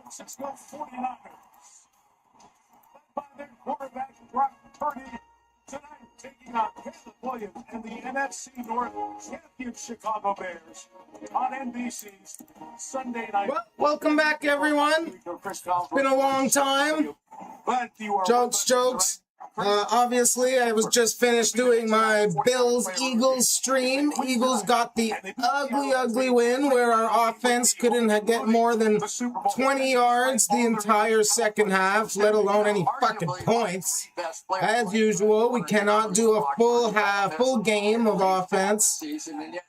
Francisco 49ers. Led by their quarterback, Brock Purdy, tonight taking on Caleb Williams and the NFC North champion Chicago Bears on NBC's Sunday night. Well, welcome back, everyone. It's been a long time. Jokes. Obviously, I was just finished doing my Bills-Eagles stream. Eagles got the ugly win where our offense couldn't get more than 20 yards the entire second half, let alone any fucking points. As usual, we cannot do a full game of offense.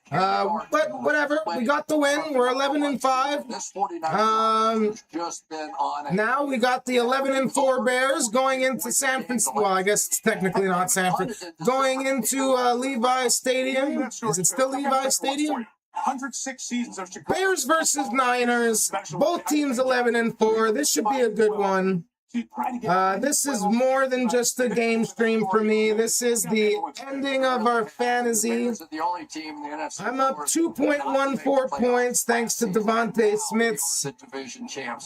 But whatever, we got the win. We're 11-5. Now we got the 11-4 Bears going into San Francisco. Well, I guess it's technically not San Francisco. Going into Levi Stadium. Is it still Levi Stadium? 106 seasons of Chicago. Bears versus Niners. Both teams 11-4. This should be a good one. This is more than just a game stream for me. This is the ending of our fantasy. I'm up 2.14 points thanks to Devontae Smith's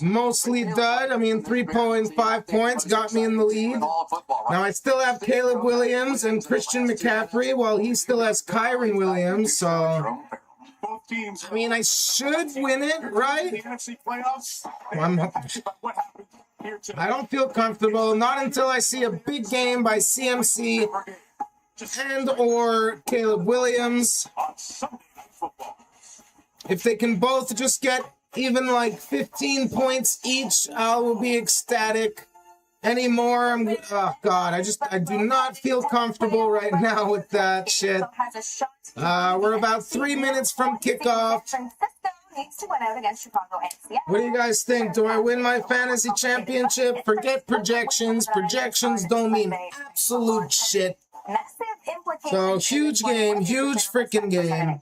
mostly dud. I mean, 3.5 points got me in the lead. Now, I still have Caleb Williams and Christian McCaffrey, while he still has Kyron Williams, so... I mean, I should win it, right? I don't feel comfortable, not until I see a big game by CMC and or Caleb Williams. If they can both just get even like 15 points each, I will be ecstatic. Anymore, oh God, I do not feel comfortable right now with that shit. We're about 3 minutes from kickoff. What do you guys think? Do I win my fantasy championship? Forget projections. Projections don't mean absolute shit. So, huge game, huge freaking game.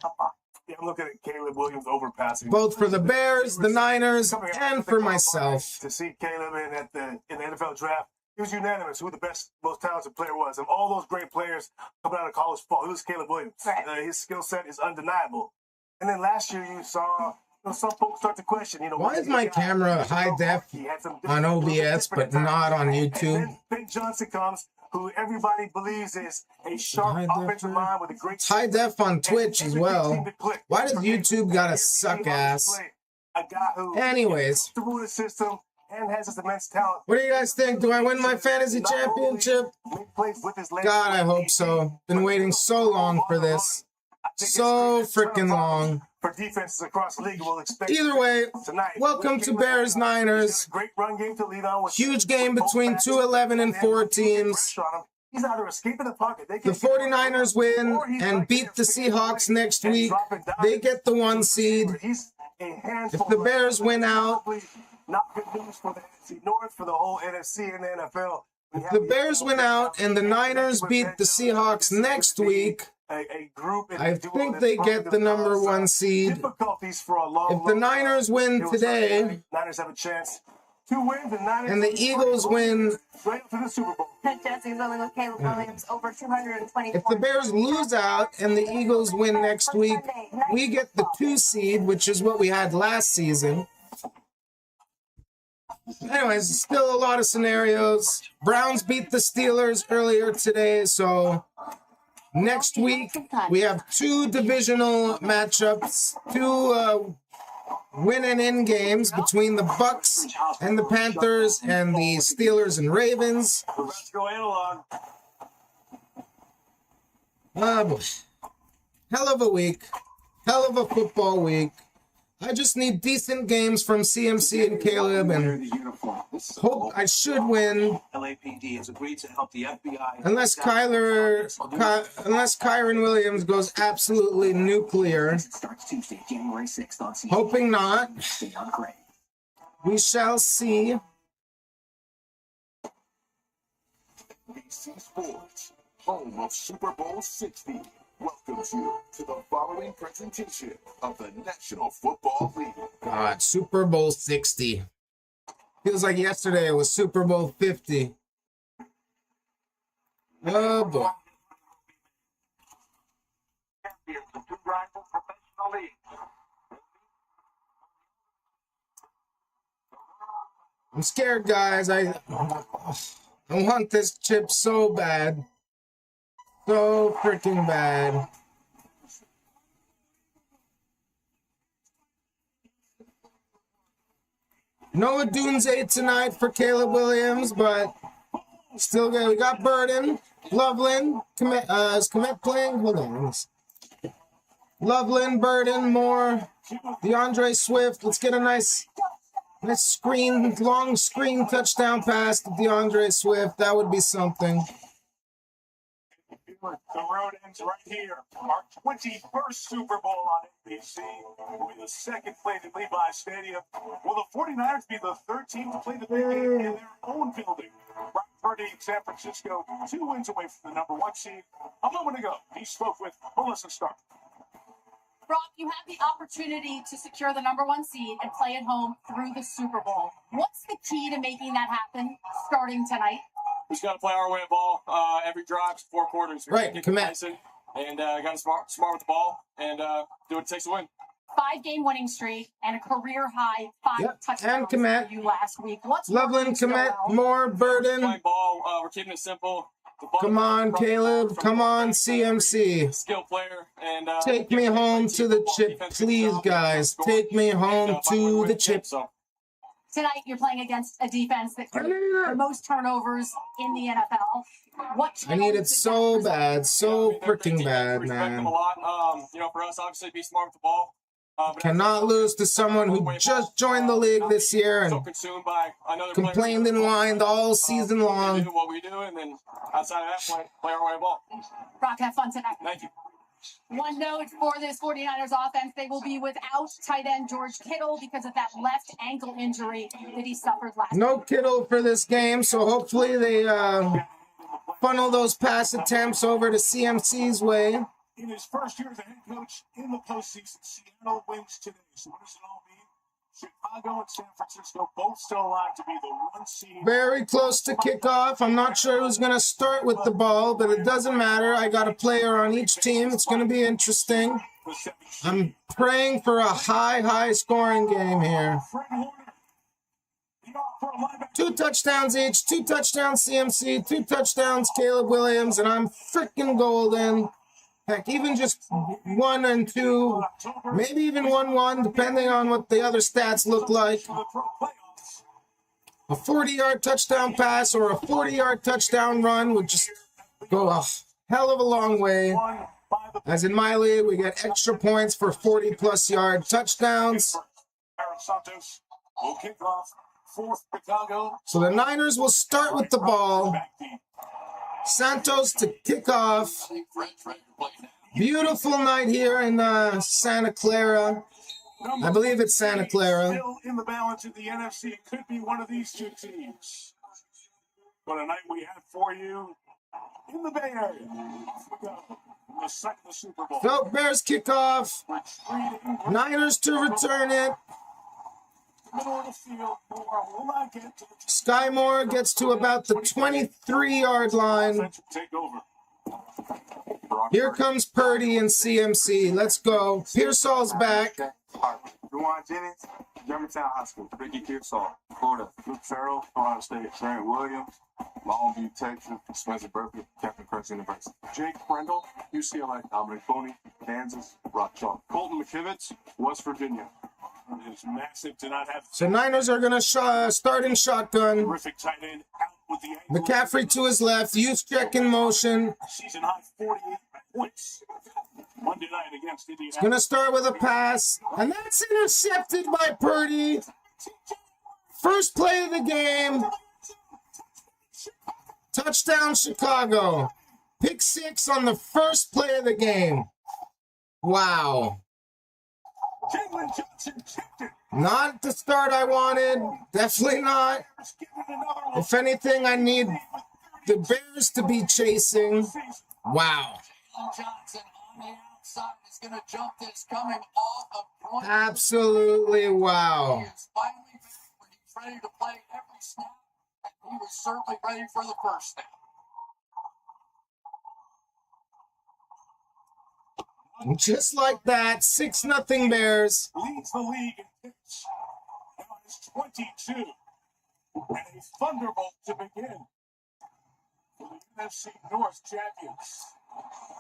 I'm looking at Caleb Williams overpassing. Both for the Bears, the Niners, and for myself. To see Caleb in the NFL draft, it was unanimous who the most talented player was. Of all those great players coming out of college football, it was Caleb Williams. Right. His skill set is undeniable. And then last year you saw some folks start to question, why is my camera high def on OBS but not on YouTube? Ben Johnson comes, who everybody believes is a sharp offensive line with a great... It's high def on Twitch as well. Why does YouTube gotta suck ass? Anyways. What do you guys think? Do I win my fantasy championship? God, I hope so. Been waiting so long for this. So freaking long. For defenses across the league, we'll expect either way, welcome to Bears Niners. Huge game between two 11-4 teams. The 49ers win and beat the Seahawks next week. They get the 1 seed. If the Bears win out, if the Bears win out and the Niners beat the Seahawks next week, I think they get the number 1 seed. If the Niners win today, and the Eagles win, if the Bears lose out and the Eagles win next week, we get the 2 seed, which is what we had last season. Anyways, still a lot of scenarios. Browns beat the Steelers earlier today, so... Next week, we have 2 divisional matchups, 2 win and in games between the Bucks and the Panthers and the Steelers and Ravens. Let's go analog. Hell of a week. Hell of a football week. I just need decent games from CMC and Caleb, and hope I should win. LAPD has agreed to help the FBI. Unless Kyron Williams goes absolutely nuclear. Hoping not. We shall see. BC Sports, home of Super Bowl 60. Welcomes you to the following presentation of the National Football League. God, Super Bowl 60. Feels like yesterday it was Super Bowl 50. Oh, boy. I'm scared, guys. I want this chip so bad. So freaking bad. No Dunze tonight for Caleb Williams, but still good. We got Burden, Loveland. Is Komet playing? Hold on. Let me see. Loveland, Burden, Moore, DeAndre Swift. Let's get a nice screen, long screen touchdown pass to DeAndre Swift. That would be something. The road ends right here. Our 21st Super Bowl on NBC will be the second played at Levi Stadium. Will the 49ers be the third team to play the big game in their own building? Brock Purdy in San Francisco, 2 wins away from the #1 seed. A moment ago, he spoke with Melissa Stark. Brock, you have the opportunity to secure the #1 seed and play at home through the Super Bowl. What's the key to making that happen starting tonight? We just got to play our way of ball. Every drive, 4 quarters. Right, commit. And got to smart with the ball and do what it takes to win. 5-game winning streak and a career high 5 touchdowns and commit. for you last week. What's Loveland, commit, more Burden. Playing ball, we're keeping it simple. Come on, Caleb. Come on, CMC. Skill player. And take me home to the chip, please, guys. Take me home to the chip. Tonight, you're playing against a defense that creates the most turnovers in the NFL. I need it so bad, so freaking bad, man. Them a lot. For us, obviously, be smart with the ball. Cannot lose to someone who just joined the league this year and complained and whined all season long. What we do, and then outside of that, play our way of ball. Brock, have fun tonight. Thank you. One note for this 49ers offense, they will be without tight end George Kittle because of that left ankle injury that he suffered last No Kittle for this game, so hopefully they funnel those pass attempts over to CMC's way. In his first year as a head coach in the postseason, Seattle wins today. So what does it all mean? Chicago and San Francisco both still alive to be the 1 seed. Very close to kickoff. I'm not sure who's going to start with the ball, but it doesn't matter. I got a player on each team. It's going to be interesting. I'm praying for a high scoring game here. 2 touchdowns each, 2 touchdowns CMC, 2 touchdowns Caleb Williams, and I'm freaking golden. Heck, even just 1 and 2, maybe even 1-1, depending on what the other stats look like. A 40-yard touchdown pass or a 40-yard touchdown run would just go a hell of a long way. As in my league, we get extra points for 40-plus yard touchdowns. So the Niners will start with the ball. Santos to kick off. Beautiful night here in Santa Clara. I believe it's Santa Clara. Still in the balance of the NFC. It could be one of these 2 teams. What a night we had for you in the Bay Area. Off we go. The second of the Super Bowl. So Bears kick off. Niners to return it. Sky Moore gets to about the 23-yard line. Here comes Purdy and CMC. Let's go. Pearsall's back. Juwan Jennings, Germantown High School. Ricky Pearsall, Florida. Luke Farrell, Ohio State. Trent Williams, Longview, Texas. Spencer Berkeley, Captain Crunch University. Jake Brendel, UCLA. Dominic Boney, Kansas. Rock Chalk. Colton McKivitz, West Virginia. It is massive to not have. So Niners are going to start in shotgun. Terrific tight end out with the ankle. McCaffrey to his left. Youth check in motion. Season high 48 points. Monday night against Indiana. He's going to start with a pass. And that's intercepted by Purdy. First play of the game. Touchdown Chicago. Pick 6 on the first play of the game. Wow. Not the start I wanted. Definitely not. If anything, I need the Bears to be chasing. Wow. Absolutely wow. He's ready to play every snap, and he was certainly ready for the first snap. Just like that, 6-0 Bears. Leads the league in hits. Now it's 22. thunderbolt to begin for the NFC North champions.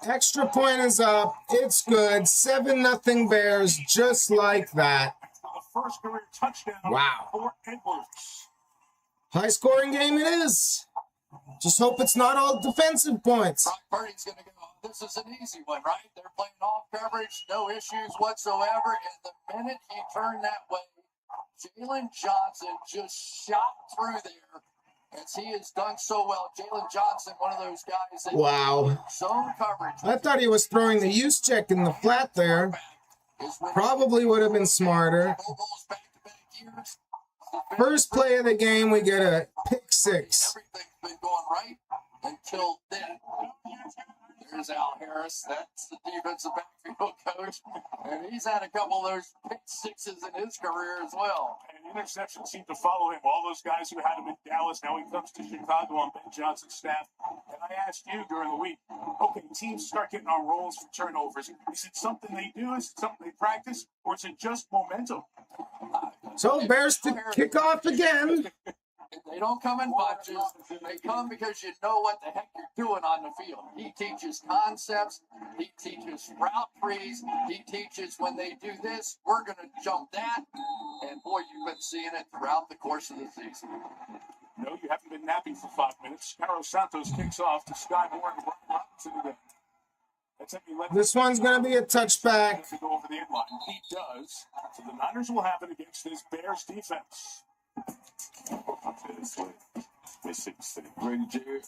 Extra point is up. It's good. 7-0 Bears, just like that. For the first career touchdown Wow. for Edwards. High-scoring game it is. Just hope it's not all defensive points. Brock Purdy's going to go. This is an easy one, right? They're playing off coverage, no issues whatsoever. And the minute he turned that way, Jalen Johnson just shot through there, as he has done so well. Jalen Johnson, one of those guys that Wow. zone coverage. I thought he was throwing the use check in the flat there. Probably would have been smarter. First play of the game, we get a pick 6. Everything's been going right until then. There's Al Harris. That's the defensive backfield coach. And he's had a couple of those pick 6s in his career as well. And interceptions seem to follow him. All those guys who had him in Dallas, now he comes to Chicago on Ben Johnson's staff. And I asked you during the week, okay, teams start getting on rolls for turnovers. Is it something they do? Is it something they practice? Or is it just momentum? So Bears to kick off again. They don't come in bunches. They come because you know what the heck you're doing on the field. He teaches concepts. He teaches route trees. He teaches when they do this, we're going to jump that. And boy, you've been seeing it throughout the course of the season. No, you haven't been napping for 5 minutes. Carlos Santos kicks off to Sky Moore and Brian Robinson again. This one's going to be a touchback. To go over the end line. He does. So the Niners will have it against this Bears defense. Mississippi State. Grady Jarrett,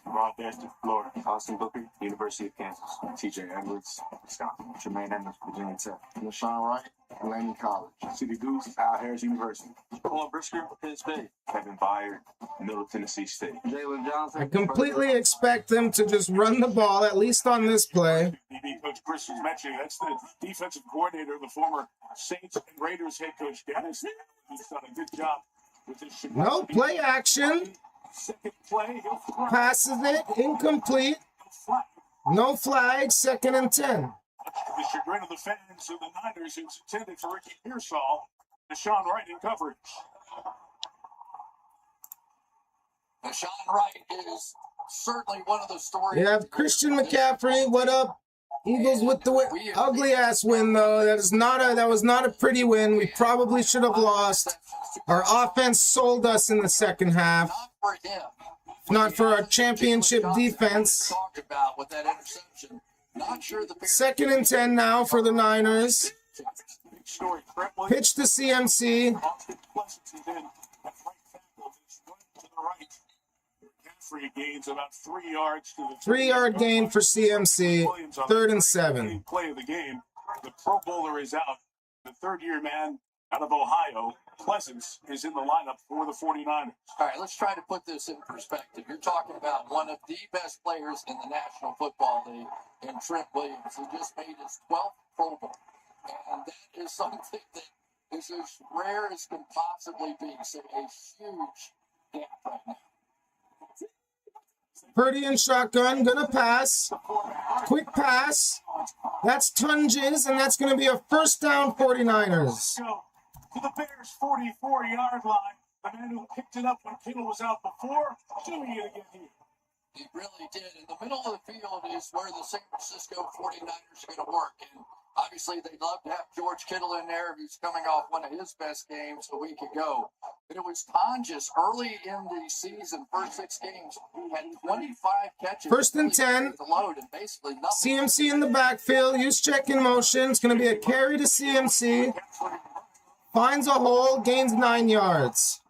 Rob Ashton, Florida. Austin Booker, University of Kansas. TJ Edwards, Wisconsin. Jermaine Edmonds, Virginia Tech. LaShawn Wright, Laney College. City Goose, Al Harris University. Paul Brisker, Penn State. Kevin Byard, Middle Tennessee State. Jalen Johnson. I completely expect them to just run the ball, at least on this play. Coach Chris was mentioning, that's the defensive coordinator, the former Saints and Raiders head coach Dennis. He's done a good job with this. No play action. Second play, passes it, incomplete. No flag, 2nd and 10. The chagrin of the fans of the Niners, it's intended for Ricky Pearsall. Deshaun Wright in coverage. Deshaun Wright is certainly one of the stories. You have Christian McCaffrey. What up? Eagles with the ugly ass win though. That was not a pretty win. We probably should have lost. Our offense sold us in the second half. Not for our championship defense. 2nd and 10 now for the Niners. Pitch to CMC. Gains about 3 yards to the 3-yard gain for CMC. 3rd and 7. Play of the game. The Pro Bowler is out. The third-year man out of Ohio, Pleasance, is in the lineup for the 49ers. All right, let's try to put this in perspective. You're talking about one of the best players in the National Football League in Trent Williams, who just made his 12th Pro Bowl. And that is something that is as rare as can possibly be. So a huge gap right now. Purdy and shotgun, gonna pass. Quick pass. That's Tunges, and that's gonna be a first down 49ers. To the Bears' 44-yard line. The man who picked it up when Kittle was out before, doing it again here. He really did. In the middle of the field is where the San Francisco 49ers are going to work. And obviously, they'd love to have George Kittle in there, who's coming off one of his best games a week ago. But it was Tonjes early in the season, first 6 games. He had 25 catches. 1st and 10. And basically CMC in the backfield. Use check in motion. It's going to be a carry to CMC. Finds a hole. Gains 9 yards.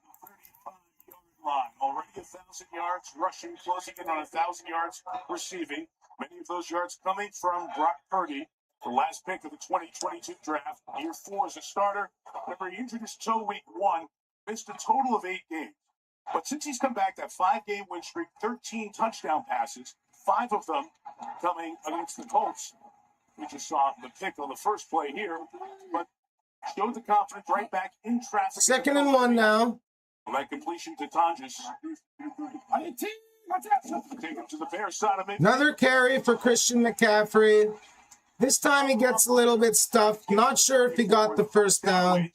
Already 1,000 yards rushing, closing in on 1,000 yards receiving. Many of those yards coming from Brock Purdy, the last pick of the 2022 draft. Year 4 as a starter. Remember, he injured his toe week 1, missed a total of 8 games. But since he's come back, that 5-game win streak, 13 touchdown passes, 5 of them coming against the Colts. We just saw the pick on the first play here, but showed the confidence right back in traffic. 2nd and 1 now. That completion to Tonjes. Take him to the Bears side of it. Another carry for Christian McCaffrey. This time he gets a little bit stuffed. Not sure if he got the first down.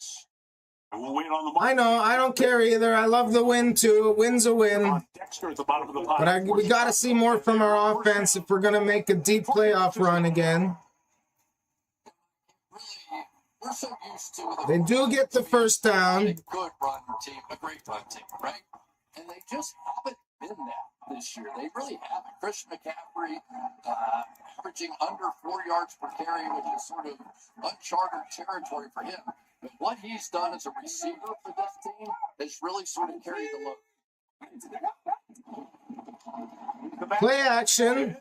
We'll wait on the I know, I don't care either. I love the win too. A win's a win. Dexter at the bottom of the pile. But we got to see more from our offense if we're going to make a deep playoff run again. Really, we're so used to They do get the first down. a good run team, a great run team, right? And they just haven't been that this year. They really haven't. Christian McCaffrey averaging under 4 yards per carry, which is sort of uncharted territory for him. But what he's done as a receiver for this team has really sort of carried the load. Play action.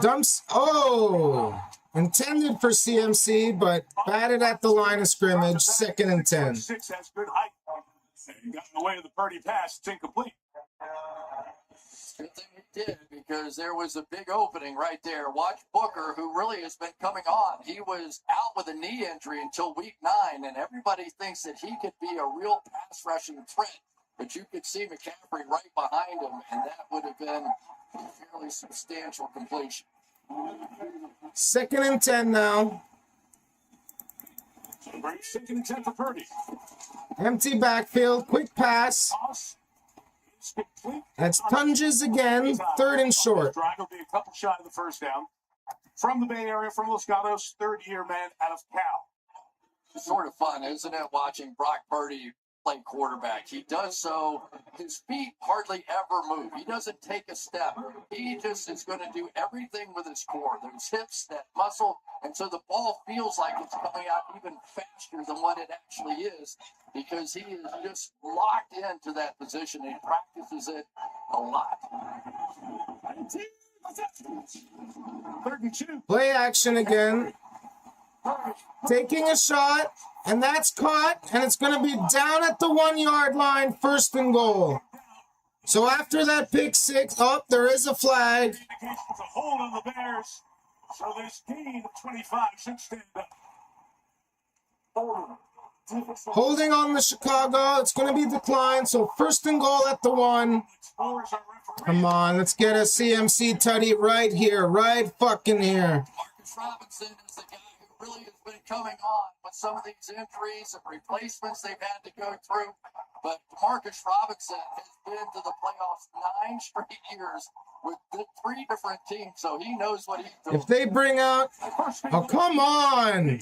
Dumps. Oh! Intended for CMC, but batted at the line of scrimmage. 2nd and 10. 6 has good height. And got in the way of the Purdy pass. It's incomplete. Good thing he did, because there was a big opening right there. Watch Booker, who really has been coming on. He was out with a knee injury until week 9, and everybody thinks that he could be a real pass rushing threat. But you could see McCaffrey right behind him, and that would have been a fairly substantial completion. 2nd and 10 now. So great 2nd and 10 for Purdy. Empty backfield. Quick pass. Toss is complete. That's Tunges again. 3rd and short. Drive will be a couple shy of the first down. From the Bay Area, from Los Gatos, 3rd-year man out of Cal. It's sort of fun, isn't it, watching Brock Purdy play quarterback? He does so, his feet hardly ever move. He doesn't take a step. He just is going to do everything with his core, those hips, that muscle, and so the ball feels like it's coming out even faster than what it actually is, because he is just locked into that position. He practices it a lot. 3rd and 2. Play action again. Taking a shot, and that's caught, and it's going to be down at the 1-yard line, 1st and goal. So after that pick 6, there is a flag. Indications a hold on the Bears. So this gain of 25 should stand up. Holding on the Chicago. It's going to be declined, so 1st and goal at the 1. Explorers are referee. Come on, let's get a CMC tutty right here, right fucking here. Marcus Robinson is the guy who really has been coming on with some of these injuries and replacements they've had to go through. But Marcus Robinson has been to the playoffs 9 straight years with 3 different teams, so he knows what he's doing. If they bring out... Oh, come on!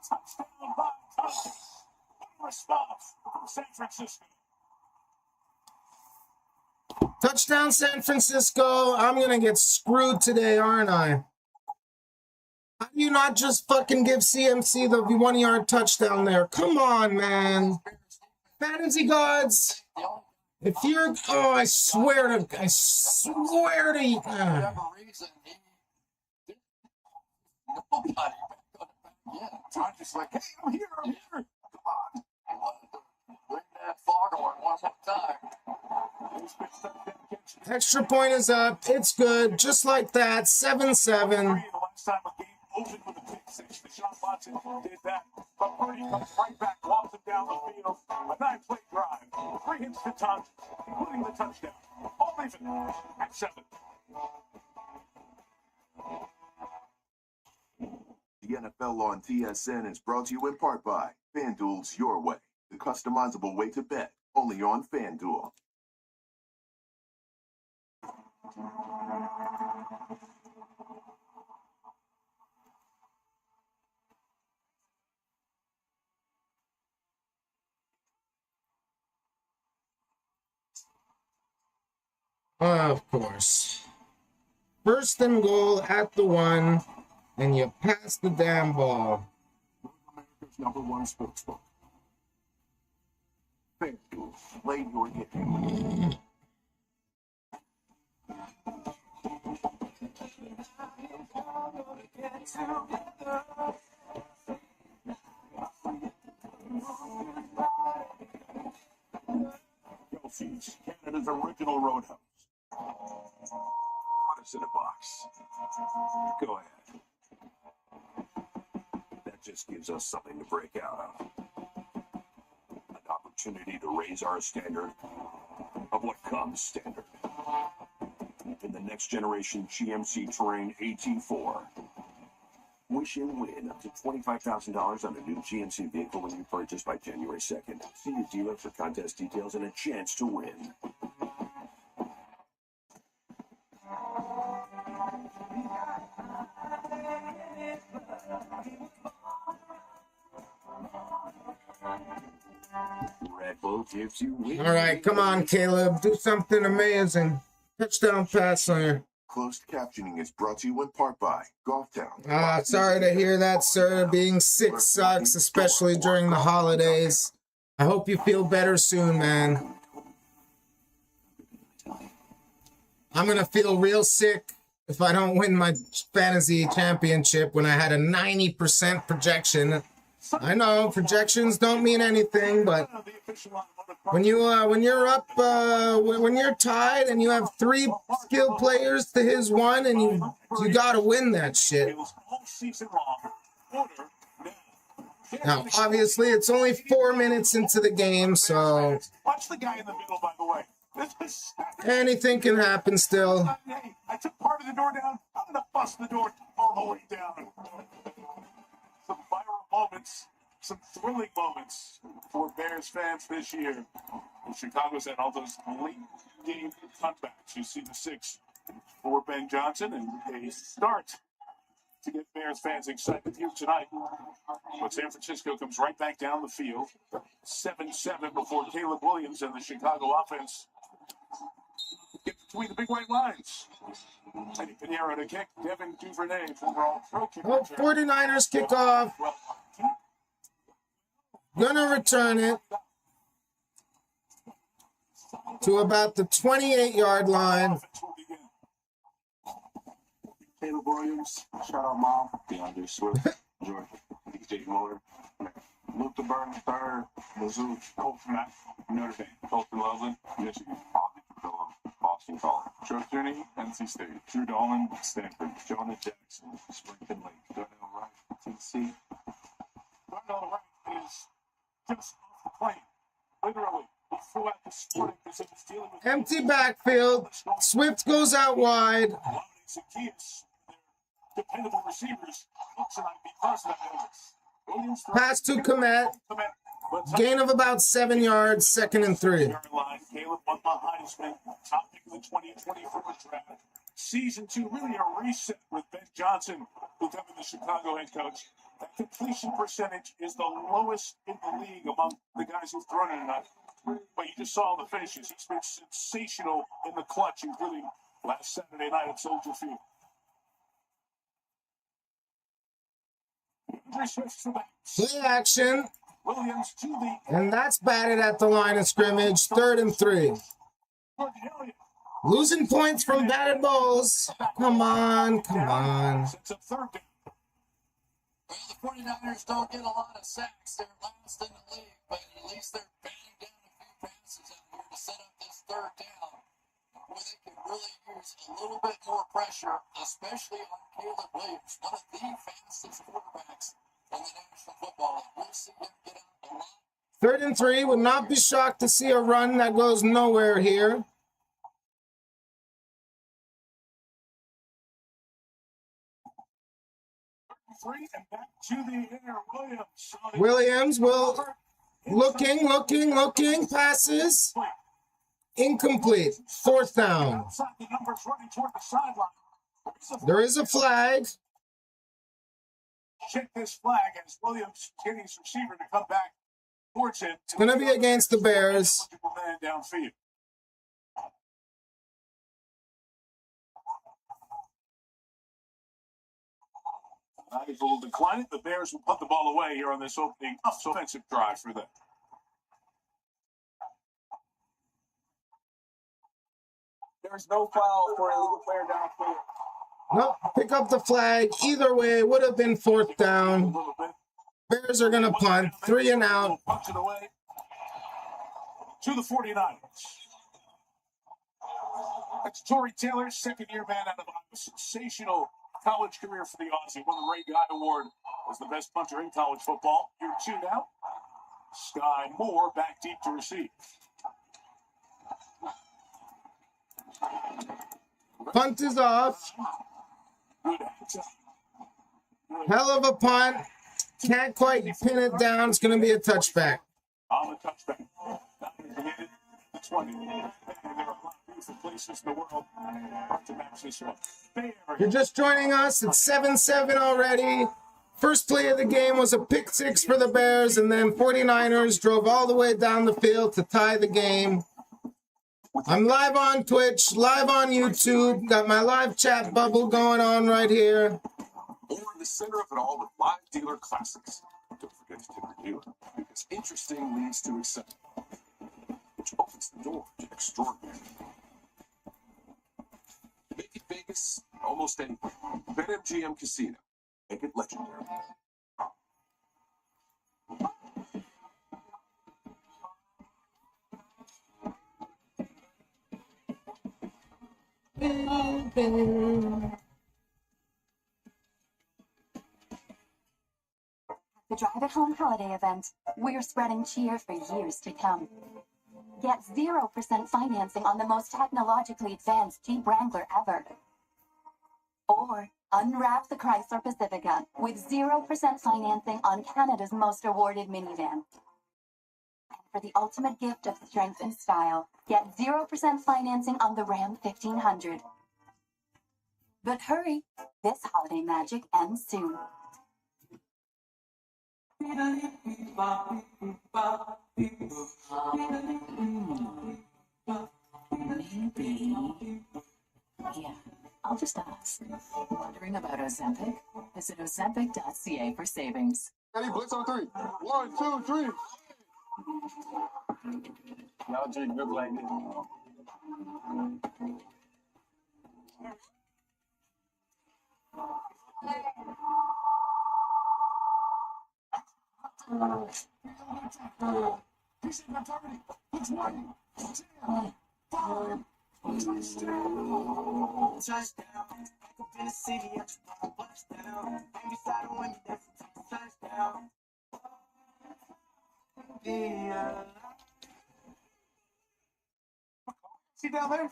Touchdown by Thomas. Response from San Francisco. Touchdown San Francisco. I'm going to get screwed today, aren't I? How do you not just fucking give CMC the 1-yard touchdown there? Come on, man. Fantasy gods. If you're... Oh, I swear to you. For whatever reason, nobody back on it back in. Todd just like, hey, I'm here. Come on. Bring that foghorn one more time. Extra point is up. It's good. Just like that. 7-7. The last time a game opened with a pick 6, Deshaun Watson did that. But Purdy comes right back, walks him down the field. A 9-play drive. 3 hits to touch, including the touchdown. All even at 7. The NFL on TSN is brought to you in part by FanDuel's Your Way, the customizable way to bet, only on FanDuel. Of course. 1st and goal at the 1, and you pass the damn ball. America's #1 sportsbook. FanDuel, play your game. Yoshi's, Canada's original roadhouse. Put us in a box. Go ahead. That just gives us something to break out of. An opportunity to raise our standard of what comes standard. In the next generation GMC Terrain AT4. Wish and win up to $25,000 on a new GMC vehicle when you purchase by January 2nd. See your dealer for contest details and a chance to win. Red Bull gives you win. All right, come on, Caleb. Do something amazing. Touchdown pass on her. Closed captioning is brought to you in part by Golftown. Sorry to hear that, sir. Being sick sucks, especially during the holidays. I hope you feel better soon, man. I'm going to feel real sick if I don't win my fantasy championship when I had a 90% projection. I know projections don't mean anything, but when you're up, when you're tied and you have 3 skilled players to his 1, and you gotta win that shit. Now, obviously, it's only 4 minutes into the game, so Watch the guy in the middle, by the way. anything can happen still. Hey, I took part of the door down. I'm gonna bust the door all the way down. Some viral moments, some thrilling moments for Bears fans this year. And Chicago's had all those late game cutbacks. You see the 6 for Ben Johnson, and they start to get Bears fans excited here tonight. But San Francisco comes right back down the field. 7-7 before Caleb Williams and the Chicago offense get between the big white lines. Eddie Pinheiro to kick. Devin Duvernay, former All-Pro kicker. Oh, 49ers kick off. Gonna return it to about the 28-yard line. Caleb Williams, shout out Mom, DeAndre Swift, George, DJ Moore, Luke DeBurn III, Mizzou, Colton Mack, Notre Dame, Colton Loveland, Michigan, Boston College, Joe Tierney, NC State, Drew Dolan, Stanford, Jonah Jackson, Springfield Lake, Darnell Wright, Tennessee. Darnell Wright is just off the plane. Literally, he flew out this morning because he was dealing with Empty backfield. Swift goes out wide. Zacchaeus, their dependable receivers, tonight because of that notice. Williams Pass to Komet. Gain of about 7 yards, 2nd and 3. Caleb won the Heisman, top pick of the 2024 draft. Season 2, really a reset with Ben Johnson becoming the Chicago head coach. That completion percentage is the lowest in the league among the guys who've thrown it tonight. But you just saw the finishes. He's been sensational in the clutch, including last Saturday night at Soldier Field. Play action. Williams to the And that's batted at the line of scrimmage. 3rd and 3. Losing points from batted balls. Come on, come on. It's a third down. Well, the 49ers don't get a lot of sacks. They're last in the league, but at least they're batting down a few passes out here to set up this 3rd down, where they can really use a little bit more pressure, especially on Caleb Williams, one of the fastest quarterbacks in the National Football League. We'll see him get out a lot. 3rd and 3. Would not be shocked to see a run that goes nowhere here. Three and back to the air. Williams will looking, passes. Incomplete. 4th down. There is a flag. Check this flag as Williams getting his receiver to come back towards him. It's going to be against the Bears. Man downfield. He will decline it. The Bears will put the ball away here on this opening offensive drive for them. There's no foul for a illegal player downfield. Nope, pick up the flag. Either way, it would have been 4th down. Bears are going to punt. 3 and out. Punch it away to the 49ers. That's Torrey Taylor, 2nd-year man out of a sensational college career for the Aussie. Won the Ray Guy Award as the best punter in college football. Year 2 now. Sky Moore back deep to receive. Punt is off. Good answer. Hell of a punt. Can't quite pin it down. It's going to be a touchback. On the touchback. Committed the 20. And there are a lot of beautiful places in the world to match this one. You're just joining us. It's 7-7 already. First play of the game was a pick six for the Bears, and then 49ers drove all the way down the field to tie the game. I'm live on Twitch, live on YouTube. Got my live chat bubble going on right here. Or in the center of it all with live dealer classics. Don't forget to tip your dealer, because interesting leads to exciting, which opens the door to extraordinary. Make it Vegas almost anywhere. BetMGM Casino. Make it legendary. The Drive at Home holiday event. We're spreading cheer for years to come. Get 0% financing on the most technologically advanced Jeep Wrangler ever. Or unwrap the Chrysler Pacifica with 0% financing on Canada's most awarded minivan. And for the ultimate gift of strength and style, get 0% financing on the Ram 1500. But hurry, this holiday magic ends soon. Maybe. Yeah, I'll just ask. Wondering about Ozempic? Visit Ozempic.ca for savings. Ready, blitz on 3. 1, 2, 3. Y'all just look like this. See down there?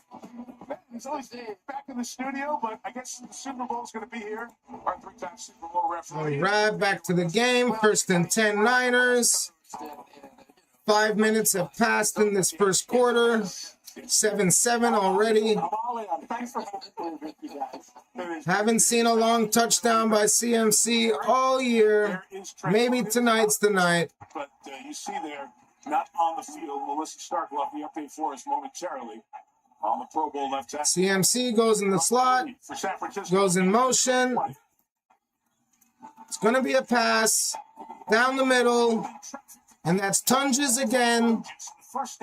He's always back in the studio, but I guess the Super Bowl's going to be here. Our three-time Super Bowl referee. All right, back to the game. First and 10 Niners. 5 minutes have passed in this first quarter. 7-7 already. Haven't seen a long touchdown by CMC all year. Maybe tonight's the night. But you see there, not on the field. Melissa Stark will have the update for us momentarily. On the Pro Bowl left tackle. CMC goes in the slot. For San Francisco. Goes in motion. It's going to be a pass. Down the middle. And that's Tunges again. First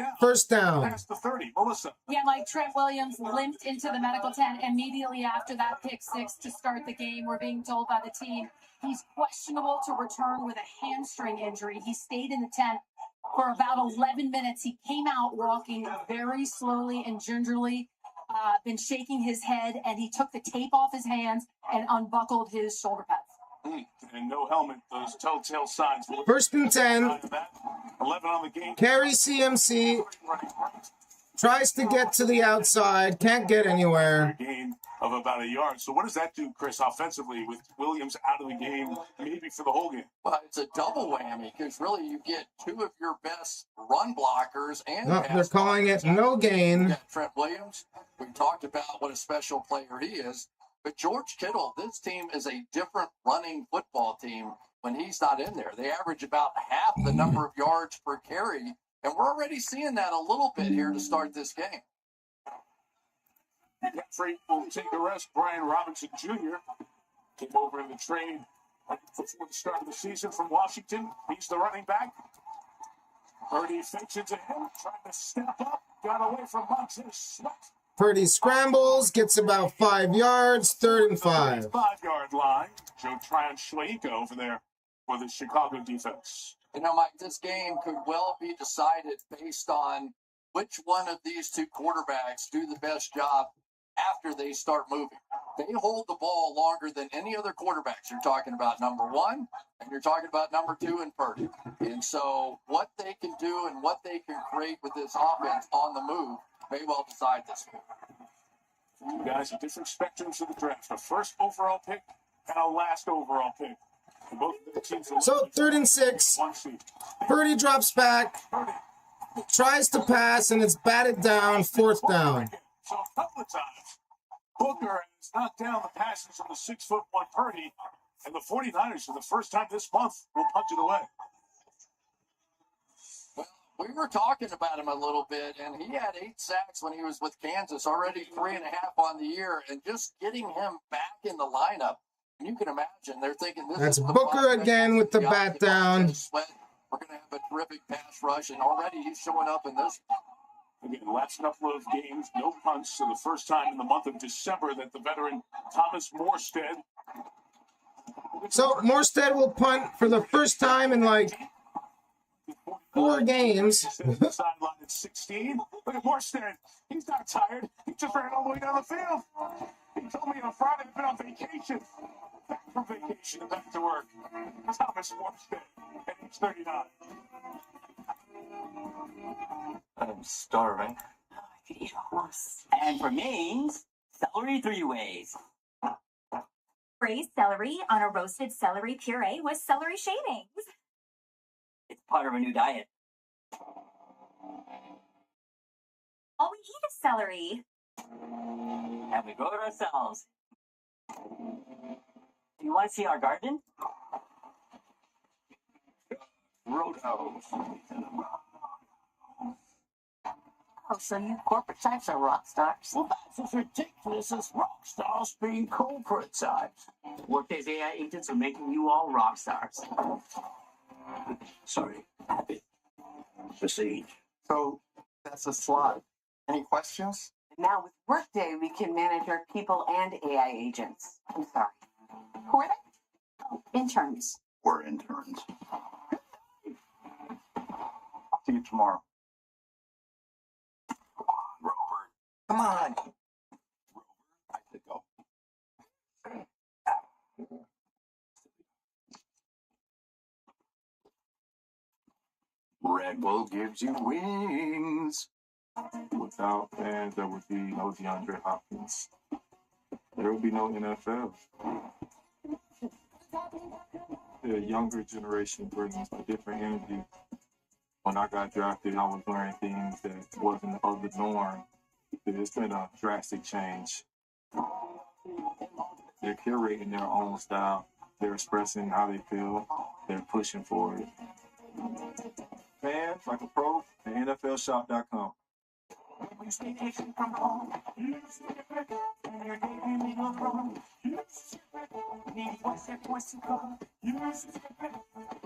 down. Past the 30. Melissa. Yeah, like Trent Williams limped into the medical tent immediately after that pick six to start the game. We're being told by the team he's questionable to return with a hamstring injury. He stayed in the tent for about 11 minutes. He came out walking very slowly and gingerly, been shaking his head, and he took the tape off his hands and unbuckled his shoulder pads. And no helmet, those telltale signs. First and 10. 11 on the game. Carry CMC. Tries to get to the outside. Can't get anywhere. Gain of about a yard. So what does that do, Chris, offensively with Williams out of the game, maybe for the whole game? Well, it's a double whammy because really you get two of your best run blockers and No, they're calling it no gain. Trent Williams. We talked about what a special player he is. But George Kittle, this team is a different running football team when he's not in there. They average about half the number of yards per carry, and we're already seeing that a little bit here to start this game. Free will take a rest. Brian Robinson Jr. came over in the trade before the start of the season from Washington. He's the running back. Purdy fakes into him, trying to step up. Got away from Montez Sweat. Purdy scrambles, gets about 5 yards, 3rd and 5. 5-yard line. Joe Tryon-Schleika over there for the Chicago defense. You know, Mike, this game could well be decided based on which one of these two quarterbacks do the best job after they start moving. They hold the ball longer than any other quarterbacks. You're talking about number one, and you're talking about number two in Purdy. And so what they can do and what they can create with this offense on the move may well decide this one. You guys at different spectrums of the draft. The first overall pick and a last overall pick. Both of the teams So 3rd and 6. one seed. Purdy drops back, tries to pass, and it's batted down. 4th down. So a couple of times, Booker has knocked down the passes from the 6'1" Purdy, and the 49ers, for the first time this month, will punch it away. Well, we were talking about him a little bit, and he had 8 sacks when he was with Kansas, already 3.5 on the year, and just getting him back in the lineup. And you can imagine they're thinking this That's is the Booker again with the bat down. We're going to have a terrific pass rush, and already he's showing up in this. Again, last couple of games, no punts. So the first time in the month of December that the veteran Thomas Morstead. So Morstead will punt for the first time in like 4 games. Sideline at 16. Look at Morstead. He's not tired. He just ran all the way down the field. He told me on Friday he'd been on vacation. Back from vacation and back to work. Thomas Morstead at age 39. I'm starving. I could eat a horse. And for mains, celery 3 ways. Braised celery on a roasted celery puree with celery shavings. It's part of a new diet. All we eat is celery. And we grow it ourselves. Do you want to see our garden? Roadhouse. Oh, so you corporate types are rock stars? Well, that's as ridiculous as rock stars being corporate types. Workday's AI agents are making you all rock stars. Sorry, happy. Proceed. So that's a slot. Any questions? Now with Workday, we can manage our people and AI agents. I'm sorry. Who are they? Oh, interns. We're interns. See you tomorrow. Robert. Come on. Rover, I could go. Red Bull gives you wings. Without fans, there would be no DeAndre Hopkins. There would be no NFL. The younger generation brings a different energy. When I got drafted, I was learning things that wasn't of the norm. It's been a drastic change. They're curating their own style. They're expressing how they feel. They're pushing for it. Fans, like a pro, at NFLshop.com.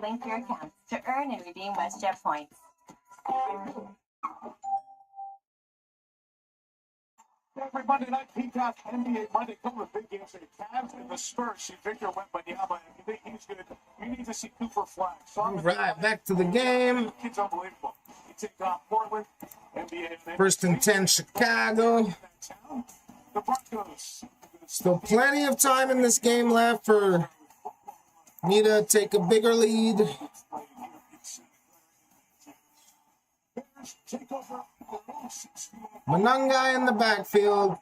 Link your accounts to earn and redeem WestJet points. Every Monday night, Peacock NBA Monday, couple of big games. The Cavs and the Spurs. See Victor Wembanyama. If you think he's good, you need to see Cooper Flag. So All right, back to the game. Kid's unbelievable. You take Portland, NBA. 1st and 10, Chicago. The Broncos. Still plenty of time in this game left for me to take a bigger lead. Bears take over. Manunga in the backfield.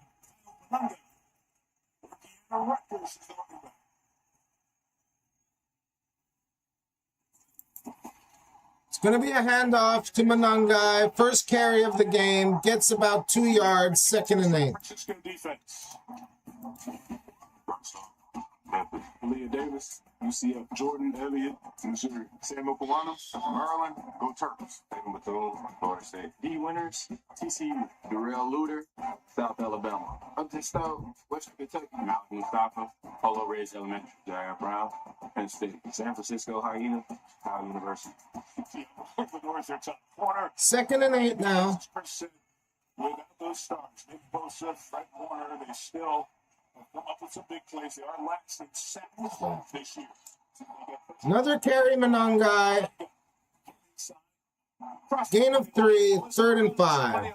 It's going to be a handoff to Manunga. First carry of the game. Gets about 2 yards. 2nd and 8. Francisco defense. Leah Davis, UCF, Jordan Elliott, Missouri, Samuel Kawano, Maryland, go Terps. David Bethune, Florida State. D. Winters, TCU, Darrell Luter, South Alabama. Upton Stowe, Western Kentucky, Mountain Mustafa, Polo Ridge Elementary, Jair Brown, Penn State, San Francisco Hyena, Cal University. The North, their top corner. 2nd and 8 now. Without those stars, Nick Bosa, Fred Warner, they still come up with some big plays. They are last in sacks this year. Another carry, Manunga. Gain of 3, 3rd and 5.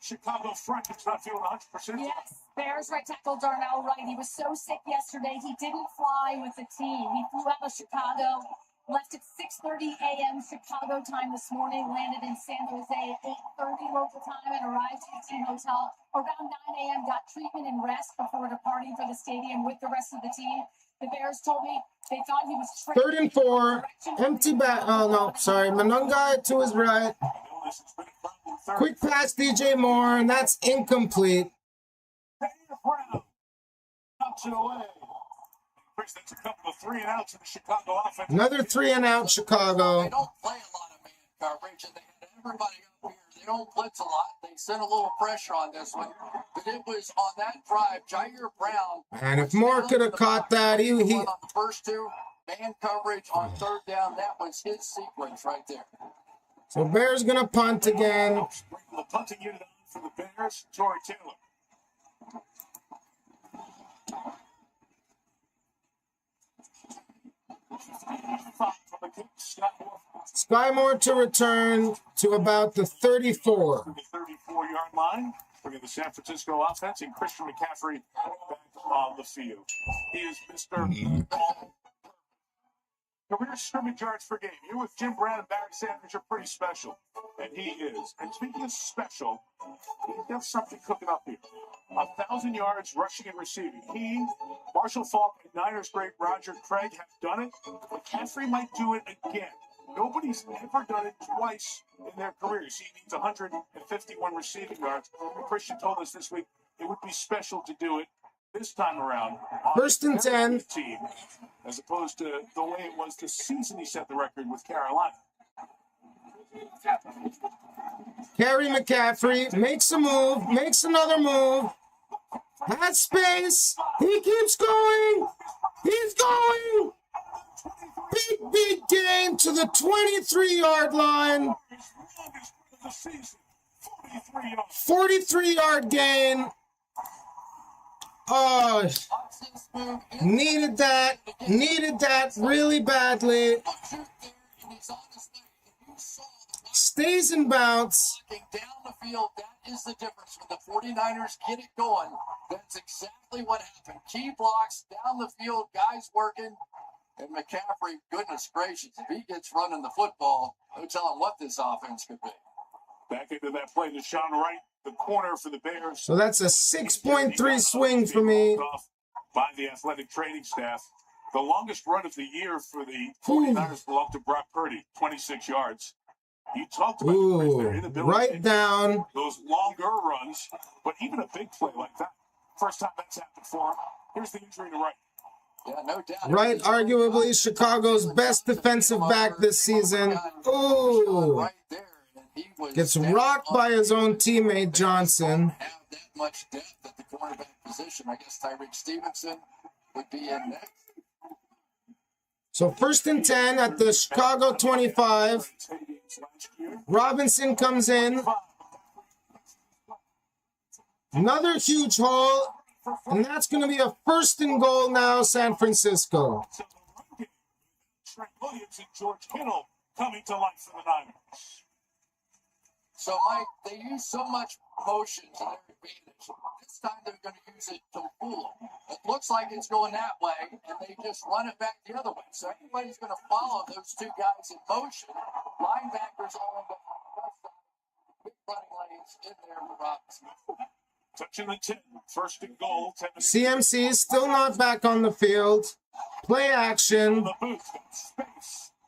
Chicago front is not feeling 100%. Yes, Bears right tackle Darnell Wright. He was so sick yesterday, he didn't fly with the team. He flew out of Chicago, left at 6:30 a.m. Chicago time this morning, landed in San Jose at 8:30 local time, and arrived at the team hotel around 9 a.m., got treatment and rest before departing for the stadium with the rest of the team. The Bears told me they thought he was 3rd and 4. Empty back. Oh, no. Sorry. Manungai to his right. Quick pass, DJ Moore, and that's incomplete. Knocks it away. Chris, that's a couple of 3 and outs in the Chicago offense. Another 3 and out, Chicago. They don't play a lot of man coverage, and they had everybody up here. They don't blitz a lot. They sent a little pressure on this one, but it was on that drive, Jair Brown. And if Moore could have caught that, he on the first 2 man coverage on 3rd down. That was his sequence right there. So Bears gonna punt again. Bringing the punting unit on for the Bears, Troy Taylor. Sky Moore to return to about the 34. The 34-yard line. Look at the San Francisco offense and Christian McCaffrey back on the field. He is Mr. Career scrimmage yards per game. Here with Jim Brown and Barry Sanders are pretty special. And he is. And speaking of special, he's got something cooking up here. 1,000 yards rushing and receiving. He, Marshall Faulk, and Niners great Roger Craig have done it. McCaffrey might do it again. Nobody's ever done it twice in their careers. He needs 151 receiving yards. And Christian told us this week it would be special to do it this time around. 1st and 10. Team, as opposed to the way it was this season he set the record with Carolina. Kerry McCaffrey makes a move, makes another move. Has space. He keeps going. He's going. Big gain to the 23-yard line. 43-yard gain. Oh, needed that really badly. Stays in bounds. Down the field, that is the difference. When the 49ers get it going, that's exactly what happened. Key blocks down the field, guys working. And McCaffrey, goodness gracious, if he gets running the football, no telling what this offense could be. Back into that play to Sean Wright, the corner for the Bears. So that's a 6.3 swing for me. By the athletic training staff. The longest run of the year for the 49ers belonged to Brock Purdy, 26 yards. You talked about their inability right down. Those longer runs, but even a big play like that, first time that's happened for him. Here's the injury to Wright. Yeah, no doubt. Wright, arguably Chicago's best defensive back this season. Ooh. Gets rocked by his own teammate, Johnson. Have that much depth at the cornerback position. I guess Tyreek Stevenson would be in next. So 1st and 10 at the Chicago 25. Robinson comes in. Another huge hole. And that's going to be a 1st and goal now, San Francisco. Trent Williams and George Kittle coming to life for the Niners. So, Mike, they use so much motion to their advantage. This time they're going to use it to fool them. It looks like it's going that way, and they just run it back the other way. So everybody's going to follow those 2 guys in motion. Linebackers all on the left side. Big running lanes in there for Robinson. Touching the 10, 1st and goal. CMC is still not back on the field. Play action.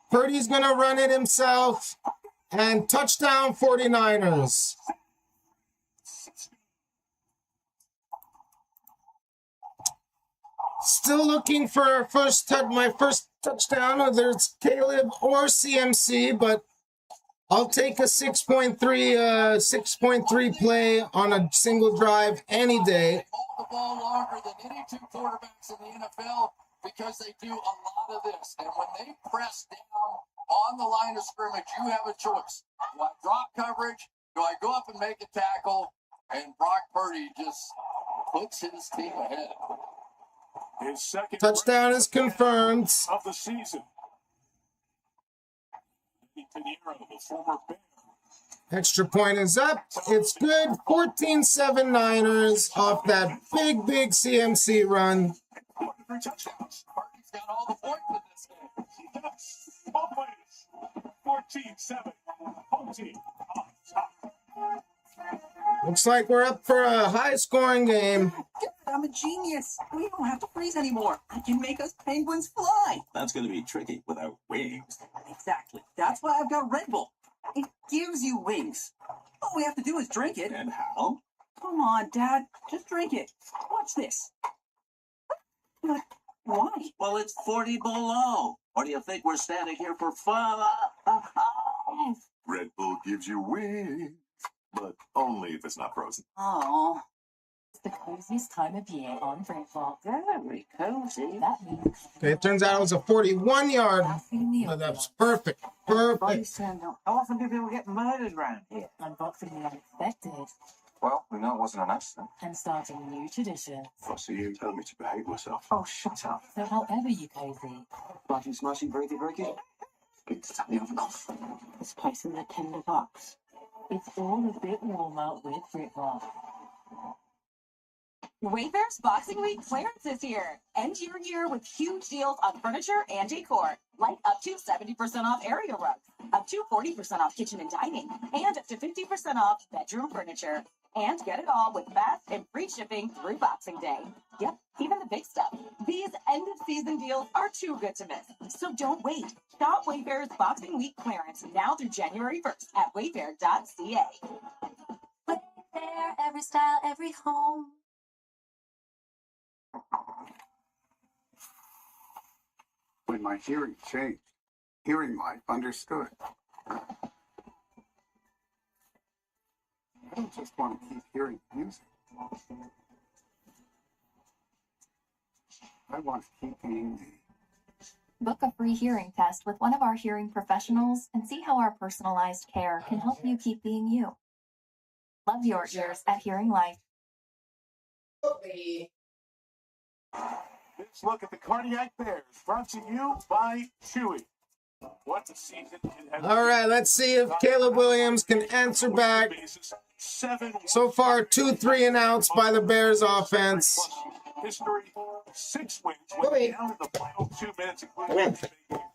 Purdy's going to run it himself. And touchdown 49ers. Still looking for my first touchdown, whether it's Caleb or CMC, but I'll take a 6.3 play on a single drive any day. They hold the ball longer than any 2 quarterbacks in the NFL because they do a lot of this. And when they press down on the line of scrimmage, you have a choice. Do I drop coverage? Do I go up and make a tackle? And Brock Purdy just puts his team ahead. His second touchdown is confirmed. Of the season. The former Bear. Extra point is up. It's good. 14-7 Niners off that big CMC run. 3 touchdowns. Purdy's got all the points in this game. Yes, both ways. 14-7. Home team on top. Looks like we're up for a high-scoring game. I'm a genius. We don't have to freeze anymore. I can make us penguins fly. That's going to be tricky without wings. Exactly. That's why I've got Red Bull. It gives you wings. All we have to do is drink it. And how? Come on, Dad. Just drink it. Watch this. But why? Well, it's 40 below. Or do you think we're standing here for fun? Red Bull gives you wings, but only if it's not frozen. Oh. It's the coziest time of year on Britpop. Very cozy. That means Okay, it turns out it was a 41-yard. But that's perfect. Perfect. How often do people get murdered around here? unboxing the unexpected Well, we know it wasn't an accident. and starting a new tradition. Fussy, you tell me to behave myself. Oh, shut up. So however you cozy, Smashing, smashing, breaky, breaky. Good to tell the oven off. this place in the tender box. It's all a bit warmer with Britpop. Wayfair's Boxing Week clearance is here. End your year with huge deals on furniture and decor, like up to 70% off area rugs, up to 40% off kitchen and dining, and up to 50% off bedroom furniture. And get it all with fast and free shipping through Boxing Day. Yep, even the big stuff. These end-of-season deals are too good to miss. So don't wait. Shop Wayfair's Boxing Week clearance now through January 1st at wayfair.ca. Wayfair, every style, every home. When my hearing changed, hearing life understood. I don't just want to keep hearing music. I want to keep being me. Book a free hearing test with one of our hearing professionals and see how our personalized care can help you keep being you. Love your ears at Hearing Life. Let's look at the Cardiac Bears, brought to you by Chewy. What a season it has All right, let's see if Caleb Williams can answer back. So far, 2 3-and-outs by the Bears offense. History, 6 wins, went down in the final 2 minutes, including last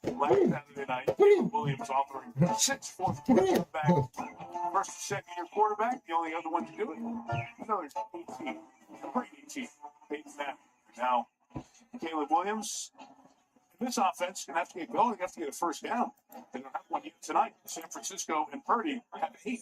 Saturday night. Caleb Williams authoring 6 fourth quarter back. First and second-year quarterback, the only other one to do it. Another 18, a great 18, Peyton Manning. Now, Caleb Williams, this offense is going to have to get going. They have to get a first down. They don't have one yet tonight. San Francisco and Purdy have 8.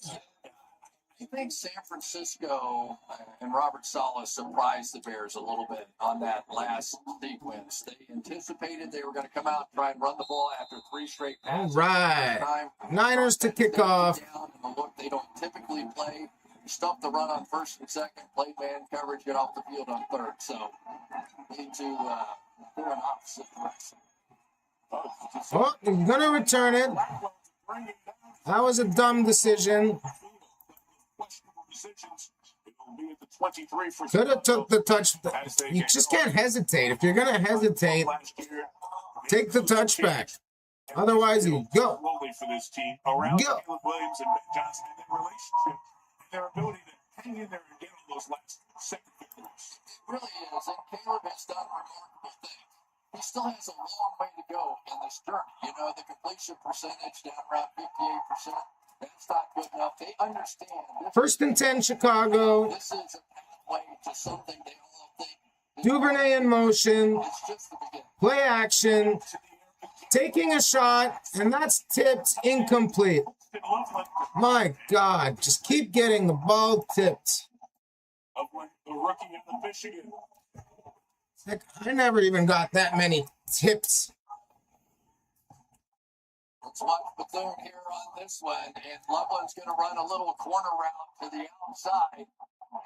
I think San Francisco and Robert Saleh surprised the Bears a little bit on that last sequence. They anticipated they were going to come out and try and run the ball after 3 straight All passes. right. Niners to kick off. Down in the look they don't typically play. Stuff the run on first and second, play man coverage, get off the field on third. So, need to do an opposite direction. Oh, he's going to return it. That was a dumb decision. Could have took the touch. You just can't hesitate. If you're going to hesitate, take the touchback. Otherwise, you go. For this team around Go. Caleb Williams and Ben Johnson and their relationship and their ability to hang in there and get on those last second victories. It really is, and Caleb has done remarkable things. He still has a long way to go in this journey. You know, the completion percentage down around 58%. That's not good enough. They understand. First and 10, Chicago. This is a pathway to something they all think. Duvernay in motion. It's just the beginning. Play action. Taking a shot, and that's tipped incomplete. My God, just keep getting the ball tipped. Of the rookie in the Michigan. Heck, I never even got that many tips. Let's watch Bethune here on this one, and Loveland's going to run a little corner route to the outside.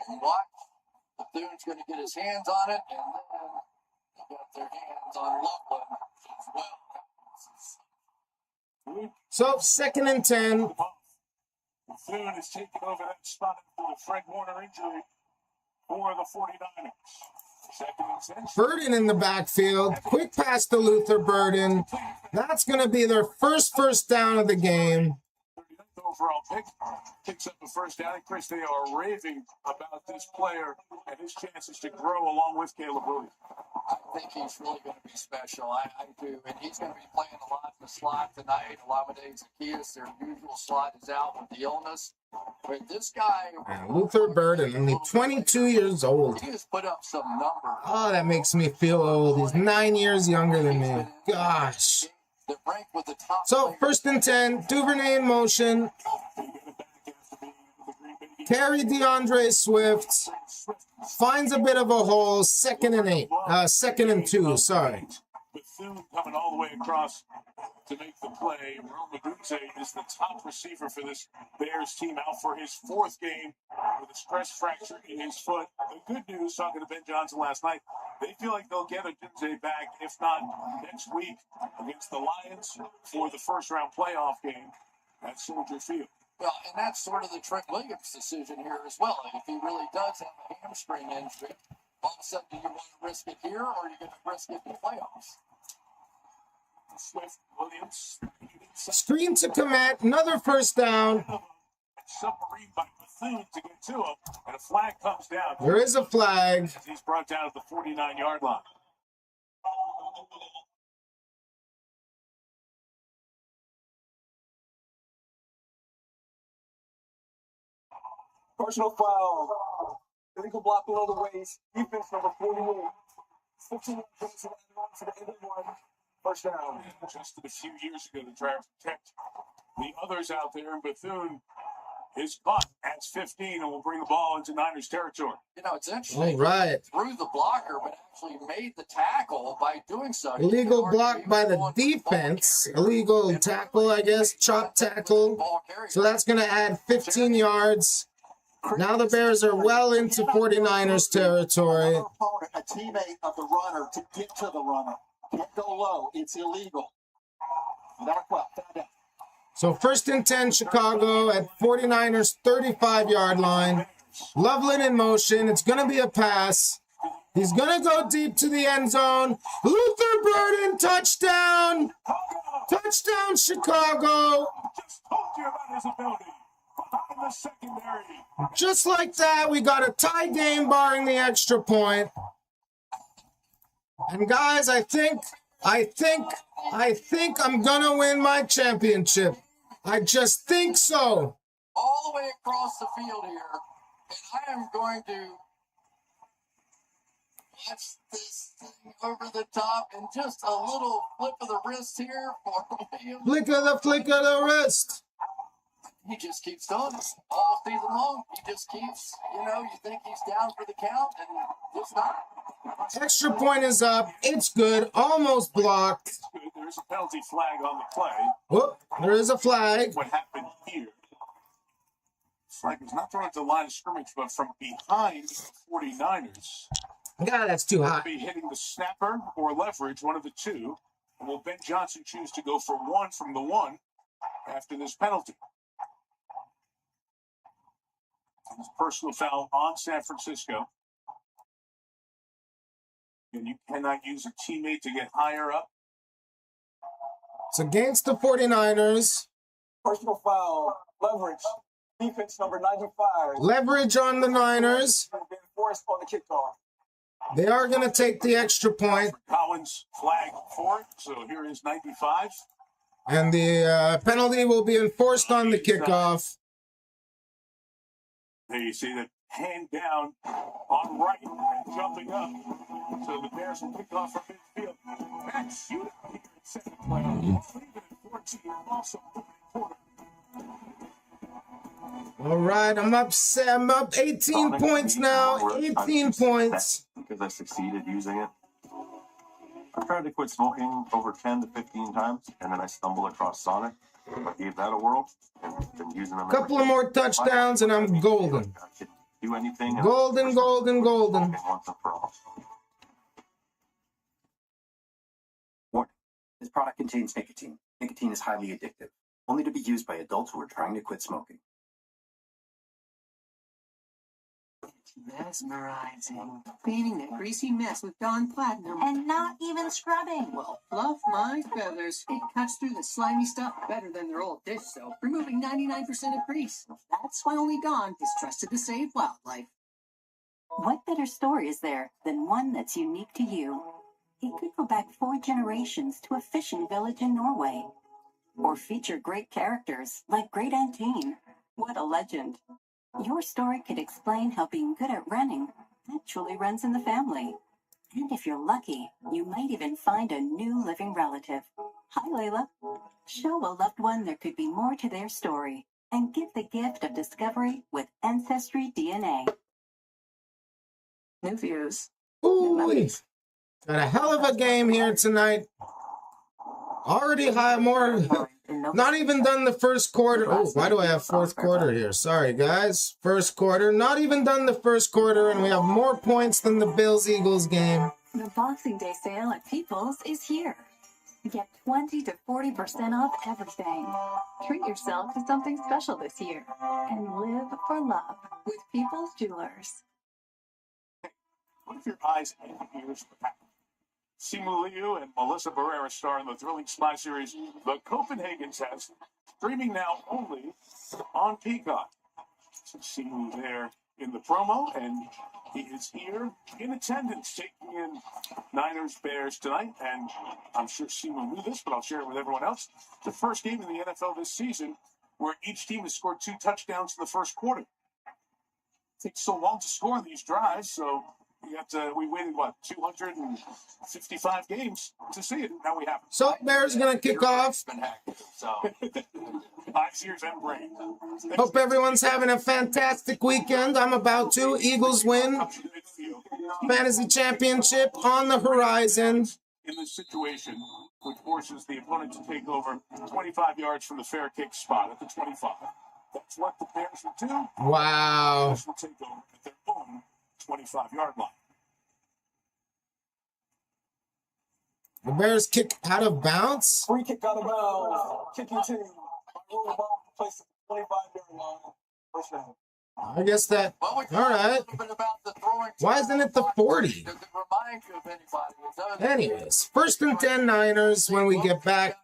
And watch, Bethune's going to get his hands on it, and then they got their hands on Loveland as well. So, 2nd and 10. Bethune is taking over that spot after the Fred Warner injury for the 49ers. 2nd and 10. Burden in the backfield. Quick pass to Luther Burden. That's going to be their first down of the game. overall pick, picks up the first down. And Chris, they are raving about this player and his chances to grow along with Caleb Williams. I think he's really going to be special. I do. And he's going to be playing a lot in the slot tonight. Olamide Zaccheaus, their usual slot, is out with the illness. But this guy... And Luther Burden, only 22 years old. He has put up some numbers. Oh, that makes me feel old. He's 9 years younger than me. Gosh. So, 1st and 10, Duvernay in motion. Carry DeAndre Swift. Finds a bit of a hole. 2nd and 2, sorry. Bethune coming all the way across to make the play. Rome Odunze is the top receiver for this Bears team, out for his 4th game with a stress fracture in his foot. The good news, talking to Ben Johnson last night, they feel like they'll get Odunze back, if not next week, against the Lions for the first-round playoff game at Soldier Field. Well, and that's sort of the Trent Williams decision here as well. If he really does have a hamstring injury, all of a sudden, do you want to risk it here, or are you going to risk it in the playoffs? Swift, Williams. Screen to commit, another first down. Submarine by Bethune to get to him, and a flag comes down. There is a flag. He's brought down at the 49-yard line. Personal foul. Illegal block below the waist. Defense number 48. 15 points for the end of one. First down. Just a few years ago to try to protect the others out there, and Bethune is caught at 15 and will bring the ball into Niners territory. You know, it's interesting. All right. Threw the blocker, but actually made the tackle by doing so. Illegal block by the defense. Illegal tackle, I guess. Chop tackle. So that's going to add 15 yards. Now the Bears are well into 49ers territory. A teammate of the runner to get to the runner. Can't go low. It's illegal. So 1st and 10, Chicago at 49ers 35-yard line. Loveland in motion. It's going to be a pass. He's going to go deep to the end zone. Luther Burden, touchdown. Touchdown, Chicago. Just told you about his ability. In the secondary. Just like that, we got a tie game barring the extra point. And guys, I think I'm gonna win my championship. I just think so. All the way across the field here, and I am going to watch this thing over the top and just a little flip of the wrist here for Williams. Flick of the wrist. He just keeps doing it all season long. He just keeps, you think he's down for the count, and just not. Extra point is up. It's good. Almost blocked. There's a penalty flag on the play. Whoop, there is a flag. What happened here? Flag was not thrown at the line of scrimmage, but from behind the 49ers. God, that's too hot. Be hitting the snapper or leverage, one of the two. And will Ben Johnson choose to go for one from the one after this penalty? It's a personal foul on San Francisco. And you cannot use a teammate to get higher up. It's against the 49ers. Personal foul. Leverage. Defense number 95. Leverage on the Niners. Forced on the kickoff. They are going to take the extra point. Collins flag for it. So here is 95. And the penalty will be enforced on the kickoff. There you see that hand down on right and jumping up. So the Bears will kick off from midfield. Matt Shooter here in second play. Leave it at 14. Also quarter. All right, I'm up 18 points now. 18 points. Because I succeeded using it. I tried to quit smoking over 10 to 15 times, and then I stumbled across Sonic. I gave that a whirl, and been using them. Couple of more touchdowns, and I'm golden. Do anything. Golden. Once and for all. Warning. This product contains nicotine. Nicotine is highly addictive, only to be used by adults who are trying to quit smoking. Mesmerizing. Painting that greasy mess with Dawn Platinum. And not even scrubbing. Well, fluff my feathers. It cuts through the slimy stuff better than their old dish soap, removing 99% of grease. That's why only Dawn is trusted to save wildlife. What better story is there than one that's unique to you? It could go back 4 generations to a fishing village in Norway. Or feature great characters like Great Aunt Jean. What a legend. Your story could explain how being good at running actually runs in the family. And if you're lucky, you might even find a new living relative. Hi, Layla. Show a loved one there could be more to their story and give the gift of discovery with Ancestry DNA. New views. Ooh, got a hell of a game here tonight. Already high, more. Not even done the first quarter. Oh, why do I have fourth quarter here? Sorry, guys. First quarter. Not even done the first quarter, and we have more points than the Bills-Eagles game. The Boxing Day sale at People's is here. Get 20 to 40% off everything. Treat yourself to something special this year and live for love with People's Jewelers. What if your eyes and ears were happy? Simu Liu and Melissa Barrera star in the thrilling spy series The Copenhagen Test, streaming now only on Peacock. Simu there in the promo, and he is here in attendance, taking in Niners-Bears tonight. And I'm sure Simu knew this, but I'll share it with everyone else. It's the first game in the NFL this season where each team has scored 2 touchdowns in the first quarter. It takes so long to score these drives, so we waited, 255 games to see it. Now we have it. So, Bears going to kick off. Eyes, ears, and brain. Hope everyone's having a fantastic weekend. I'm about to. Eagles win. Fantasy championship on the horizon. In this situation, which forces the opponent to take over 25 yards from the fair kick spot at the 25. That's what the Bears will do. Wow. The Bears will take over at their own 25-yard line. The Bears kick out of bounds. Free kick out of bounds. Kicking team. Rolling ball place at the 25-yard line. First down. I guess that. All right. Why isn't it the 40? Anyways, 1st and 10 Niners when we get back.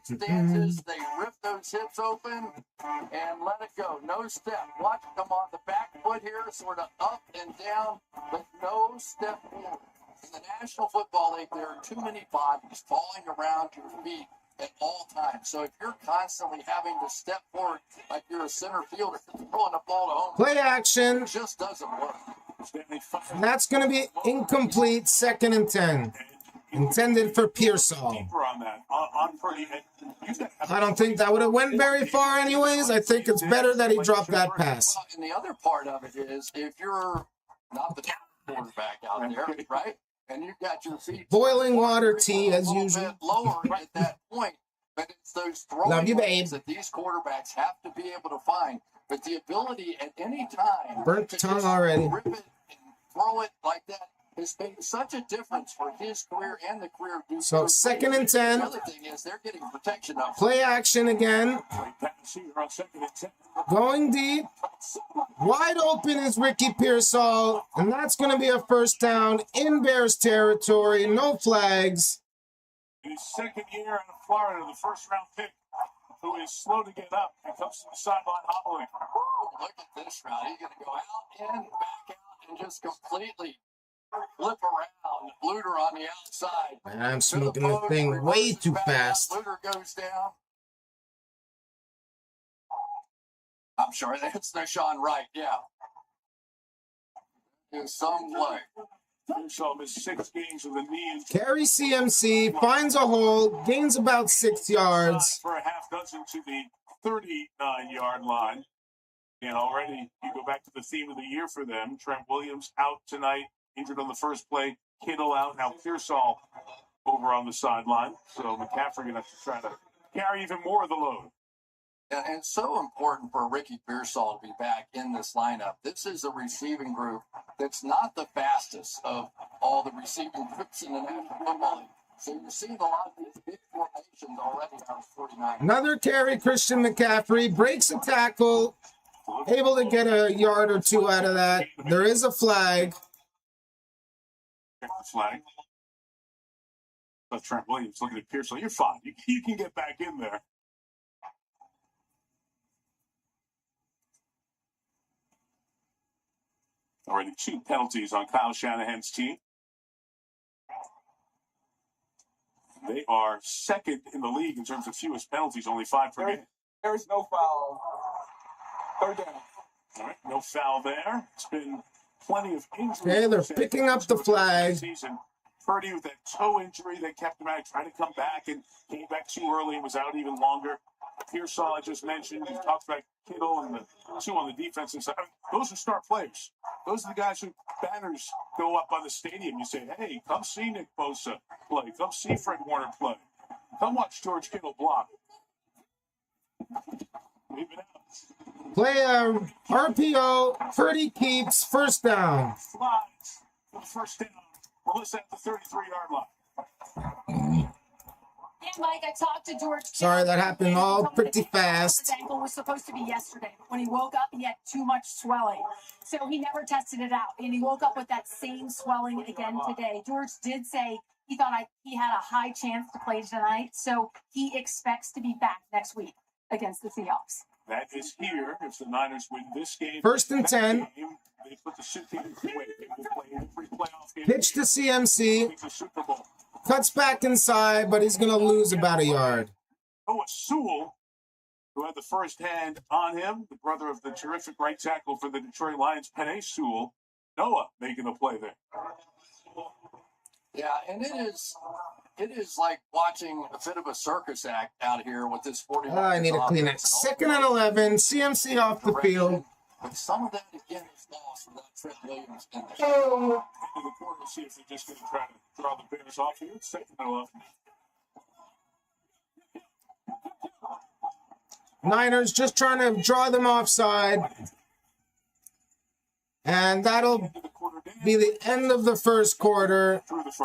Stances, they rip those hips open and let it go. No step. Watch them on the back foot here, sort of up and down, but no step forward. In the National Football League, there are too many bodies falling around your feet at all times. So if you're constantly having to step forward like you're a center fielder throwing the ball to home, Play action. it just doesn't work. And that's going to be incomplete. 2nd and 10. Intended for Pearsall. I don't think that would have went very far anyways. I think it's better that he dropped that pass. And the other part of it is if you're not the quarterback out there, right? And you've got your feet boiling water tea as usual. Lower at that point, but it's those throwing lanes that these quarterbacks have to be able to find. But the ability at any time burnt tongue already. Rip it and throw it like that has made such a difference for his career and the career of Duke. So 2nd and 10. The other thing is they're getting protection up. Play action again. Going deep. Wide open is Ricky Pearsall. And that's going to be a first down in Bears territory. No flags. In his 2nd year out of Florida, the first-round pick, who is slow to get up and comes to the sideline hobbling. Look at this route. He's going to go out and back out and just completely flip around. Luter on the outside. Man, I'm smoking the thing way too fast. Luter goes down. I'm sorry, that's Deshaun Wright, yeah. In some play. So missed 6 games with a knee. Carry CMC, finds a hole, gains about 6 yards. For a half dozen to the 39-yard line. And already you go back to the theme of the year for them. Trent Williams out tonight, injured on the first play. Kittle out, now Pearsall over on the sideline. So McCaffrey going to have to try to carry even more of the load. And it's so important for Ricky Pearsall to be back in this lineup. This is a receiving group that's not the fastest of all the receiving groups in the National Football League. So you're seeing a lot of these big formations already out of 49. Another carry, Christian McCaffrey breaks a tackle. able to get a yard or two out of that. There is a flag. Check the flag. Trent Williams looking at Pearsall. You're fine. You can get back in there. Already 2 penalties on Kyle Shanahan's team. They are second in the league in terms of fewest penalties, only 5 per game. There is no foul. Third down. All right, no foul there. It's been plenty of injuries. Okay, they're picking up the flag. Season. Purdy with that toe injury that kept him out, tried to come back and came back too early and was out even longer. Pearsall, I just mentioned, we talked about Kittle and the 2 on the defensive side. I mean, those are star players. Those are the guys who banners go up on the stadium. You say, hey, come see Nick Bosa play. Come see Fred Warner play. Come watch George Kittle block. Leave it out. Play a RPO. Purdy keeps first down. Slides for the first down. Melissa at the 33-yard line. Yeah, Mike, I talked to George. Sorry, that happened all pretty fast. His ankle was supposed to be yesterday, but when he woke up, he had too much swelling. So he never tested it out, and he woke up with that same swelling again today. George did say he thought he had a high chance to play tonight, so he expects to be back next week against the Seahawks. That is here. If the Niners win this game, First and 10. They put the suitcase away. They will play every playoff game. Pitch to CMC. Cuts back inside, but he's going to lose about a yard. Noah Sewell, who had the first hand on him, the brother of the terrific right tackle for the Detroit Lions, Penei Sewell. Noah making the play there. Yeah, and it is like watching a bit of a circus act out here with this 49ers. I need a Kleenex. 2nd and 11. CMC off the field. But some of that, again, is lost without Trent Williams in there. Into the corner, see if they're just going to try to draw the Bears off here. 2nd and 11. Niners just trying to draw them offside. And that'll be the end of the first quarter.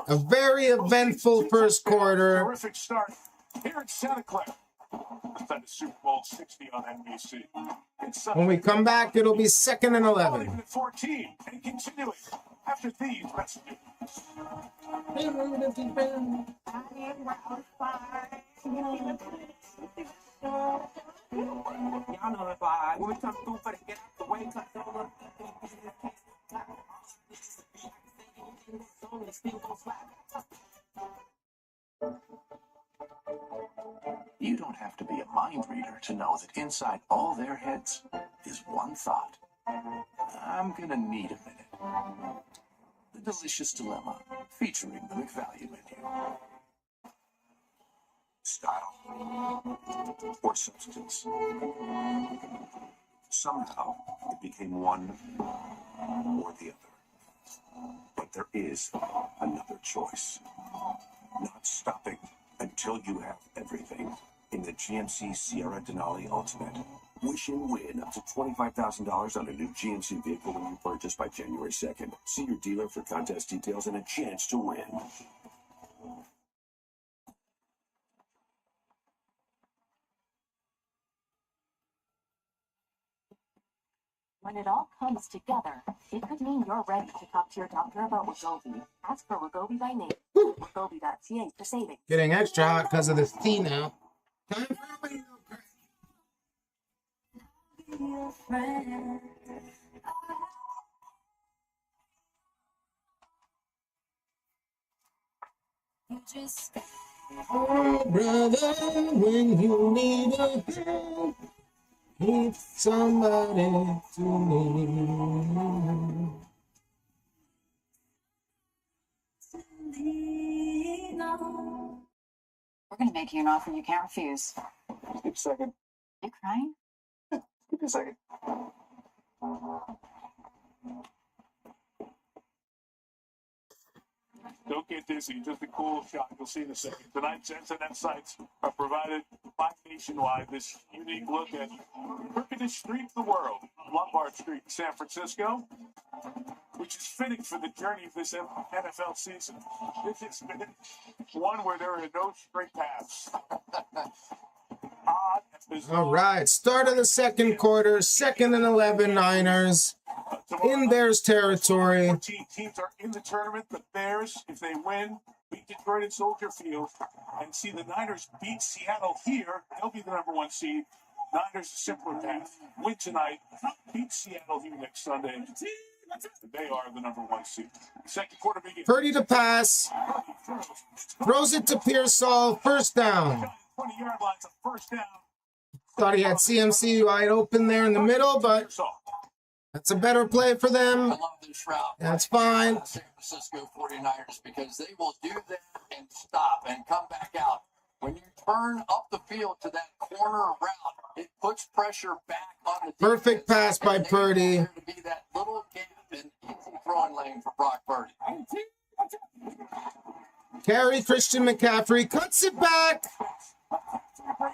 A very eventful first quarter. Terrific start here in Santa Clara. That is Super Bowl 60 on NBC. When we come back, it'll be 2nd and 11. 14 and continuing after these messages. Y'all know the vibe. When we come through for the get out the way, cut over. You don't have to be a mind reader to know that inside all their heads is one thought. I'm gonna need a minute. The Delicious Dilemma, featuring the McValue menu. Style or substance. Somehow it became one or the other. But there is another choice. Not stopping until you have everything in the GMC Sierra Denali Ultimate. Wish and win up to $25,000 on a new GMC vehicle when you purchase by January 2nd. See your dealer for contest details and a chance to win. When it all comes together, it could mean you're ready to talk to your doctor about Wegovy. Ask for Wegovy by name. Wegovy.ca for savings. Getting extra hot because of this tea now. Time for oh, brother, when you need a hand, need somebody to lean. We're going to make you an offer you can't refuse. Give me a second. You crying? Give me a second. Don't get dizzy, just a cool shot. You'll see in a second. Tonight's internet sites are provided by Nationwide. This unique look at crookedest street in the world, Lombard Street in San Francisco, which is fitting for the journey of this NFL season. This has been one where there are no straight paths. Odd and All right, start of the second quarter, 2nd and 11 Niners in Bears territory. 14 teams are in the tournament. The Bears, if they win, beat Detroit at Soldier Field, and see the Niners beat Seattle here, they'll be the #1 seed. Niners a simpler path. Win tonight, beat Seattle here next Sunday. They are the #1 seed. Second quarter begins. Purdy to pass. Throws it to Pearsall. First down. 20-yard line, a first down. Thought he had CMC wide open there in the middle, but that's a better play for them. I love this route. That's fine. San Francisco 49ers, because they will do that and stop and come back out. When you turn up the field to that corner route, it puts pressure back on the Perfect pass by Purdy. to be that little gap and easy throwing lane for Brock Purdy. Carry Christian McCaffrey. Cuts it back.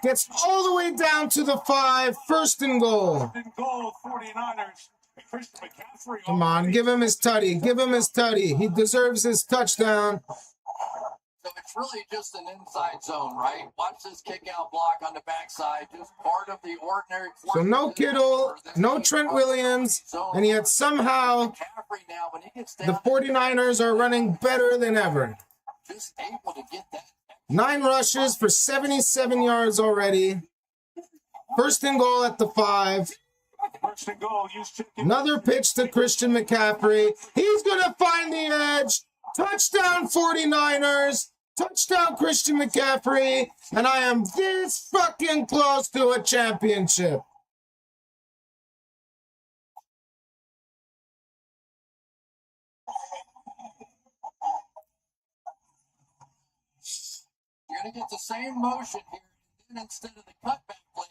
Gets all the way down to the 5. First and goal. 49ers. Christian McCaffrey. Come on, give him his tutty. Give him his tutty. He deserves his touchdown. So it's really just an inside zone, right? Watch this kick out block on the backside, just part of the ordinary. So no Kittle, no Trent Williams, and yet somehow the 49ers are running better than ever. Just able to get that. 9 rushes for 77 yards already. First and goal at the 5. First and goal. Another pitch to Christian McCaffrey. He's going to find the edge. Touchdown 49ers. Touchdown Christian McCaffrey. And I am this fucking close to a championship. You're going to get the same motion here. And then instead of the cutback lane,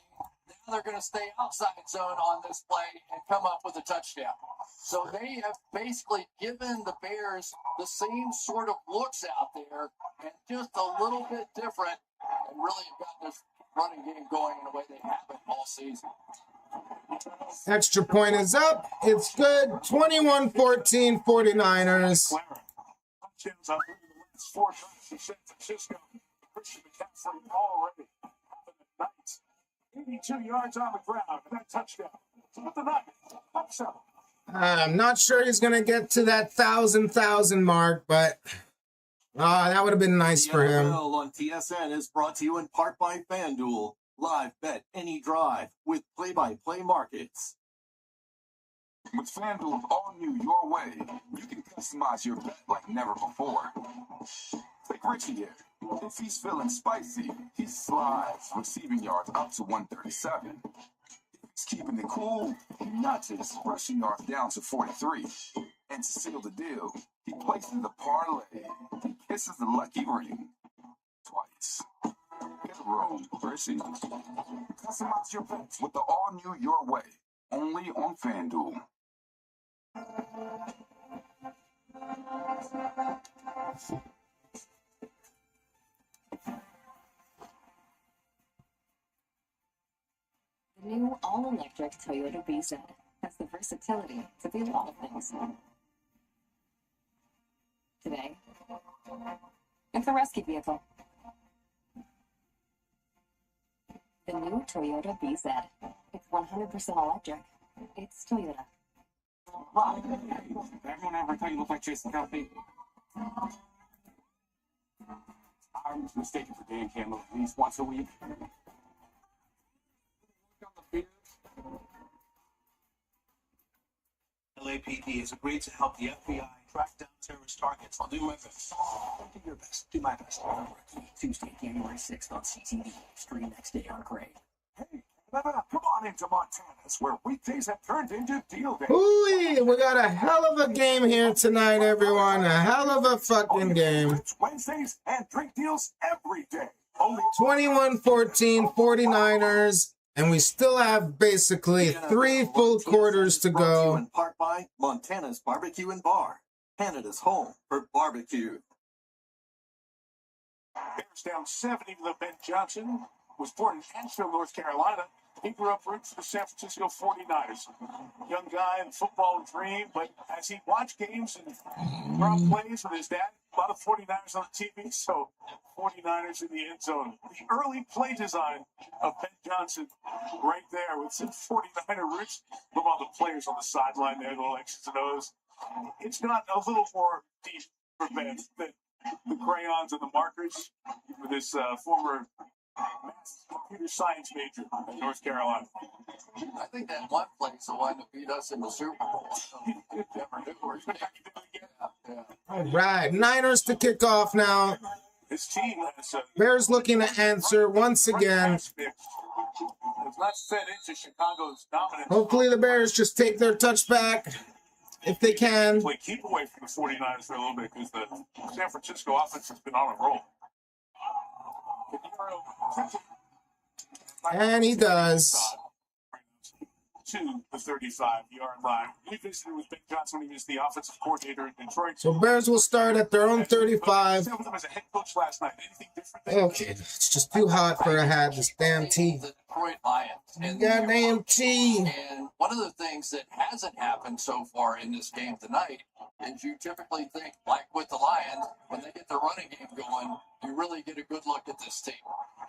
now they're going to stay outside zone on this play and come up with a touchdown. So they have basically given the Bears the same sort of looks out there and just a little bit different, and really got this running game going in the way they haven't all season. Extra point is up. It's good. 21-14 49ers. Touchdowns on the last 4 times in San Francisco. Christian McCaffrey already having a night. 82 yards on the ground, and that touchdown. So with the Niners, I'm not sure he's going to get to that 1,000 mark, but that would have been nice for him. The NFL on TSN is brought to you in part by FanDuel. Live bet any drive with play-by-play markets. With FanDuel all new your way, you can customize your bet like never before. Take Richie here. If he's feeling spicy, he slides receiving yards up to 137. If he's keeping it cool, he notches rushing yards down to 43. And to seal the deal, he places the parlay and kisses the lucky ring twice. Get a room, Richie. Customize your bets with the all-new Your Way, only on FanDuel. The new all-electric Toyota BZ has the versatility to be a lot of things. Today, it's a rescue vehicle. The new Toyota BZ. It's 100% electric. It's Toyota. Everyone ever thought you looked like Jason Kelly? I'm mistaken for Dan Campbell at least once a week. LAPD is agreed to help the FBI track down terrorist targets. I'll do my best. Do your best. Do my best. Tuesday, January 6th on CTV. Stream next day on Crave. Hey, come on into Montana's, where weekdays have turned into deal days. Ooh, we got a hell of a game here tonight, everyone. A hell of a fucking game. Wednesdays and drink deals every day. 21-14 49ers. And we still have basically 3 full quarters to go. In part by Montana's Barbecue and Bar, Canada's home for barbecue. Bears down 70 with Ben Johnson. Was born in Asheville, North Carolina. He grew up rooting for the San Francisco 49ers. Young guy, football dream, but as he watched games and run plays with his dad, A lot of 49ers on the TV, so 49ers in the end zone. The early play design of Ben Johnson right there with some 49er roots. Look at all the players on the sideline there, the X's and O's. It's gotten a little more deep for Ben than the crayons and the markers with this former computer science major at North Carolina. I think that one play is the one that beat us in the Super Bowl. All right, Niners to kick off now. His team has Bears looking to answer once again. it's not fed into Chicago's dominance. Hopefully the Bears just take their touchback if they can. Play keep away from the 49ers for a little bit because the San Francisco offense has been on a roll. And he does. To the 35-yard line. We visited with Ben Johnson when he was the offensive coordinator in Detroit. So Bears will start at their own 35. With him as a head coach last night. Anything different? Okay, it's just too hot for a hat. This damn tea. The Detroit Lions. Goddamn tea. And one of the things that hasn't happened so far in this game tonight is you typically think, like with the Lions, when they get their running game going, you really get a good look at this team.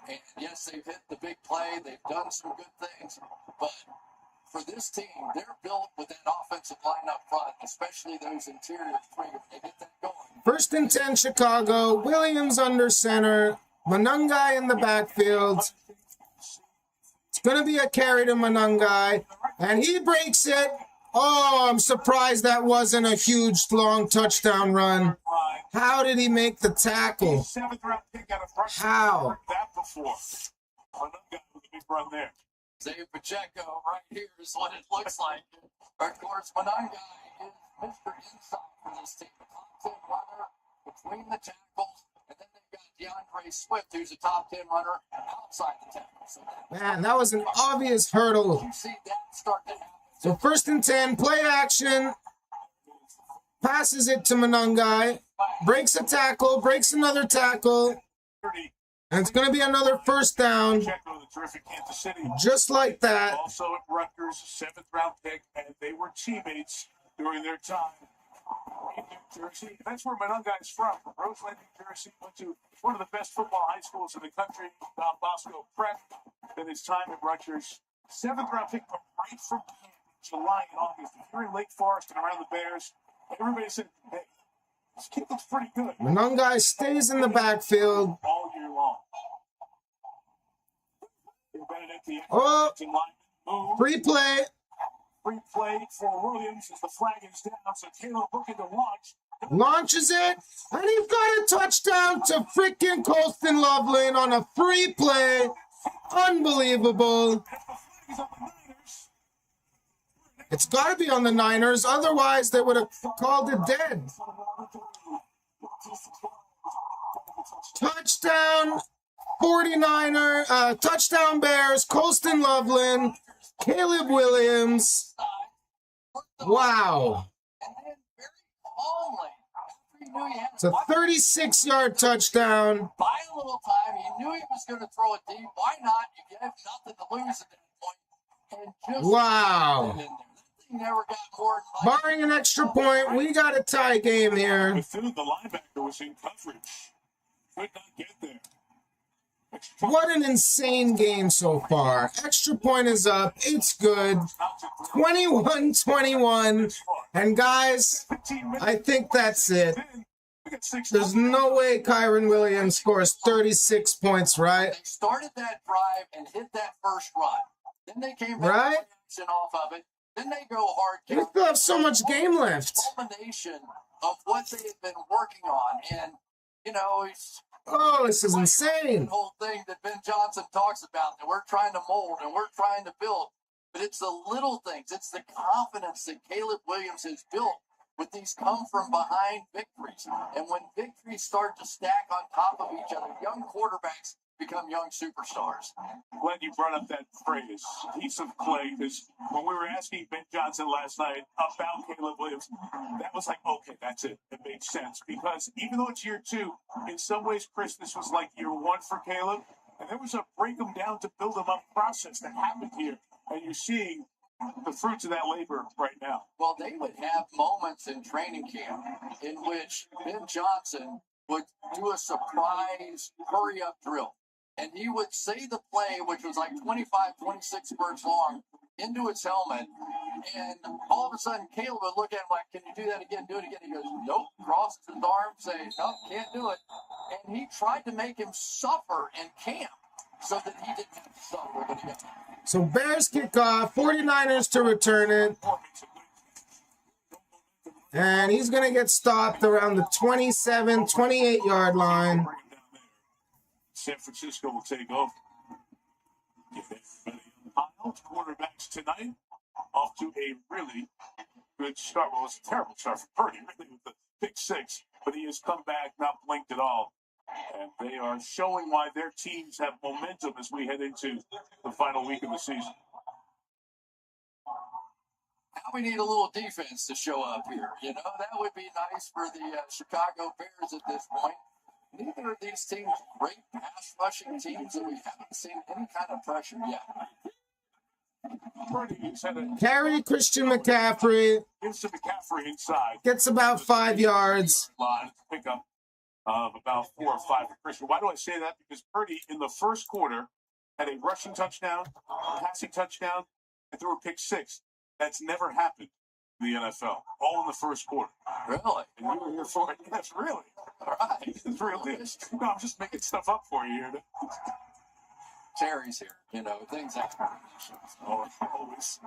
And yes, they've hit the big play. They've done some good things. But for this team, they're built with that offensive line up front, especially those interior three. They get that going. First and 10, Chicago. Williams under center. Manungai in the backfield. It's going to be a carry to Manungai. And he breaks it. Oh, I'm surprised that wasn't a huge, long touchdown run. How did he make the tackle? How? That before. Manungai with a big run there. Dave Pacheco right here is what it looks like. Of course, Manungai is Mr. Inside for this team. A top 10 runner between the tackles, and then they've got DeAndre Swift, who's a top 10 runner outside the tackles. So Man, that was an obvious hurdle. you see that start to happen. So first and 10, play action. Passes it to Manungai. Breaks a tackle, breaks another tackle. And it's going to be another first down. Just like that. Also at Rutgers, 7th round pick, and they were teammates during their time in New Jersey. That's where Manungai is from. Roseland, New Jersey. Went to one of the best football high schools in the country, Don Bosco Prep. Then his time at Rutgers. 7th round pick, but right from July and August. If you're in Lake Forest and around the Bears, everybody said, hey, this kid looks pretty good. Manungai stays in the backfield. All year long. Oh, free play. Free play for Williams as the flag is down. So Caleb looking to launch. Launches it. And he's got a touchdown to freaking Colston Loveland on a free play. Unbelievable. It's got to be on the Niners. Otherwise, they would have called it dead. Touchdown 49er. Touchdown Bears. Colston Loveland. Caleb Williams. Wow. It's a 36-yard touchdown. Buy a little time. He knew he was going to throw it deep. Why not? You have nothing to lose at that point. And just Wow. never got more than Barring an extra point, we got a tie game here. Bethune, the linebacker, was in coverage. Could not get there. What an insane game so far. Extra point is up. It's good. 21-21. And guys, I think that's it. There's no way Kyron Williams scores 36 points, right? They started that drive and hit that first run. Then they came back Right? off of it. Then they go hard. We still have so much game left. Culmination of what they have been working on. And, you know, it's Oh, this is insane. the whole thing that Ben Johnson talks about that we're trying to mold and we're trying to build. But it's the little things. It's the confidence that Caleb Williams has built with these come from behind victories. And when victories start to stack on top of each other, young quarterbacks become young superstars. Glad you brought up that phrase, piece of clay, because when we were asking Ben Johnson last night about Caleb Williams, that was like, okay, that's it. It made sense. Because even though it's year 2, in some ways, Chris, this was like year 1 for Caleb. And there was a break them down to build them up process that happened here. And you're seeing the fruits of that labor right now. Well, they would have moments in training camp in which Ben Johnson would do a surprise hurry-up drill. And he would say the play, which was like 25, 26 words long, into his helmet. And all of a sudden, Caleb would look at him like, can you do that again? Do it again. He goes, nope. Crosses his arms, say, nope, can't do it. And he tried to make him suffer in camp so that he didn't have to suffer when he got there. So Bears kick off, 49ers to return it. And he's going to get stopped around the 27, 28-yard line. San Francisco will take over. Give everybody a pile. Quarterbacks tonight off to a really good start. Well, it's a terrible start for Purdy, really, with the pick six. But he has come back, not blinked at all. And they are showing why their teams have momentum as we head into the final week of the season. Now we need a little defense to show up here. You know, that would be nice for the Chicago Bears at this point. Neither of these teams great pass rushing teams, and we haven't seen any kind of pressure yet. Carry Christian McCaffrey. Gives McCaffrey inside. Gets about 5 yards. Pick up of about 4 or 5 for Christian. Why do I say that? Because Purdy in the first quarter had a rushing touchdown, a passing touchdown, and threw a pick six. That's never happened in the NFL. All in the first quarter. Really? And you were here for it. Yes, really. All right. It's really. No, I'm just making stuff up for you here. Terry's here. You know, things happen. Oh, always.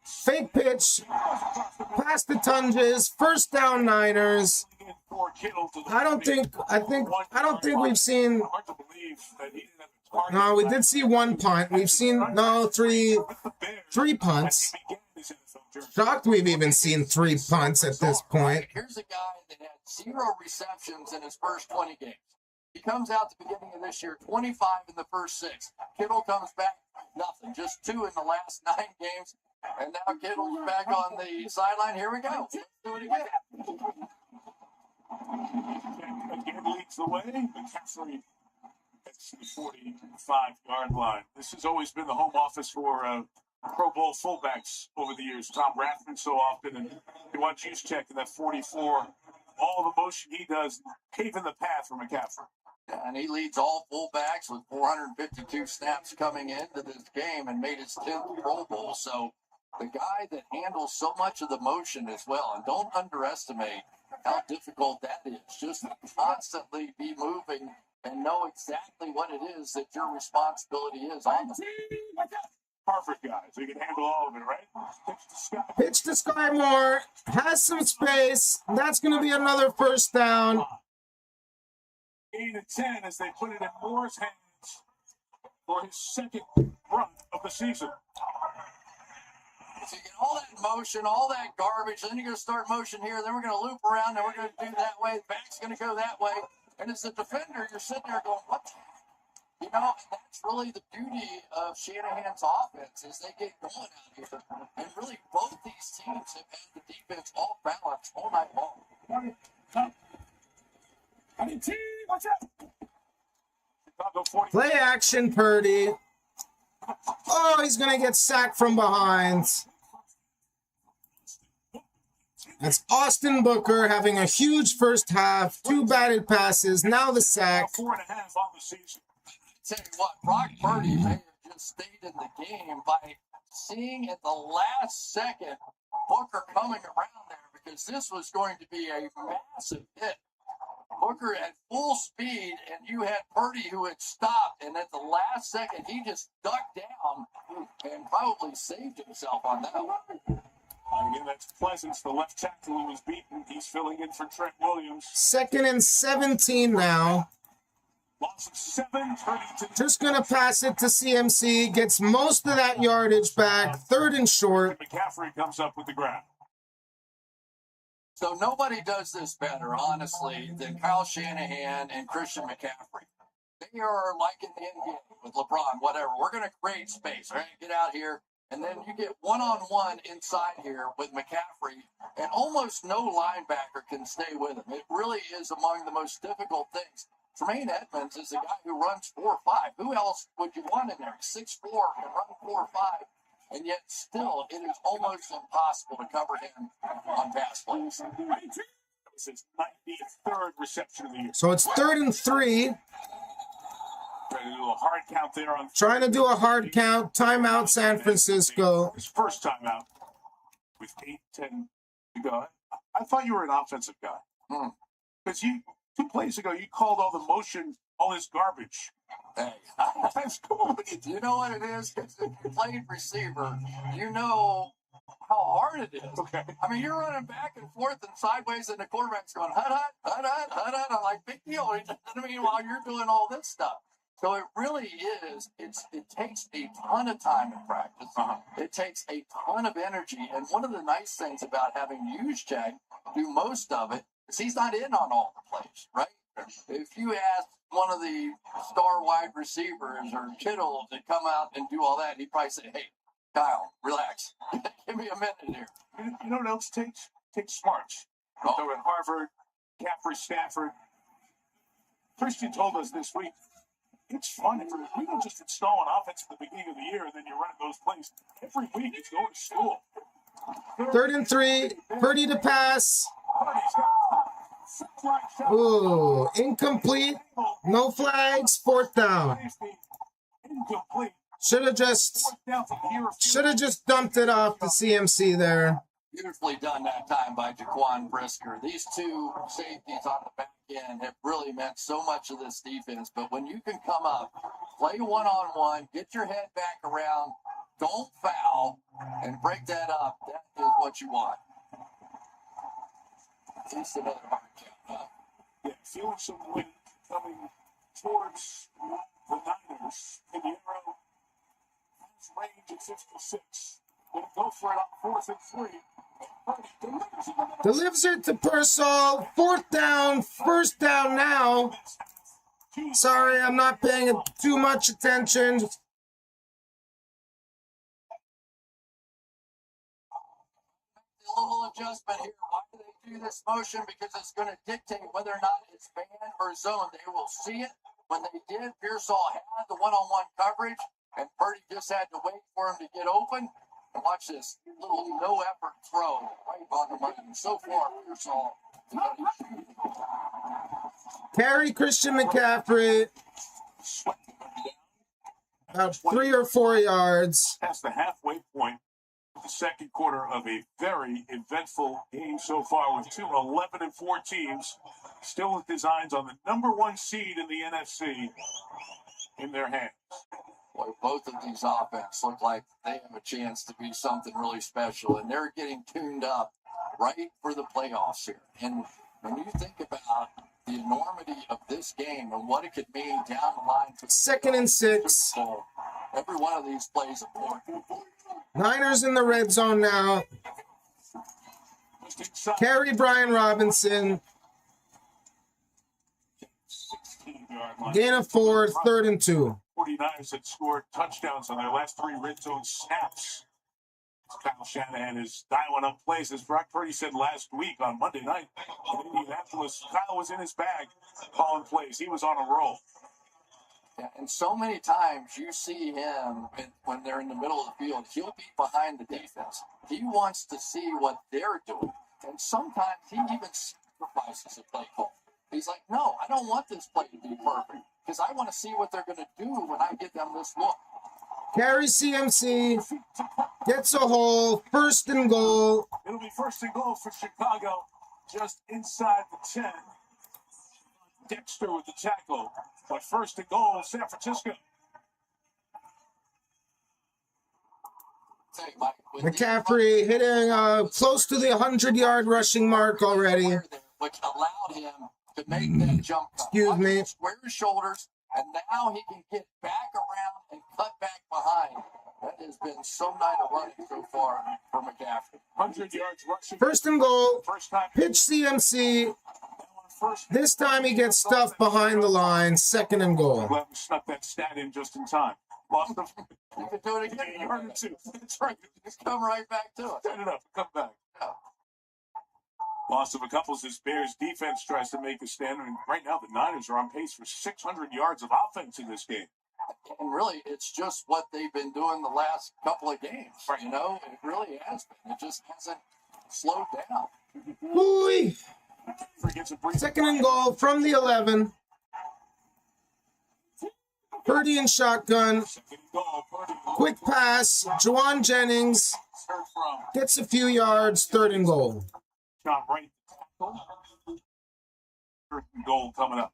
Fake pitch. Past the Tunges. First down Niners. I don't think we've seen. No, we did see one punt. We've seen three punts. Shocked we've even seen 3 punts at this point. Here's a guy that had 0 receptions in his first 20 games. He comes out the beginning of this year, 25 in the first 6. Kittle comes back, nothing. Just 2 in the last 9 games. And now Kittle's back on the sideline. Here we go. Let's do it again. Again leads the way. McCaffrey gets the 45-yard line. This has always been the home office for Pro Bowl fullbacks over the years. Tom Rathman so often, and you watch Juszczyk in that 44. All the motion he does, paving the path for McCaffrey. And he leads all fullbacks with 452 snaps coming into this game and made his 10th Pro Bowl. So the guy that handles so much of the motion as well. And don't underestimate how difficult that is. Just constantly be moving and know exactly what it is that your responsibility is on the Perfect guy, so you can handle all of it, right? Pitch to Sky Moore. Has some space. That's going to be another first down. 8 and 10 as they put it in Moore's hands for his second run of the season. So you get all that motion, all that garbage, then you're going to start motion here, then we're going to loop around, then we're going to do that way, the back's going to go that way. And as a defender, you're sitting there going, what? You know, and that's really the beauty of Shanahan's offense is they get going out here. And really, both these teams have had the defense off balance all night long. Play action, Purdy. Oh, he's going to get sacked from behind. That's Austin Booker having a huge first half. 2 batted passes. Now the sack. 4.5 on the season. Tell you what, Brock Purdy may have just stayed in the game by seeing at the last second Booker coming around there because this was going to be a massive hit. Booker at full speed, and you had Purdy who had stopped, and at the last second, he just ducked down and probably saved himself on that one. Again, that's Pleasance, the left tackle who was beaten. He's filling in for Trent Williams. 2nd and 17 now. Loss of 7, Just going to pass it to CMC. Gets most of that yardage back. 3rd and short. McCaffrey comes up with the ground. So nobody does this better, honestly, than Kyle Shanahan and Christian McCaffrey. They are like in the NBA with LeBron, whatever. We're going to create space. We're going to get out here And then you get one-on-one inside here with McCaffrey, and almost no linebacker can stay with him. It really is among the most difficult things. Tremaine Edmonds is a guy who runs 4.5. Who else would you want in there? 6'4", can run 4.5, and yet still it is almost impossible to cover him on pass plays. This is 93rd reception of the year. So it's 3rd and 3. Trying to do a hard count there on. Trying to do a hard count. Timeout, San Francisco. His first timeout with 8:10 to go. I thought you were an offensive guy. Because 2 plays ago, you called all the motion, all this garbage. Hey, that's cool. You know what it is? If you played receiver, you know how hard it is. Okay. I mean, you're running back and forth and sideways, and the quarterback's going, hut. I'm like, big deal. I mean, while you're doing all this stuff. So it really is, it takes a ton of time in practice. It takes a ton of energy. And one of the nice things about having Juszczyk do most of it is he's not in on all the plays, right? If you ask one of the star wide receivers or Kittle to come out and do all that, he'd probably say, hey, Kyle, relax. Give me a minute here. You know what else takes? Takes smarts. So at Harvard, Caffrey, Stanford. Christian told us this week, it's fun. We don't just install an offense at the beginning of the year and then you run those plays. Every week it's going to school. 3rd and 3. Purdy to pass. Ooh, incomplete. No flags. 4th down. Incomplete. Should have just dumped it off to CMC there. Beautifully done that time by Jaquan Brisker. These 2 safeties on the back end have really meant so much of this defense. But when you can come up, play one-on-one, get your head back around, don't foul, and break that up, that is what you want. At least another hard count. Yeah, feeling some wind coming towards the Niners. Pinheiro has range at 56. Gonna go for it on 4th and 3. Delivers it to Pearsall. 4th down. 1st down now. Sorry, I'm not paying too much attention. A little adjustment here. Why do they do this motion? Because it's going to dictate whether or not it's man or zone. They will see it. When they did, Pearsall had the one-on-one coverage, and Purdy just had to wait for him to get open. And watch this little no-effort throw right on the money. So far, Pearsall. Carry Christian McCaffrey. About 3 or 4 yards. Past the halfway point of the second quarter of a very eventful game so far with 2 11-4 teams still with designs on the #1 seed in the NFC in their hands. Boy, both of these offenses look like they have a chance to be something really special, and they're getting tuned up right for the playoffs here. And when you think about the enormity of this game and what it could mean down the line to 2nd and 6. Every one of these plays important. Niners in the red zone now. Carry Brian Robinson. Gain of 4, 3rd and 2. 49ers had scored touchdowns on their last 3 red zone snaps. Kyle Shanahan is dialing up plays. As Brock Purdy said last week on Monday night in Indianapolis, Kyle was in his bag calling plays. He was on a roll. Yeah, and so many times you see him when they're in the middle of the field, he'll be behind the defense. He wants to see what they're doing. And sometimes he even sacrifices a play call. He's like, no, I don't want this play to be perfect because I want to see what they're going to do when I give them this look. Carry CMC. Gets a hole. 1st and goal. It'll be 1st and goal for Chicago just inside the 10. Dexter with the tackle. But 1st and goal, San Francisco. McCaffrey hitting close to the 100-yard rushing mark already. Which allowed him to make that jump. Excuse me. Square his shoulders, and now he can get back around and cut back behind. That has been so nice a running so far for McCaffrey. 100 yards rushing. 1st and goal. Pitch CMC. This time he gets stuffed behind the line. 2nd and goal. Well, we snuck that stat in just in time. Lost them. You can do it again. You heard it too. That's right. Just come right back to it. Turn it up. Come back. Loss of a couple as Bears defense tries to make a stand. And right now, the Niners are on pace for 600 yards of offense in this game. And really, it's just what they've been doing the last couple of games. Right. You know, it really has been. It just hasn't slowed down. Ooh. Second and goal from the 11. Purdy and shotgun. Quick pass. Juwan Jennings gets a few yards. Third and goal. John Wright. Third and goal coming up.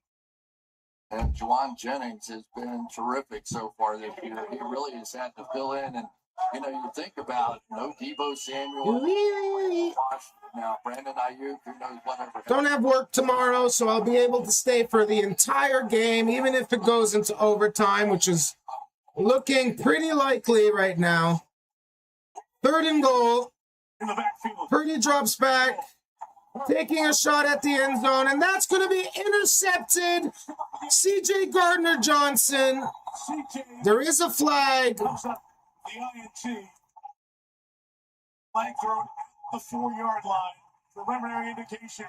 And Juwan Jennings has been terrific so far this year. He really has had to fill in. And, you know, you think about no Deebo Samuel. Now, Brandon Ayuk, who knows whatever. Don't have work tomorrow, so I'll be able to stay for the entire game, even if it goes into overtime, which is looking pretty likely right now. Third and goal. In the backfield. Purdy drops back, taking a shot at the end zone, and that's going to be intercepted. C.J. Gardner-Johnson. There is a flag. The INT. Flag thrown at the 4-yard line. Preliminary indication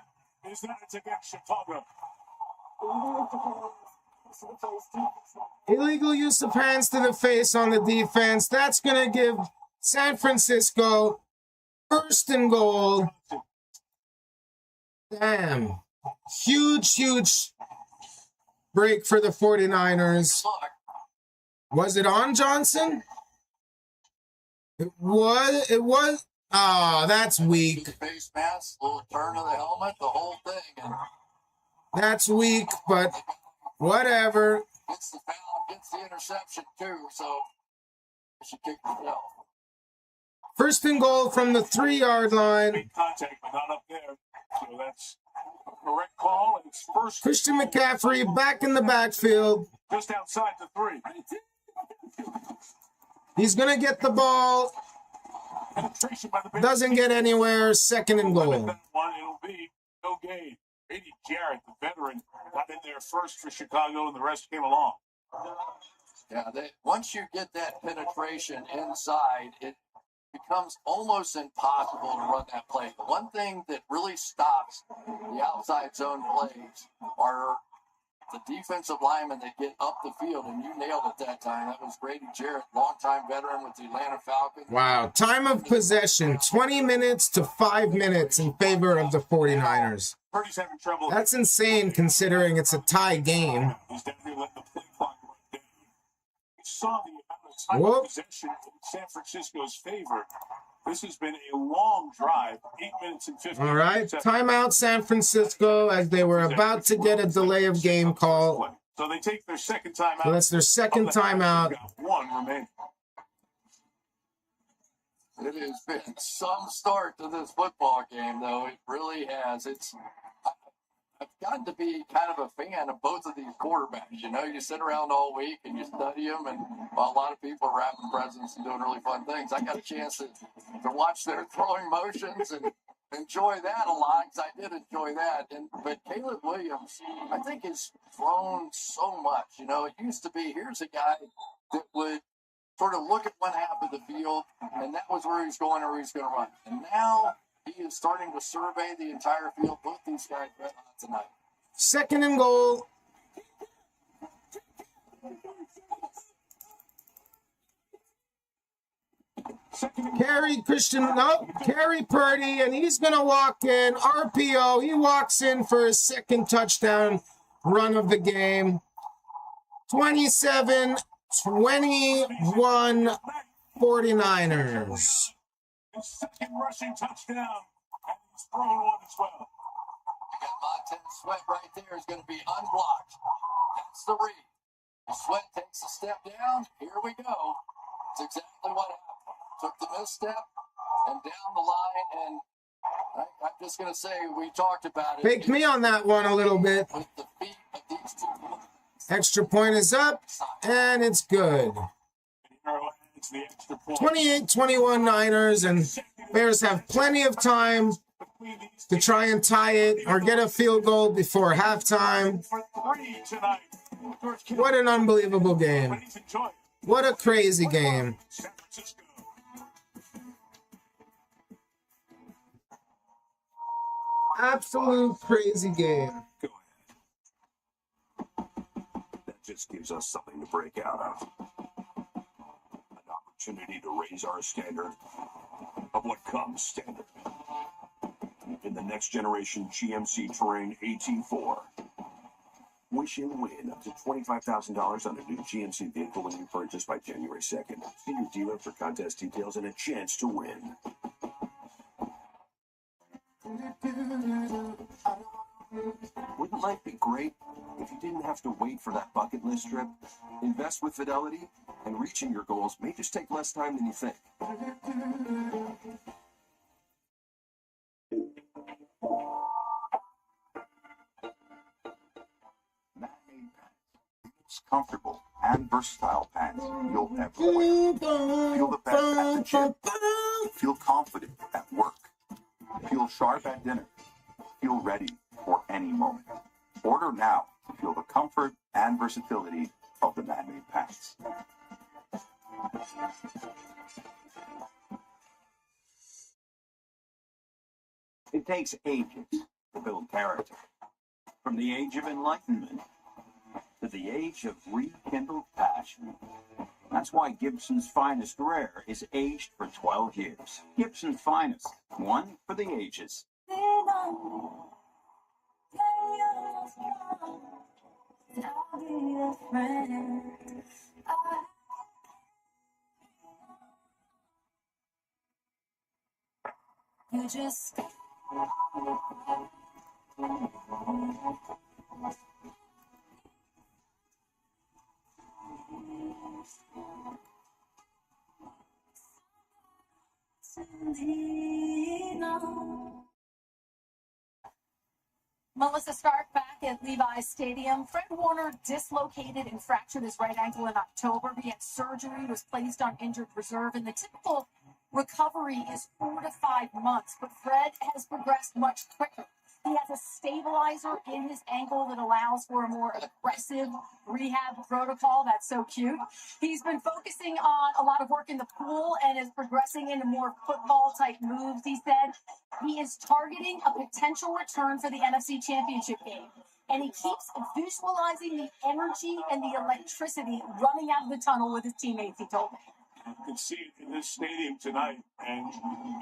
is that it's against Chicago. Illegal use of hands to the face on the defense. That's going to give San Francisco first and goal. Damn. Huge break for the 49ers. Was it on Johnson? It was. Oh, that's weak. Face mask, little turn of the helmet, the whole thing. And that's weak, but whatever. Gets the foul, gets the interception too, so she kicked the ball. First and goal from the 3-yard line. Big contact, but not up there. So that's a correct call. And it's first. Christian McCaffrey back in the backfield. Just outside the 3. He's going to get the ball. Doesn't get anywhere. Second and goal. It'll be no gain. Brady Jarrett, the veteran, got in there first for Chicago, and the rest came along. Yeah, once you get that penetration inside, it becomes almost impossible to run that play. The one thing that really stops the outside zone plays are the defensive linemen that get up the field, and you nailed it that time. That was Brady Jarrett, longtime veteran with the Atlanta Falcons. Wow. Time of possession, 20 minutes to 5 minutes in favor of the 49ers. Purdy's having trouble. That's insane considering it's a tie game. He's definitely letting the play clock run down. We saw the amount of time of possession in San Francisco's favor. This has been a long drive, 8 minutes and 15 All right, timeout San Francisco as they were about to get a delay of game call. So they take their second timeout. So that's their second timeout. One remaining. It has been some start to this football game, though. It really has. I've gotten to be kind of a fan of both of these quarterbacks. You know, you sit around all week and you study them, and while a lot of people are wrapping presents and doing really fun things, I got a chance to watch their throwing motions and enjoy that a lot, because I did enjoy that. But Caleb Williams, I think, has grown so much. You know, it used to be, here's a guy that would sort of look at one half of the field, and that was where he's going or where he's going to run. And now he is starting to survey the entire field. Both these guys ran on tonight. Second and goal. Carry Purdy, and he's going to walk in. RPO, he walks in for his second touchdown run of the game. 27-21 49ers. His second rushing touchdown, and he's thrown one as well. You got Montez Sweat right there is going to be unblocked. That's the read. Sweat takes a step down. Here we go. It's exactly what happened. Took the misstep and down the line, and I'm just going to say we talked about it. Faked me on that one a little bit. With the feet of these two boys. Extra point is up, and it's good. 28-21 Niners, and Bears have plenty of time to try and tie it or get a field goal before halftime. What an unbelievable game. What a crazy game. San Francisco. Absolute crazy game. Go ahead. That just gives us something to break out of. An opportunity to raise our standard of what comes standard. In the next generation GMC Terrain 18-4. Wish and win up to $25,000 on a new GMC vehicle when you purchase by January 2nd. See your dealer for contest details and a chance to win. Wouldn't life be great if you didn't have to wait for that bucket list trip? Invest with Fidelity, and reaching your goals may just take less time than you think. Comfortable and versatile pants you'll ever wear. Feel the best at the gym. Feel confident at work. Feel sharp at dinner. Feel ready for any moment. Order now to feel the comfort and versatility of the man-made pants. It takes ages to build character. From the age of enlightenment to the age of rekindled passion. That's why Gibson's Finest Rare is aged for 12 years. Gibson's Finest, one for the ages. You just Melissa Stark back at Levi's Stadium. Fred Warner dislocated and fractured his right ankle in October. He had surgery, was placed on injured reserve, and the typical recovery is 4 to 5 months. But Fred has progressed much quicker. He has a stabilizer in his ankle that allows for a more aggressive rehab protocol. That's so cute. He's been focusing on a lot of work in the pool and is progressing into more football-type moves. He said he is targeting a potential return for the NFC Championship game. And he keeps visualizing the energy and the electricity running out of the tunnel with his teammates, he told me. You can see it in this stadium tonight, and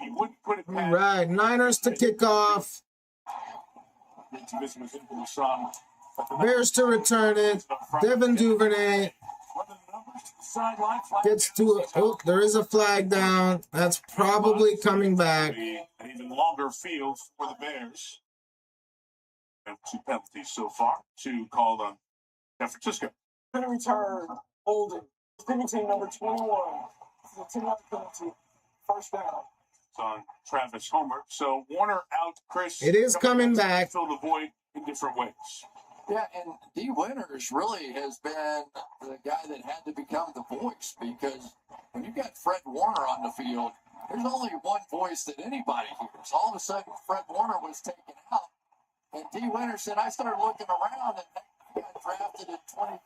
he wouldn't put it past. All right, Niners to kick off. Bears to return it. Devin Duvernay gets to it. Oh, there is a flag down. That's probably coming back. An even longer field for the Bears. And 2 penalties so far. 2 called on San Francisco. Penalty return, holding. Penalty team number 21. It's a 10-yard penalty. First down. It's on Travis Homer. So Warner out, Chris. It is coming back. Fill the void in different ways. Yeah, and D. Winters really has been the guy that had to become the voice, because when you got Fred Warner on the field, there's only one voice that anybody hears. All of a sudden, Fred Warner was taken out, and D. Winters said, I started looking around, and I got drafted at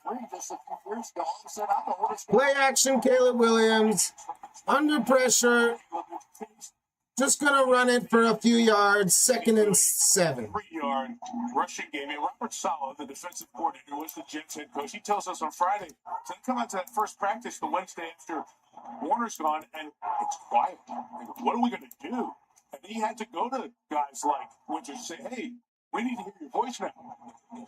23 just a few years ago. All of a sudden, I'm the oldest. Play action, Caleb Williams. Under pressure. Just going to run it for a few yards. 2nd and 7. 3-yard rushing game. And Robert Saleh, the defensive coordinator, was the Jets head coach. He tells us on Friday, so they come out to that first practice the Wednesday after Warner's gone, and it's quiet. Like, what are we going to do? And he had to go to guys like Winters and say, hey, we need to hear your voice now.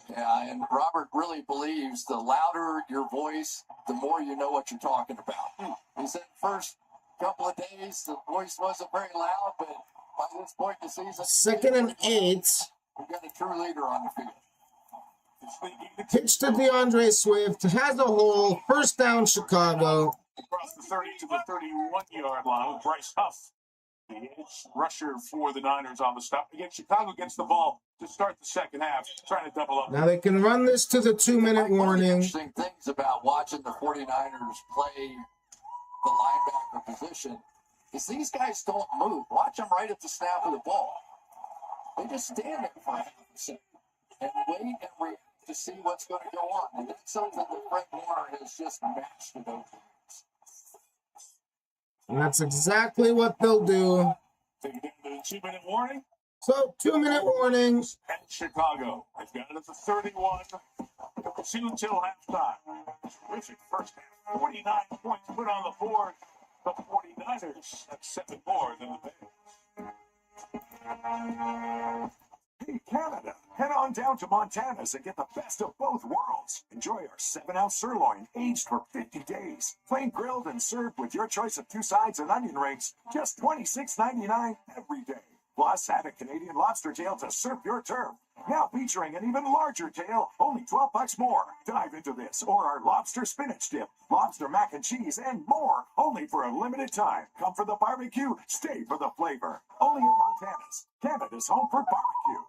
Yeah, and Robert really believes the louder your voice, the more you know what you're talking about. He said first couple of days, the voice wasn't very loud, but by this point in the season, 2nd and 8. We've got a true leader on the field. Pitch to DeAndre Swift. Has a hole. First down, Chicago. Across the 30 to the 31-yard line with Bryce Huff, the edge rusher for the Niners on the stop. Again, Chicago gets the ball to start the second half, trying to double up. Now they can run this to the 2-minute warning. Interesting things about watching the 49ers play the linebacker position is these guys don't move. Watch them right at the snap of the ball. They just stand there for a half a second and wait and react to see what's going to go on. And that's something that Fred Warner has just mastered over. And that's exactly what they'll do. Take it down to the 2-minute warning. So, 2-minute warning. At Chicago. They've got it at the 31. 2 till halftime. Terrific first half. 49 points put on the board. The 49ers have 7 more than the Bears. Hey, Canada, head on down to Montana's and get the best of both worlds. Enjoy our 7-ounce sirloin, aged for 50 days. Plain grilled and served with your choice of 2 sides and onion rings. Just $26.99 every day. Plus, add a Canadian lobster tail to surf your turf. Now featuring an even larger tail, only $12 more. Dive into this or our lobster spinach dip, lobster mac and cheese, and more. Only for a limited time. Come for the barbecue, stay for the flavor. Only in Montana's, Canada's home for barbecue.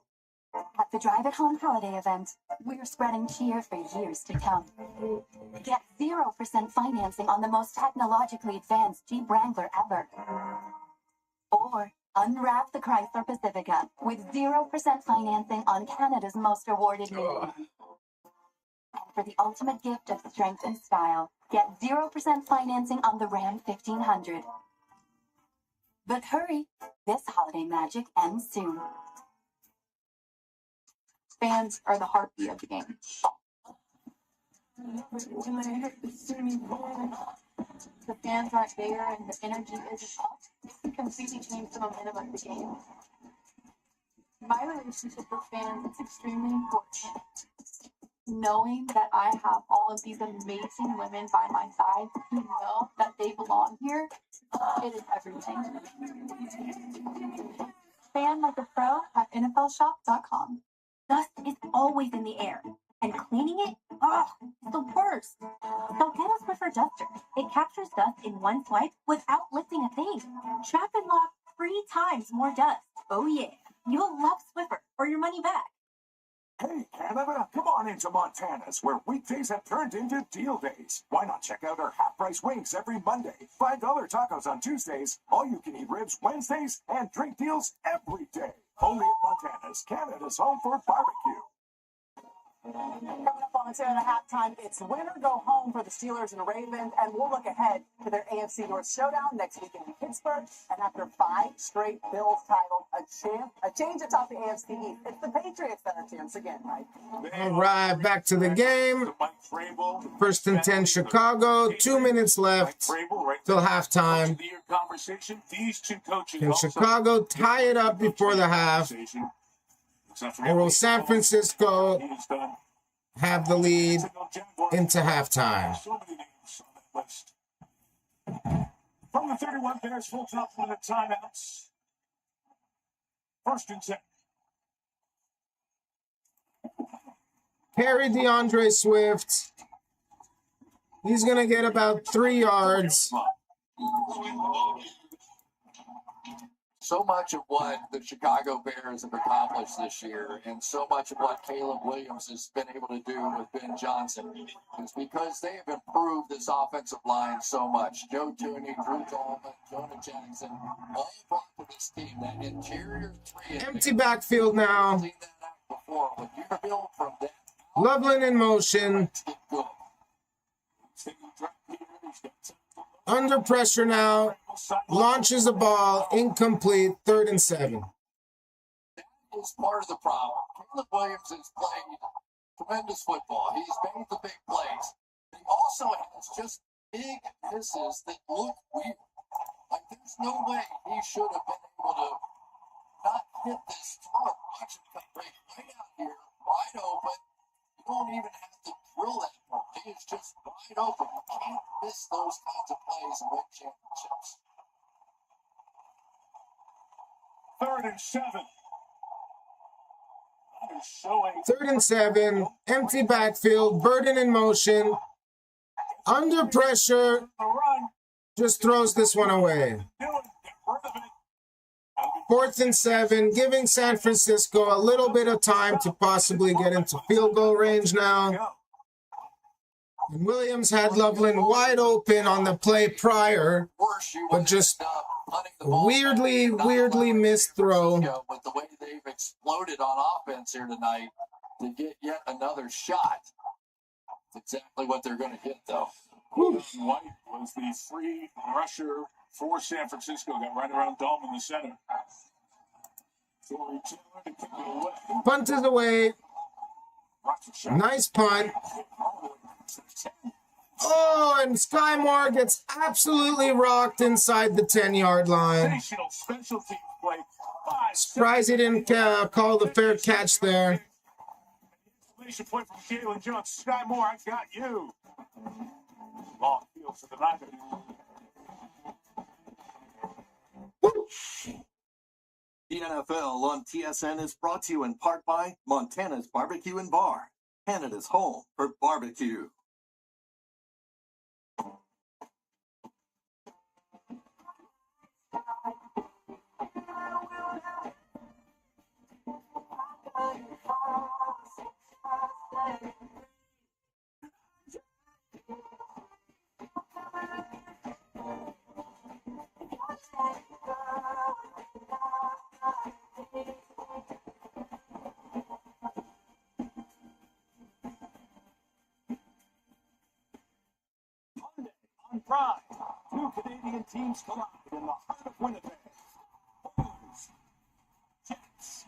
At the Drive at Home holiday event, we're spreading cheer for years to come. Get 0% financing on the most technologically advanced Jeep Wrangler ever. Or unwrap the Chrysler Pacifica with 0% financing on Canada's most awarded new. And for the ultimate gift of strength and style, get 0% financing on the Ram 1500. But hurry, this holiday magic ends soon. Fans are the heartbeat of the game. The fans aren't there and the energy isn't up, it can completely change the momentum of the game. My relationship with fans is extremely important. Knowing that I have all of these amazing women by my side who know that they belong here, it is everything. Fan like a pro at NFLshop.com. Dust is always in the air, and cleaning it, it's the worst. So get a Swiffer duster. It captures dust in one swipe without lifting a thing. Trap and lock 3 times more dust. Oh yeah, you'll love Swiffer or your money back. Hey, Canada, come on into Montana's, where weekdays have turned into deal days. Why not check out our half-price wings every Monday, $5 tacos on Tuesdays, all-you-can-eat ribs Wednesdays, and drink deals every day. Only at Montana's, Canada's home for barbecue. Coming up on 2 and a half time, it's win or go home for the Steelers and the Ravens, and we'll look ahead to their AFC North showdown next weekend in Pittsburgh. And after 5 straight Bills titles, a change atop the AFC East. It's the Patriots that are champs again, right? All right, back to the game. 1st and 10 Chicago. 2 minutes left till halftime. Can Chicago tie it up before the half? Or will San Francisco have the lead into halftime? From the 31, Bears full complement of timeouts. 1st and 10. Carry DeAndre Swift. He's going to get about 3 yards. So much of what the Chicago Bears have accomplished this year and so much of what Caleb Williams has been able to do with Ben Johnson is because they have improved this offensive line so much. Joe Tooney, Drew Tolman, Jonah Jackson, all brought to this team that interior 3. Empty backfield now. Seen that out before. When you build from that, Loveland in motion. Under pressure now. Launches a ball. Incomplete. 3rd and 7. That is part of the problem. Caleb Williams has played tremendous football. He's made the big plays. He also has just big misses that look weird. Like, there's no way he should have been able to not hit this throw. Watch him come right out here, wide open. You don't even have to drill that one. He is just wide open. You can't miss those kinds of plays and win championships. 3rd and 7. 3rd and 7. Empty backfield. Burden in motion. Under pressure. Just throws this one away. 4th and 7. Giving San Francisco a little bit of time to possibly get into field goal range now. And Williams had Loveland wide open on the play prior, but just weirdly missed throw. With the way they've exploded on offense here tonight to get yet another shot. It's exactly what they're going to hit, though. White was the free rusher for San Francisco. Got right around Dome in the center. Torrey Taylor to kick it away. Punt is away. Nice punt. Oh, and Sky Moore gets absolutely rocked inside the 10-yard line. Special team play. Surprised he didn't call the fair catch there. Exclamation point from Jalen Jones. Sky Moore, I got you. Long field for the Niners. The NFL on TSN is brought to you in part by Montana's Barbecue and Bar, Canada's home for barbecue. On Prime, two Canadian teams collide in the heart of Winnipeg. Blues, Jets.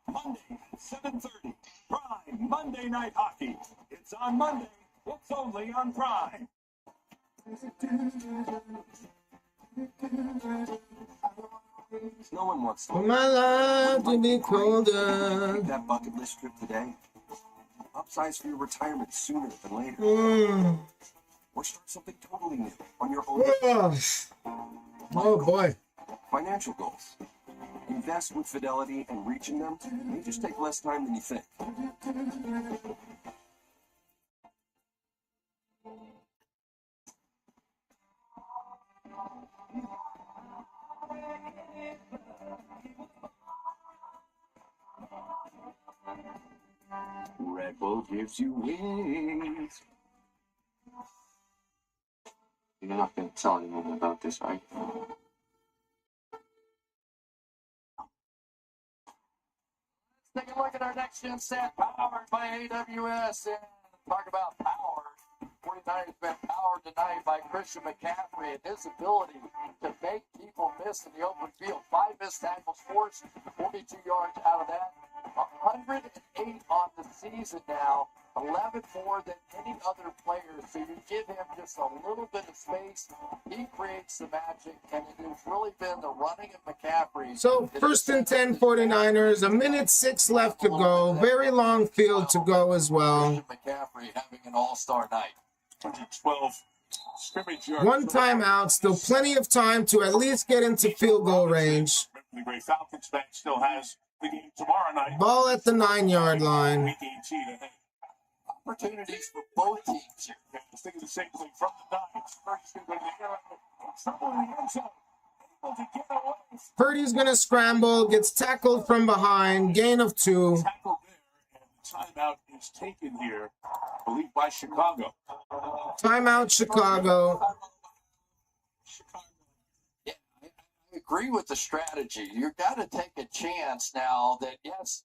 Monday at 7:30. Prime Monday Night Hockey. It's on Monday. It's only on Prime. No one wants to. For my life to be colder. Take that bucket list trip today. Upsize for your retirement sooner than later. Or start something totally new on your own. Oh boy. Financial goals. Invest with Fidelity, and reaching them may just take less time than you think. Red Bull gives you wings. You're not going to tell anyone about this, right? Let's take a look at our next gen set powered by AWS and talk about power. 49ers been powered tonight by Christian McCaffrey and his ability to make people miss in the open field. 5 missed tackles forced, 42 yards out of that. 108 on the season now, 11 more than any other player. So you give him just a little bit of space, he creates the magic, and it has really been the running of McCaffrey. So first and 10 49ers, 1:06 left to go. Very long field to go as well. McCaffrey having an all-star night. 12 scrimmage yards. One timeout, still plenty of time to at least get into field goal range. The great Falcons bank still has the game tomorrow night. Ball at the 9-yard line. Week 18, I think. Opportunities for both teams here. I was thinking the same thing from the Niners. First, going to go trouble in the end zone. Able to get away. Purdy's going to scramble, gets tackled from behind, gain of 2. Tackle there, and the timeout is taken here, I believe, by Chicago. Timeout, Chicago. Yeah, I agree with the strategy. You've got to take a chance now that, yes,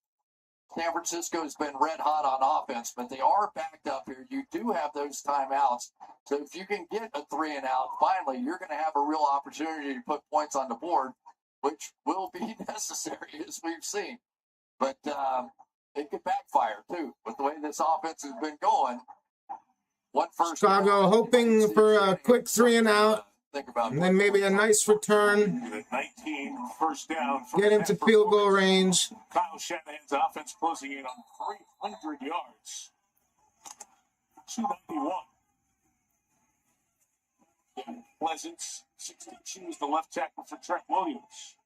San Francisco's been red hot on offense, but they are backed up here. You do have those timeouts. So if you can get a 3 and out, finally, you're going to have a real opportunity to put points on the board, which will be necessary, as we've seen. But it could backfire, too, with the way this offense has been going. Chicago hoping for a quick 3 and out. And then maybe a nice return. 19 first down. Get into field goal range. Kyle Shanahan's offense closing in on 300 yards. 291. Pleasance, 62 is the left tackle for Trent Williams.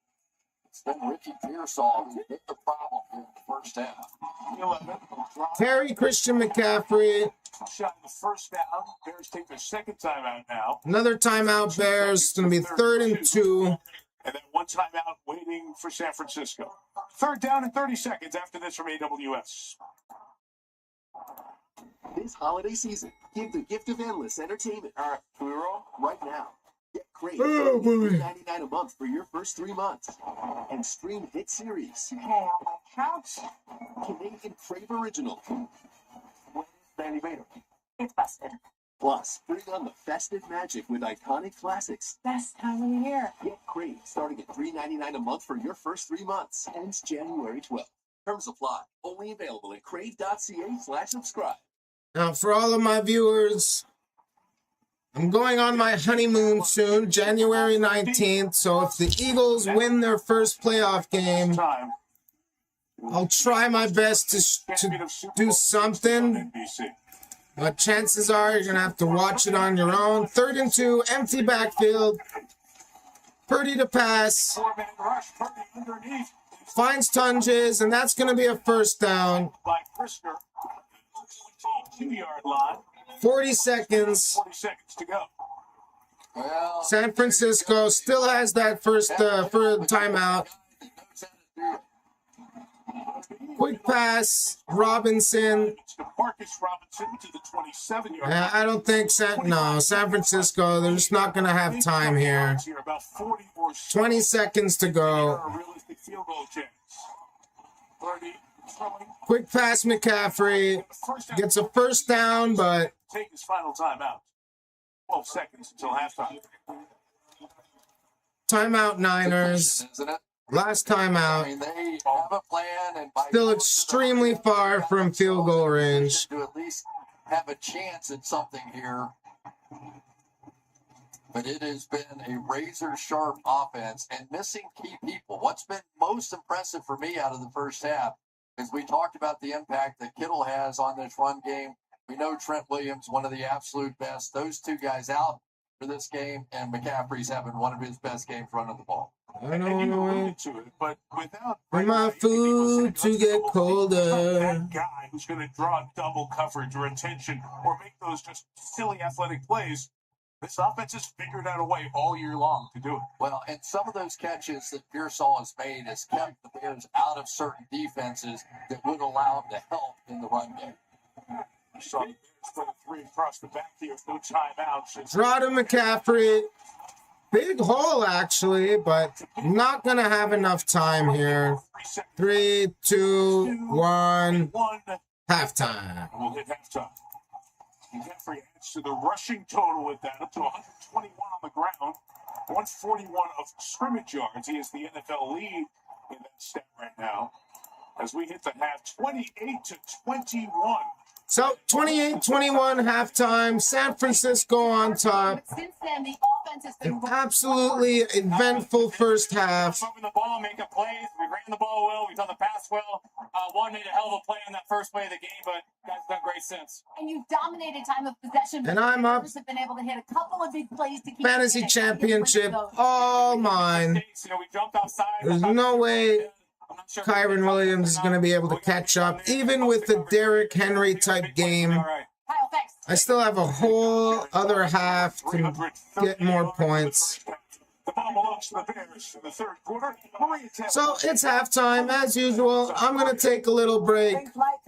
It's been Ricky Pearsall who's been the problem in the first half. 11. Terry Christian McCaffrey. Shot in the first down. Bears take their second timeout now. Another timeout, Bears. It's going to be 3rd and 2. And then one timeout waiting for San Francisco. 3rd down and 30 seconds after this from AWS. This holiday season, give the gift of endless entertainment. All right, can we roll? Right now. Get Crave for $99 a month for your first 3 months. And stream hit series. Hey, on my couch. Canadian Crave Original. Danny Bader. It's busted. Plus, bring on the festive magic with iconic classics. Best time of the year. Get Crave starting at $3.99 a month for your first 3 months. Ends January 12th. Terms apply. Only available at crave.ca/subscribe. Now, for all of my viewers, I'm going on my honeymoon soon, January 19th. So if the Eagles win their first playoff game, I'll try my best to do something. But chances are you're going to have to watch it on your own. 3rd and 2, empty backfield. Purdy to pass. Finds Tunges, and that's going to be a first down. 40 seconds. 40 seconds to go. San Francisco still has that first timeout. Quick pass, Robinson. Marcus Robinson to the 27-yard. I don't think San Francisco, they're just not going to have time here. 20 seconds to go. Quick pass, McCaffrey. Gets a first down, but... Take his final timeout. 12 seconds until halftime. Timeout Niners. Last timeout. I mean, they have a plan, and still extremely far from field goal range. To at least have a chance at something here. But it has been a razor-sharp offense and missing key people. What's been most impressive for me out of the first half is we talked about the impact that Kittle has on this run game. We know Trent Williams, one of the absolute best. Those two guys out for this game, and McCaffrey's having one of his best games running the ball. I don't know. To it, but without for my food to get colder. That guy who's going to draw double coverage or attention or make those just silly athletic plays, this offense has figured out a way all year long to do it. Well, and some of those catches that Pearsall has made has kept the Bears out of certain defenses that would allow them to help in the run game. So, for the 3 across the back here, no timeouts. Draw to McCaffrey. Big hole, actually, but not going to have enough time here. 3, 2, 1. Halftime. We'll hit halftime. McCaffrey adds to the rushing total with that, up to 121 on the ground, 141 of scrimmage yards. He is the NFL lead in that stat right now. As we hit the half, 28-21. So, 28-21 halftime. San Francisco on top. Since then, the offense has been an absolutely eventful first half. Moving the ball, making plays. We ran the ball well. We've done the pass well. One made a hell of a play on that first play of the game, but guys have done great since. And you dominated time of possession. And I'm up. Have been able to hit a couple of big plays to keep Fantasy championship, all mine. We jumped offside. There's no way Kyron Williams is going to be able to catch up, even with the Derrick Henry type game. I still have a whole other half to get more points. So it's halftime, as usual. I'm going to take a little break.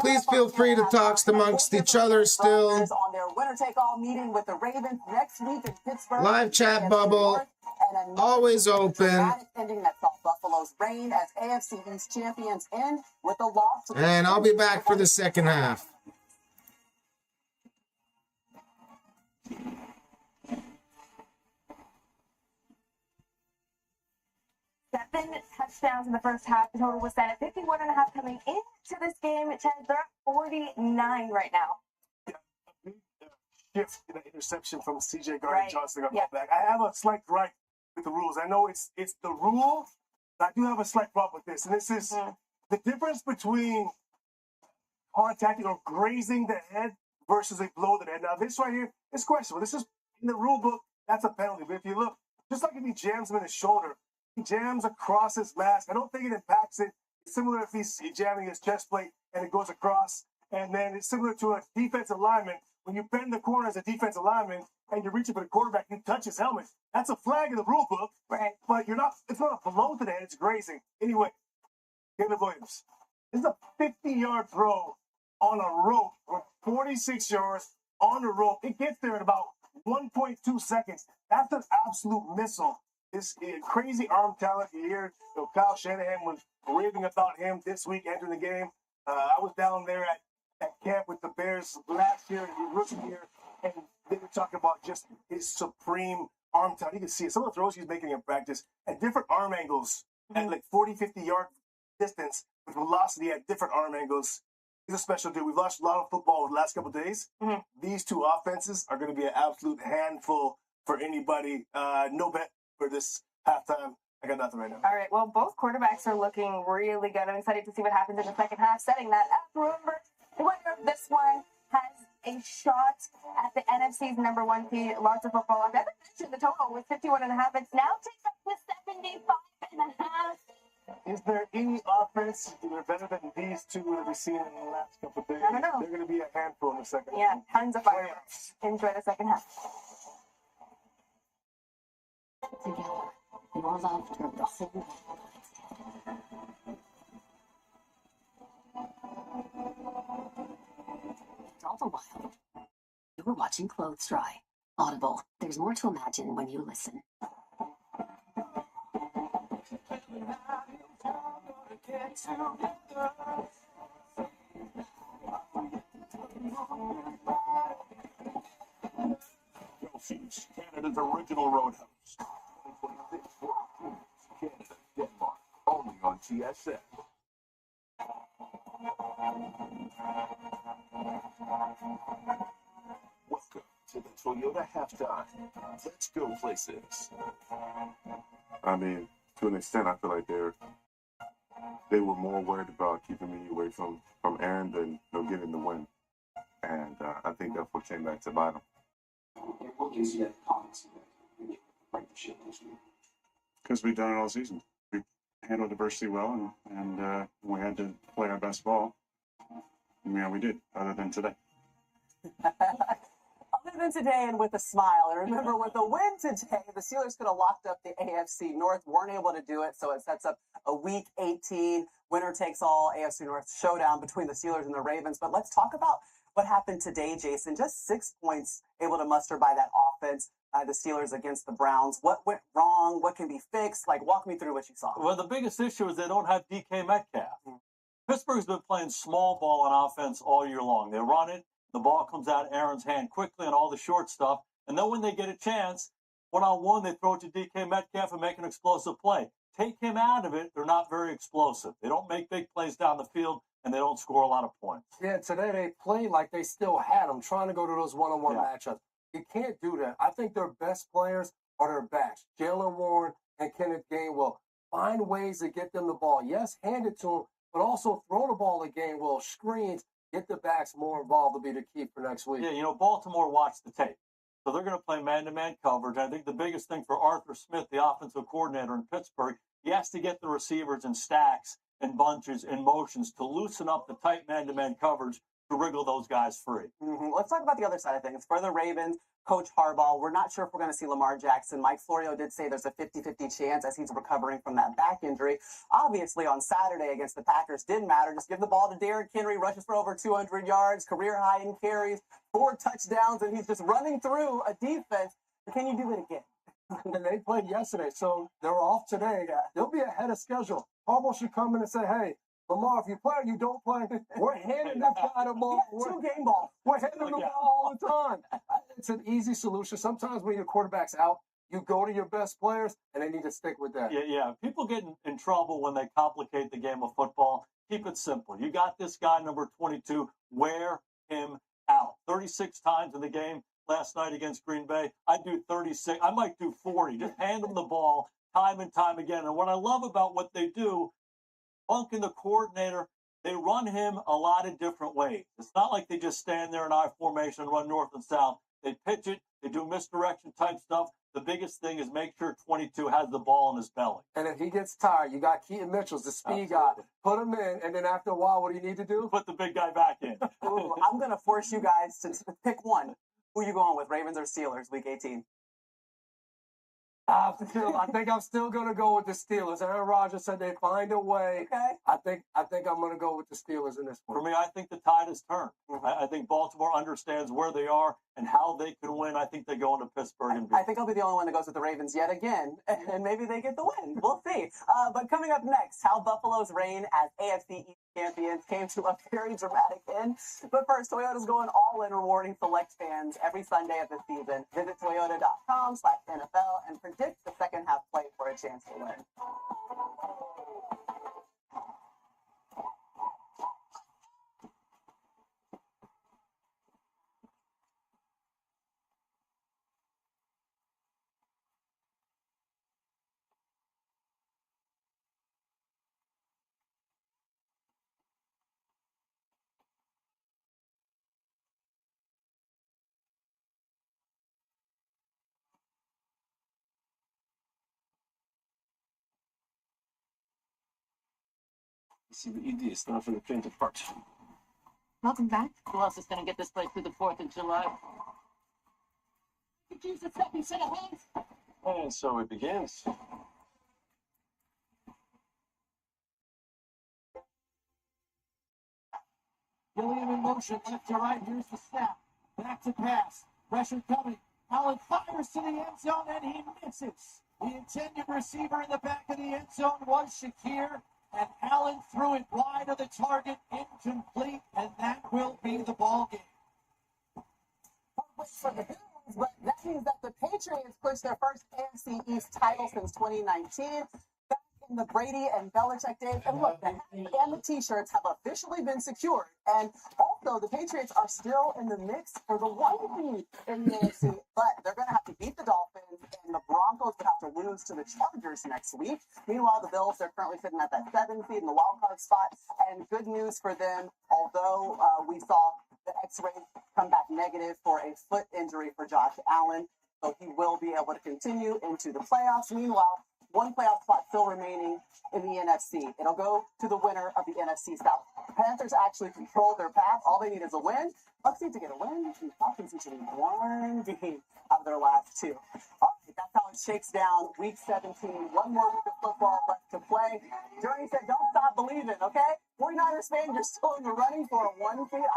Please feel free to talk amongst each other still. On their winner-take-all meeting with the Ravens next week in Pittsburgh. Live chat bubble, always open. Ending that saw Buffalo's reign as AFC East champions end with a loss. And I'll be back for the second half. 7 touchdowns in the first half. The total was set at 51.5 coming into this game. Chad, they're at 49 right now. Shift in an interception from C.J. Gardner-Johnson. Back. I have a slight gripe with the rules. I know it's the rule, but I do have a slight problem with this. And this is the difference between contacting or grazing the head versus a blow to the head. Now, this right here is questionable. This is in the rule book. That's a penalty. But if you look, just like if he jams him in his shoulder, he jams across his mask. I don't think it impacts it. It's similar if he's jamming his chest plate and it goes across. And then it's similar to a defensive lineman. When you bend the corner as a defensive lineman and you're reaching for the quarterback, you touch his helmet. That's a flag in the rule book, right? But it's not a blow to the head, it's grazing. Anyway, Caleb Williams. This is a 50-yard throw on a rope with 46 yards on the rope. It gets there in about 1.2 seconds. That's an absolute missile. This crazy arm talent here. Kyle Shanahan was raving about him this week entering the game. I was down there at camp with the Bears last year, the rookie year, And they were talking about just his supreme arm talent. You can see it. Some of the throws he's making in practice at different arm angles at like 40, 50-yard distance with velocity at different arm angles. He's a special dude. We've watched a lot of football the last couple of days. These two offenses are going to be an absolute handful for anybody. No bet for this halftime. I got nothing right now. All right. Well, both quarterbacks are looking really good. I'm excited to see what happens in the second half. Setting that up, remember, the winner of this one has a shot at the NFC's #1 seed. Lots of football. I haven't mentioned the total was 51.5. It's now ticked up to 75.5. Is there any offense that are better than these two that we've seen in the last couple of days? I don't know. They're going to be a handful in the second Yeah, half. tons of fireworks. Enjoy the second half. Together, your love turned the whole world on its head. All the while, you were watching clothes dry. Audible. There's more to imagine when you listen. Chelsea's Canada's original Roadhouse. 2026 World Series, Canada, Denmark, only on TSN. Welcome to the Toyota halftime. Let's go places. I mean, to an extent, I feel like they were more worried about keeping me away from Aaron than getting the win. And I think that's what came back to bite him. What gives you that confidence to break the shit this week? Because we've done it all season. We handled adversity well, and we had to play our best ball. Yeah, we did, other than today. Other than today and with a smile. And remember, with the win today, the Steelers could have locked up the AFC North, weren't able to do it, so it sets up a Week 18 winner-takes-all AFC North showdown between the Steelers and the Ravens. But let's talk about what happened today, Jason. Just 6 points able to muster by that offense, the Steelers against the Browns. What went wrong? What can be fixed? Like, walk me through what you saw. Well, the biggest issue is they don't have DK Metcalf. Pittsburgh's been playing small ball on offense all year long. They run it, the ball comes out of Aaron's hand quickly and all the short stuff. And then when they get a chance, one-on-one, they throw it to DK Metcalf and make an explosive play. Take him out of it, they're not very explosive. They don't make big plays down the field, and they don't score a lot of points. Yeah, today they played like they still had them, trying to go to those one-on-one matchups. You can't do that. I think their best players are their backs. Jalen Warren and Kenneth Gainwell. Find ways to get them the ball. Yes, hand it to them, but also throw the ball to Gainwell, screens, get the backs more involved to be the key for next week. Yeah, Baltimore watched the tape. So they're going to play man-to-man coverage. I think the biggest thing for Arthur Smith, the offensive coordinator in Pittsburgh, he has to get the receivers in stacks and bunches and motions to loosen up the tight man-to-man coverage to wriggle those guys free. Let's talk about the other side of things. For the Ravens, Coach Harbaugh, we're not sure if we're going to see Lamar Jackson. Mike Florio did say there's a 50-50 chance as he's recovering from that back injury. Obviously, on Saturday against the Packers, didn't matter. Just give the ball to Derrick Henry, rushes for over 200 yards, career high in carries, 4 touchdowns, and he's just running through a defense. Can you do it again? And they played yesterday, so they're off today. They'll be ahead of schedule. Harbaugh should come in and say, hey, Lamar, if you play or you don't play, we're handing that guy the ball. Two game ball. We're handing the ball all the time. It's an easy solution. Sometimes when your quarterback's out, you go to your best players, and they need to stick with that. Yeah. People get in trouble when they complicate the game of football. Keep it simple. You got this guy, number 22, wear him out. 36 times in the game last night against Green Bay. I do 36. I might do 40. Just hand them the ball time and time again. And what I love about what they do, Funk and the coordinator, they run him a lot of different ways. It's not like they just stand there in I formation and run north and south. They pitch it. They do misdirection type stuff. The biggest thing is make sure 22 has the ball in his belly. And if he gets tired, you got Keaton Mitchell's the speed guy. Put him in, and then after a while, what do you need to do? Put the big guy back in. Ooh, I'm going to force you guys to pick one. Who are you going with, Ravens or Steelers, Week 18? I think I'm still going to go with the Steelers. Aaron Rodgers said they find a way. Okay. I think I'm going to go with the Steelers in this one. For me, I think the tide has turned. I think Baltimore understands where they are and how they can win. I think they go into Pittsburgh and beat. I think I'll be the only one that goes with the Ravens yet again, and maybe they get the win. We'll see. But coming up next, how Buffalo's reign as AFC East champions came to a very dramatic end. But first, Toyota's going all in, rewarding select fans every Sunday of the season. Visit toyota.com/NFL and predict the second half play for a chance to win. See what you did. It's not for the printed part. Welcome back. Who else is going to get this place through the 4th of July? Could use a second set of hands. And so it begins. Gilliam in motion, left to right. Here's the snap. Back to pass. Pressure coming. Allen fires to the end zone and he misses. The intended receiver in the back of the end zone was Shakir, and Allen threw it wide of the target, incomplete, and that will be the ball game. For the Bills, but that means that the Patriots pushed their first AFC East title since 2019. Back in the Brady and Belichick days. And look, the hat and the T-shirts have officially been secured. And also, the Patriots are still in the mix for the 1 seed in the AFC, but they're going to have to beat the Dolphins, and the Broncos would have to lose to the Chargers next week. Meanwhile, the Bills are currently sitting at that 7th seed in the wild card spot. And good news for them, although we saw the X-rays come back negative for a foot injury for Josh Allen, so he will be able to continue into the playoffs. Meanwhile, one playoff spot still remaining in the NFC. It'll go to the winner of the NFC South. The Panthers actually control their path. All they need is a win. Bucks need to get a win. The Falcons need to win one game out of their last 2. All right, that's how it shakes down. Week 17. One more week of football left to play. Journey said, don't stop believing, okay? 49ers fan, you're still in the running for a 1 seed.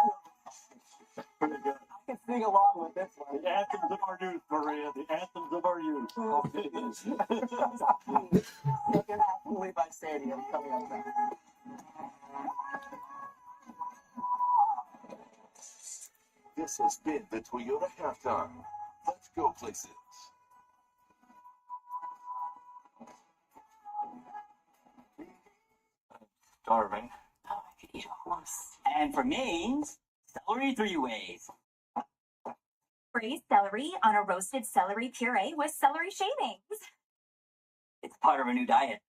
Pretty good. I can sing along with this one. The anthems of our youth, Maria. The anthems of our youth. Second half from Levi Stadium coming up next. This has been the Toyota Halftime. Let's go places. Starving. Oh, I could eat a horse. And for mains, celery 3 ways. Braised celery on a roasted celery puree with celery shavings. It's part of a new diet.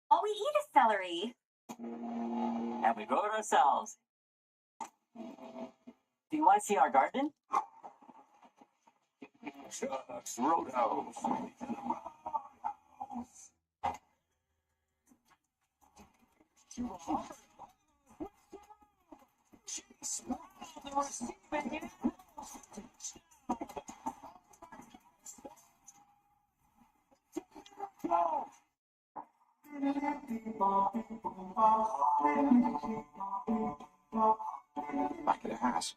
All we eat is celery. And we grow it ourselves. Do you want to see our garden? Shucks, Roadhouse. I could ask.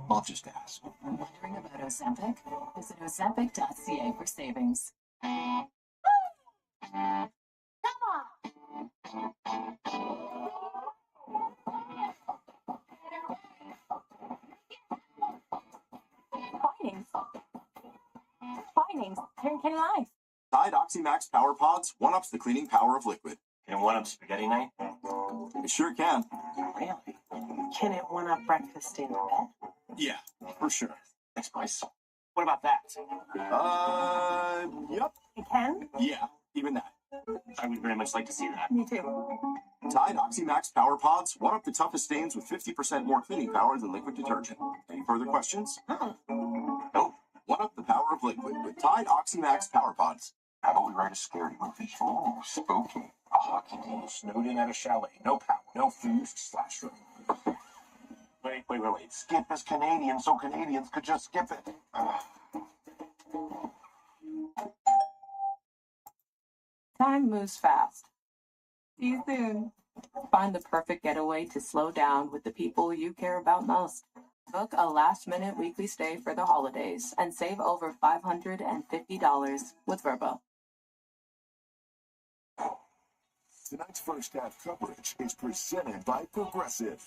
I'll just ask. Wondering about Ozempic? Visit Ozempic.ca for savings. Findings. Here can life. Tide OxyMax Power Pods one-ups the cleaning power of liquid. Can one up spaghetti night? It sure can. Really? Can it one up breakfast in bed? Yeah, for sure. Thanks, Bryce. What about that? Yep. It can? Yeah, even that. I would very much like to see that. Me too. Tide OxyMax Power Pods one-up the toughest stains with 50% more cleaning power than liquid detergent. Any further questions? Nope. One-up the power of liquid with Tide OxyMax Power Pods. How about we write a scary movie? Ooh, spooky. A hockey team snowed in at a chalet. No power, no food, slash room. Wait. Skip is Canadian, so Canadians could just skip it. Time moves fast. See you soon. Find the perfect getaway to slow down with the people you care about most. Book a last-minute weekly stay for the holidays and save over $550 with Vrbo. Tonight's first half coverage is presented by Progressive.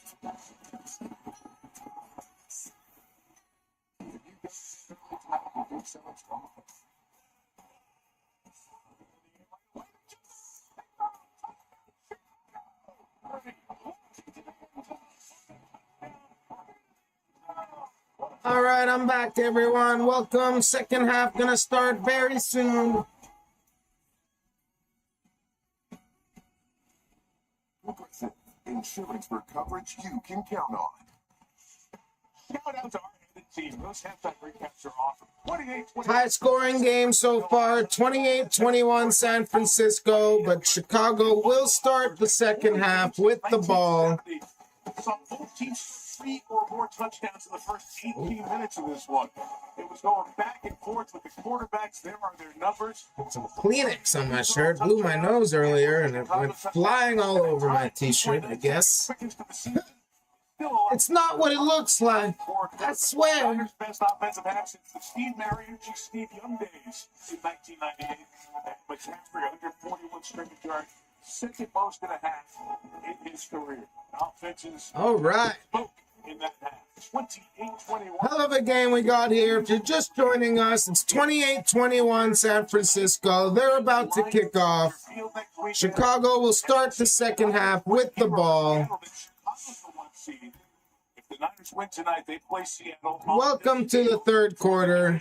All right, I'm back, everyone. Welcome. Second half gonna start very soon. Progressive, insurance for coverage you can count on. Shout out to our head team. Those halftime recaps are awesome. 28-20. High scoring game so far, 28-21 San Francisco, but Chicago will start the second half with the ball. Saw both teams 3 or more touchdowns in the first 18 minutes of this one. It was going back and forth with the quarterbacks. There are their numbers. Some Kleenex on my shirt. Blew my nose earlier, and it went flying all over my t-shirt, I guess. It's not what it looks like. I swear. Best offensive half since the Steve Mariucci, Steve Young days in 1998. McCaffrey, 141 scrimmage yards, second most in a half in his career. Offenses. All right. In that half. 28-21. Hell of a game we got here. If you're just joining us, it's 28-21 San Francisco. They're about to kick off. Chicago will start the second half with the ball. If the Niners win tonight, they play Seattle. Welcome to the third quarter.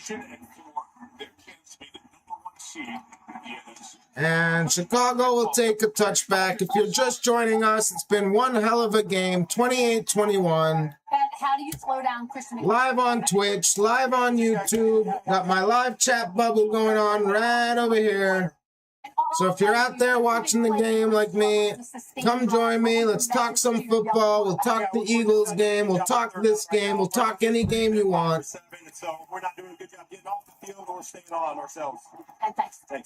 And Chicago will take a touchback. If you're just joining us, it's been one hell of a game, 28-21. How do you slow down Christian? Live on Twitch, live on YouTube. Got my live chat bubble going on right over here. So if you're out there watching the game like me, come join me. Let's talk some football. We'll talk the Eagles game. We'll talk this game. We'll talk any game you want. So we're not doing a good job getting off the field or staying on ourselves. Thanks. And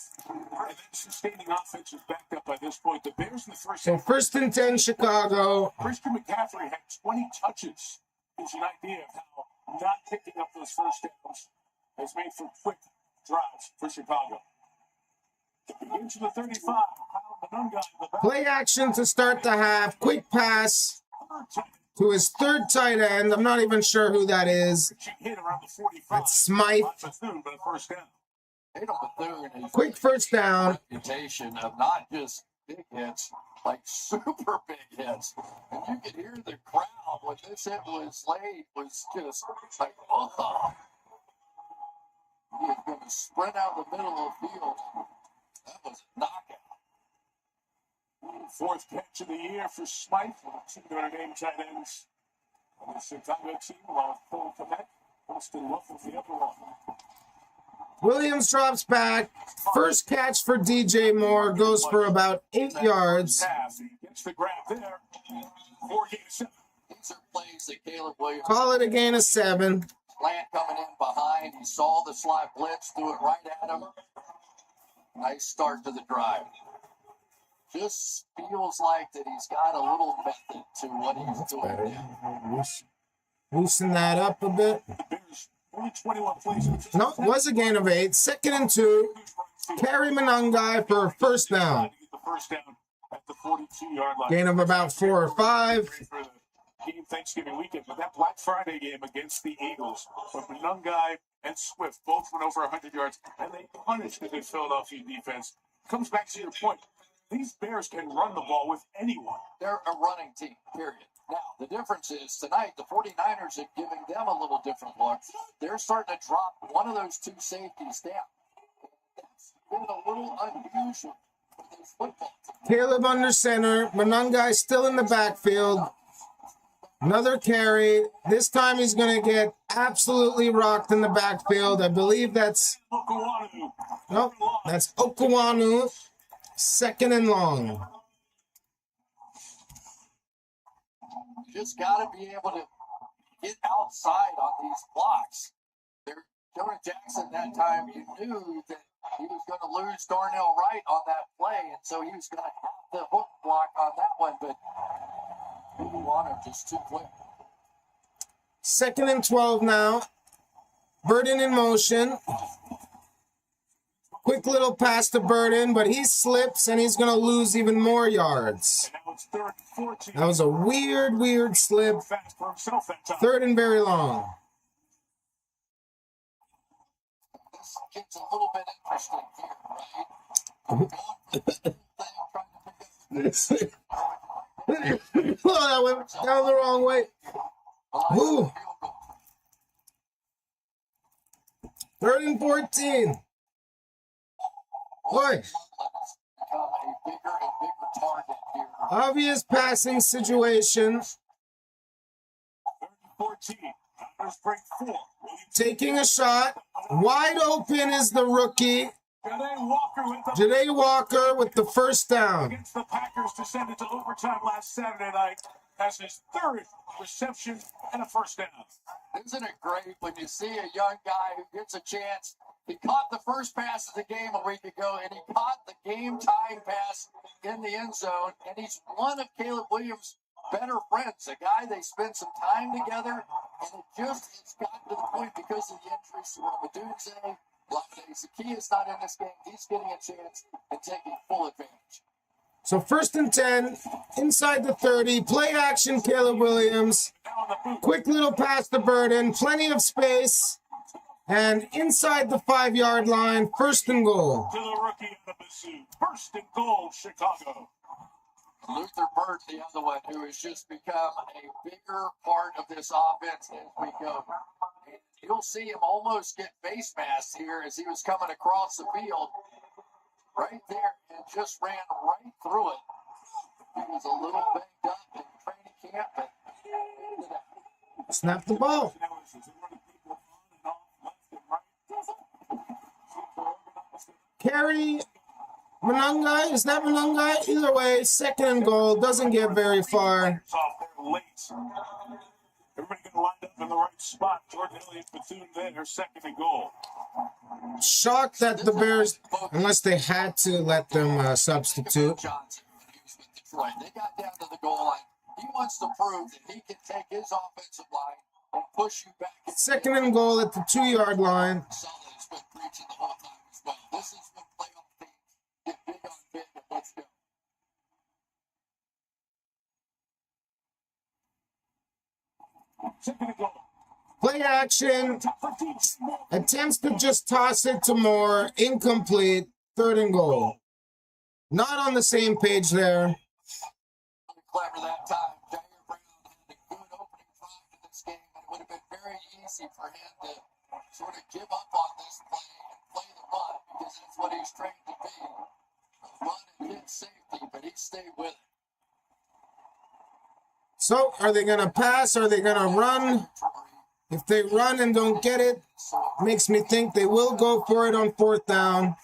then sustaining offense is backed up by this point. The Bears in the first. So 1st and 10, Chicago. Christian McCaffrey had 20 touches. Gives you an idea of how not picking up those first downs has made for quick drives for Chicago. Into the 35. Play action to start the half. Quick pass to his third tight end. I'm not even sure who that is. That's Smythe. Quick first down. Reputation of not just big hits, like super big hits. And you could hear the crowd when this hit was laid was just like, oh. He was going to sprint out the middle of the field. That was a knockout. Fourth catch of the year for Smythe. Two Notre Dame tight ends on the Chicago team, while Phil Quebec posted love with the upper one. Williams drops back. First catch for DJ Moore goes for about 8 yards. Gets the grab there. 4 gains. These are plays that Caleb Williams. Call it a gain of 7. Plant coming in behind. He saw the slide blitz, threw it right at him. Nice start to the drive. Just feels like that he's got a little method to what he's doing now. Loosen that up a bit. No, it was a gain of 8. 2nd and 2. Carry Manungai for a first down. Gain of about 4 or 5. Game Thanksgiving weekend, but that Black Friday game against the Eagles, when Manungai and Swift both went over 100 yards, and they punished the good Philadelphia defense. Comes back to your point. These Bears can run the ball with anyone. They're a running team, period. Now, the difference is tonight, the 49ers are giving them a little different look. They're starting to drop one of those two safeties down. That's been a little unusual for this football team. Caleb under center. Manungai still in the backfield. Another carry. This time he's going to get absolutely rocked in the backfield. I believe that's... Nope, that's Okawanu. 2nd and long. You just got to be able to get outside on these blocks. Jonah Jackson, that time, you knew that he was going to lose Darnell Wright on that play, and so he was going to have the hook block on that one, but Warner just too quick. 2nd and 12 now. Burden in motion. Quick little pass to Burden, but he slips and he's going to lose even more yards. That was a weird slip. 3rd and very long. This gets a little bit interesting here, right? Oh, that went down the wrong way. Ooh. 3rd and 14. Boy. Obvious passing situation. Taking a shot. Wide open is the rookie. Janae Walker with the first down. Against the Packers to send it to overtime last Saturday night. Has his 3rd reception and a first down. Isn't it great when you see a young guy who gets a chance? He caught the first pass of the game a week ago, and he caught the game-time pass in the end zone, and he's one of Caleb Williams' better friends, a guy they spend some time together, and it just has gotten to the point because of the injuries to Ramadunze. Zaki is not in this game. He's getting a chance and taking full advantage. So 1st and 10, inside the 30, play action, Caleb Williams. Quick little pass to Burden, plenty of space, and inside the 5-yard line, 1st and goal. To the rookie of the pursuit. 1st and goal, Chicago. Luther Bird, the other one, who has just become a bigger part of this offense as we go. And you'll see him almost get face masked here as he was coming across the field. Right there, and just ran right through it. He was a little banged up in training camp, but Snap the ball. Carry Manunga. Is that Manunga? Either way, 2nd and goal. Doesn't get very far. Everybody getting lined up in the right spot. Jordan Elliott, Bethune there, 2nd and goal. Shocked that the Bears, unless they had to let them substitute. Johnson, when he was with Detroit, they got down to the goal line. He wants to prove that he can take his offensive line and push you back. 2nd and goal at the 2-yard line. Solid has been preaching the whole time as well. This is when playoff teams get big on big, and let's go. Play action. Attempts to just toss it to Moore. Incomplete. 3rd and goal. Not on the same page there. Clever that time. Jair Brown had a good opening drive to this game, and it would have been very easy for him to sort of give up on this play and play the run because that's what he's trained to be. Run and hit safety, but he stayed with it. So, are they going to pass? Are they going to run? If they run and don't get it, makes me think they will go for it on 4th down.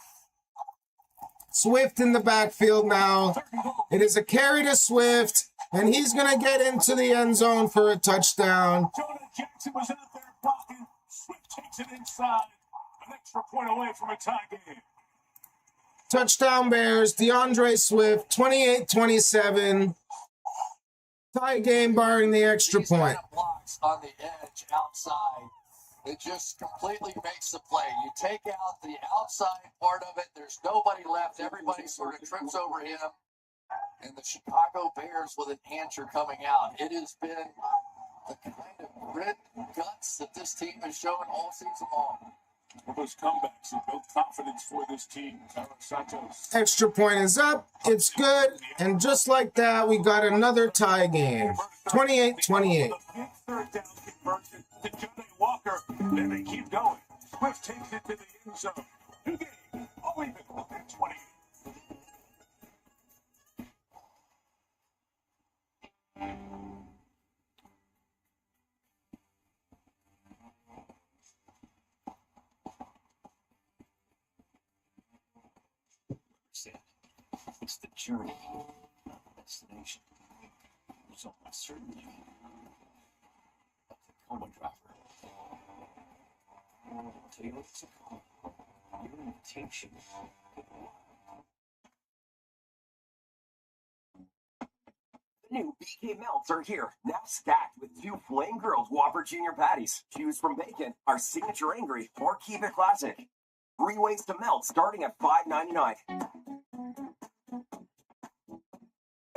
Swift in the backfield now. It is a carry to Swift, and he's going to get into the end zone for a touchdown. Jonah Jackson was out there blocking. Swift takes it inside. An extra point away from a tie game. Touchdown Bears, DeAndre Swift, 28-27. Tie game barring the extra point. Blocks on the edge outside. It just completely makes the play. You take out the outside part of it. There's nobody left. Everybody sort of trips over him. And the Chicago Bears with an answer coming out. It has been the kind of grit and guts that this team has shown all season long. Those comebacks have built confidence for this team. Santos. Extra point is up. It's good. And just like that, we got another tie game. 28-28. Third down conversion to Janae Walker. Then they keep going. Swift takes it to the end zone. 2 games. All even at 28. It's the journey, not the destination. There's no uncertainty. Like the coma driver. I'll tell you what it's called. Your invitation. The new BK Melts are here, now stacked with 2 Flame Grilled Whopper Junior Patties. Choose from bacon, our signature angry, or keep it classic. 3 ways to melt starting at $5.99.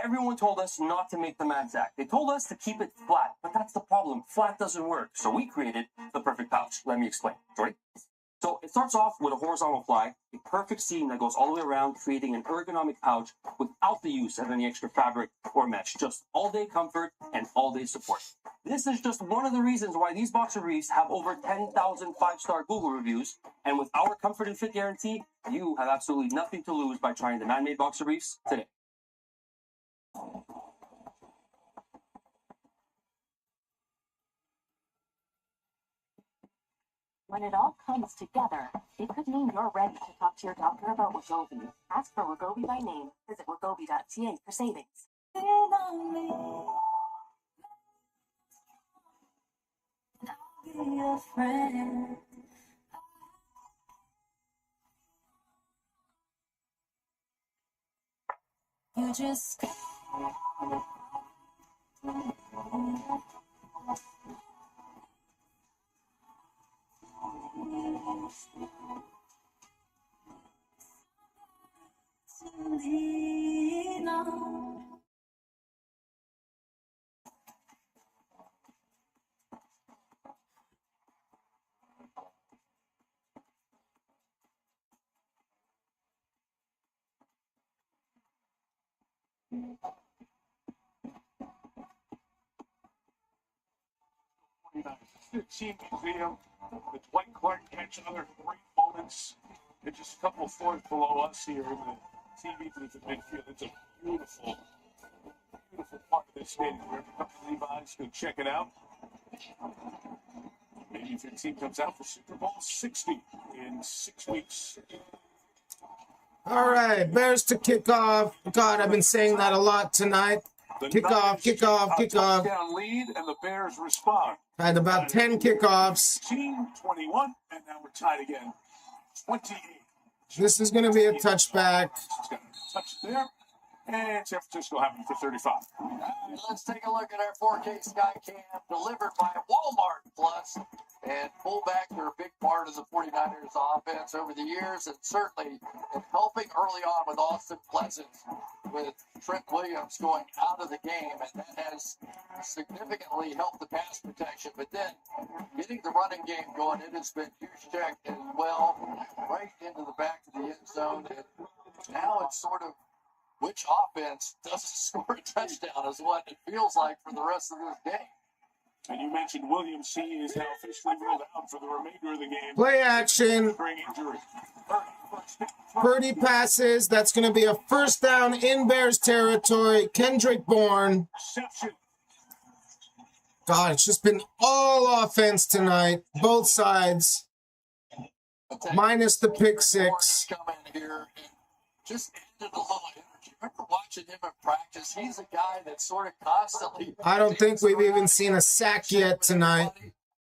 Everyone told us not to make the Mad Sack. They told us to keep it flat, but that's the problem. Flat doesn't work. So we created the perfect pouch. Let me explain. Ready? So it starts off with a horizontal fly, a perfect seam that goes all the way around, creating an ergonomic pouch without the use of any extra fabric or mesh. Just all-day comfort and all-day support. This is just one of the reasons why these boxer briefs have over 10,000 5-star Google reviews. And with our comfort and fit guarantee, you have absolutely nothing to lose by trying the man-made boxer briefs today. When it all comes together, it could mean you're ready to talk to your doctor about Wegovy. Ask for Wegovy by name. Visit wegovy.ca for savings. Be your friend. You just to lean on. The team museum, the Dwight Clark catch, other great moments. And just a couple of floors below us here in the TV booth at midfield. It's a beautiful, beautiful part of this stadium. Wherever you come to Levi's, go check it out. Maybe if your team comes out for Super Bowl 60 in 6 weeks. All right, Bears to kick off. God, I've been saying that a lot tonight. Kick off, kick off, kick off. Touchdown lead, and the Bears respond. Had about 10 kickoffs. 21, and now we're tied again. 28. This is going to be a touchback. Touch there, and San Francisco having for 35. Let's take a look at our 4K Skycam delivered by Walmart Plus. And fullbacks are a big part of the 49ers offense over the years, and certainly in helping early on with Austin Pleasant, with Trent Williams going out of the game, and that has significantly helped the pass protection. But then getting the running game going, it has been huge check as well, right into the back of the end zone. And now it's sort of which offense doesn't score a touchdown is what it feels like for the rest of this game. And you mentioned Williams. He is now officially ruled out for the remainder of the game. Play action. Purdy passes. That's going to be a first down in Bears territory. Kendrick Bourne. God, it's just been all offense tonight. Both sides. Minus the pick six. Just added a little energy. Remember watching him in practice? He's a guy that's sort of constantly. I don't think we've even seen a sack yet tonight.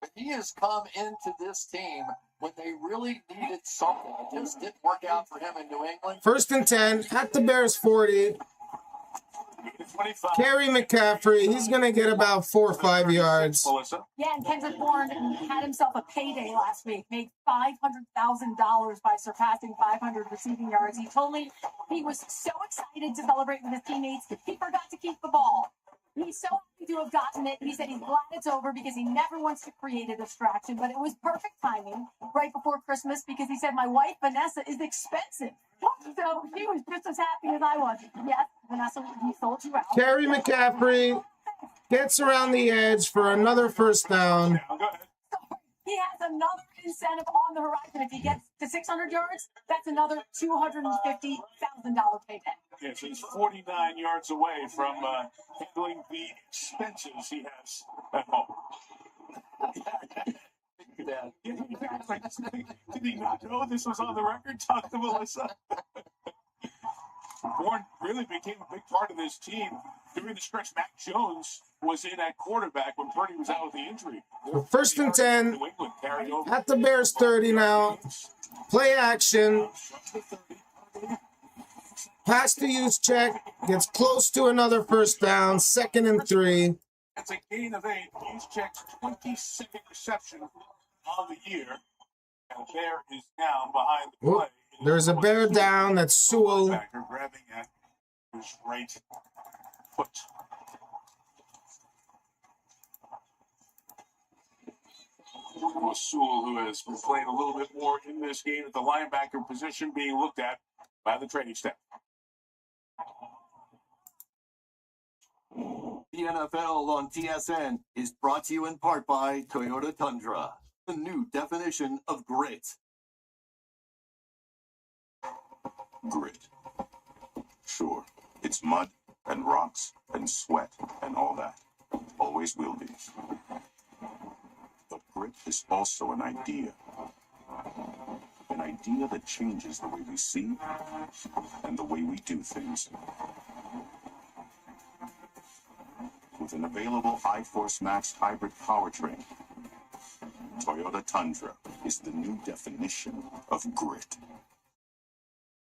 But he has come into this team when they really needed something. It just didn't work out for him in New England. 1st and 10 at the Bears 40. Kerry McCaffrey, he's going to get about 4 or 5 yards. Yeah, and Kendrick Bourne had himself a payday last week, made $500,000 by surpassing 500 receiving yards. He told me he was so excited to celebrate with his teammates, he forgot to keep the ball. He's so happy to have gotten it. He said he's glad it's over because he never wants to create a distraction, but it was perfect timing right before Christmas because he said, my wife, Vanessa, is expensive. So he was just as happy as I was. Yes, Vanessa, he sold you out. Kerry McCaffrey gets around the edge for another first down. He has another incentive on the horizon. If he gets to 600 yards, that's another $250,000 payday. Yes, he's 49 yards away from handling the expenses he has at home. Did he not know this was on the record? Talk to Melissa. Bourne really became a big part of this team during the stretch. Mac Jones was in at quarterback when Purdy was out with the injury. 1st and 10 at the Bears 30 now. Play action. Pass to use check. Gets close to another first down. 2nd and 3. That's a gain of 8. Use check's 22nd reception of the year. And Bear is down behind the play. There's a Bear down. That's Sewell. Grabbing at his right foot. Sewell, who has been playing a little bit more in this game at the linebacker position, being looked at by the training staff. The NFL on TSN is brought to you in part by Toyota Tundra, the new definition of grit. Grit. Sure, it's mud and rocks and sweat and all that. Always will be. But grit is also an idea. An idea that changes the way we see and the way we do things. With an available iForce Max hybrid powertrain, Toyota Tundra is the new definition of grit.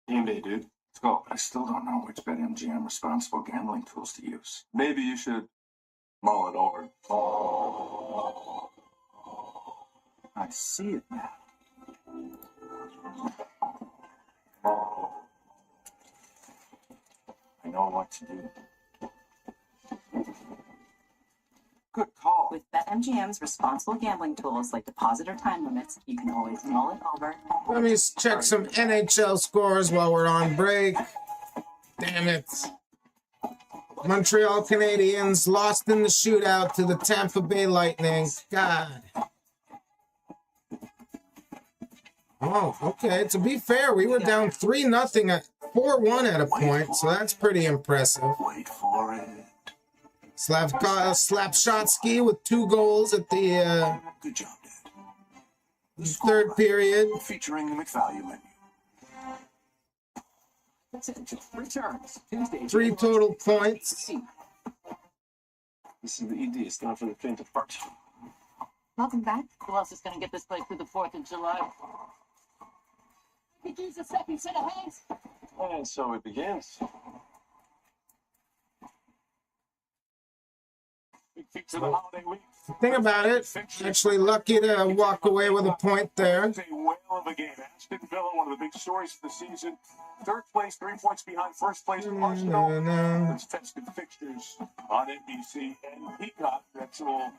Game day, dude. Let's go. I still don't know which BetMGM responsible gambling tools to use. Maybe you should mull it over. I see it now. I know what to do. Good call. With BetMGM's responsible gambling tools like deposit or time limits, you can always mull it over. Let me check some NHL scores while we're on break. Damn it. Montreal Canadiens lost in the shootout to the Tampa Bay Lightning. God. Oh, okay. To be fair, we were down 3-0 at 4-1 at a point, so that's pretty impressive. Wait for it. Slapshotsky with 2 goals at the Good job, Dad. third period. Featuring the McValue menu. Returns Tuesday. 3 total points. This is the ED. It's time for the fin to part. Welcome back. Who else is going to get this place through the 4th of July? Could use a second set of hands. And so it begins. Big feet to the holiday week. Think about it. Actually lucky to walk away with a point there. It's a whale of a game. Aston Villa, one of the big stories of the season. 3rd place, 3 points behind 1st place. Arsenal. It's festive fixtures on NBC and Peacock. That's a little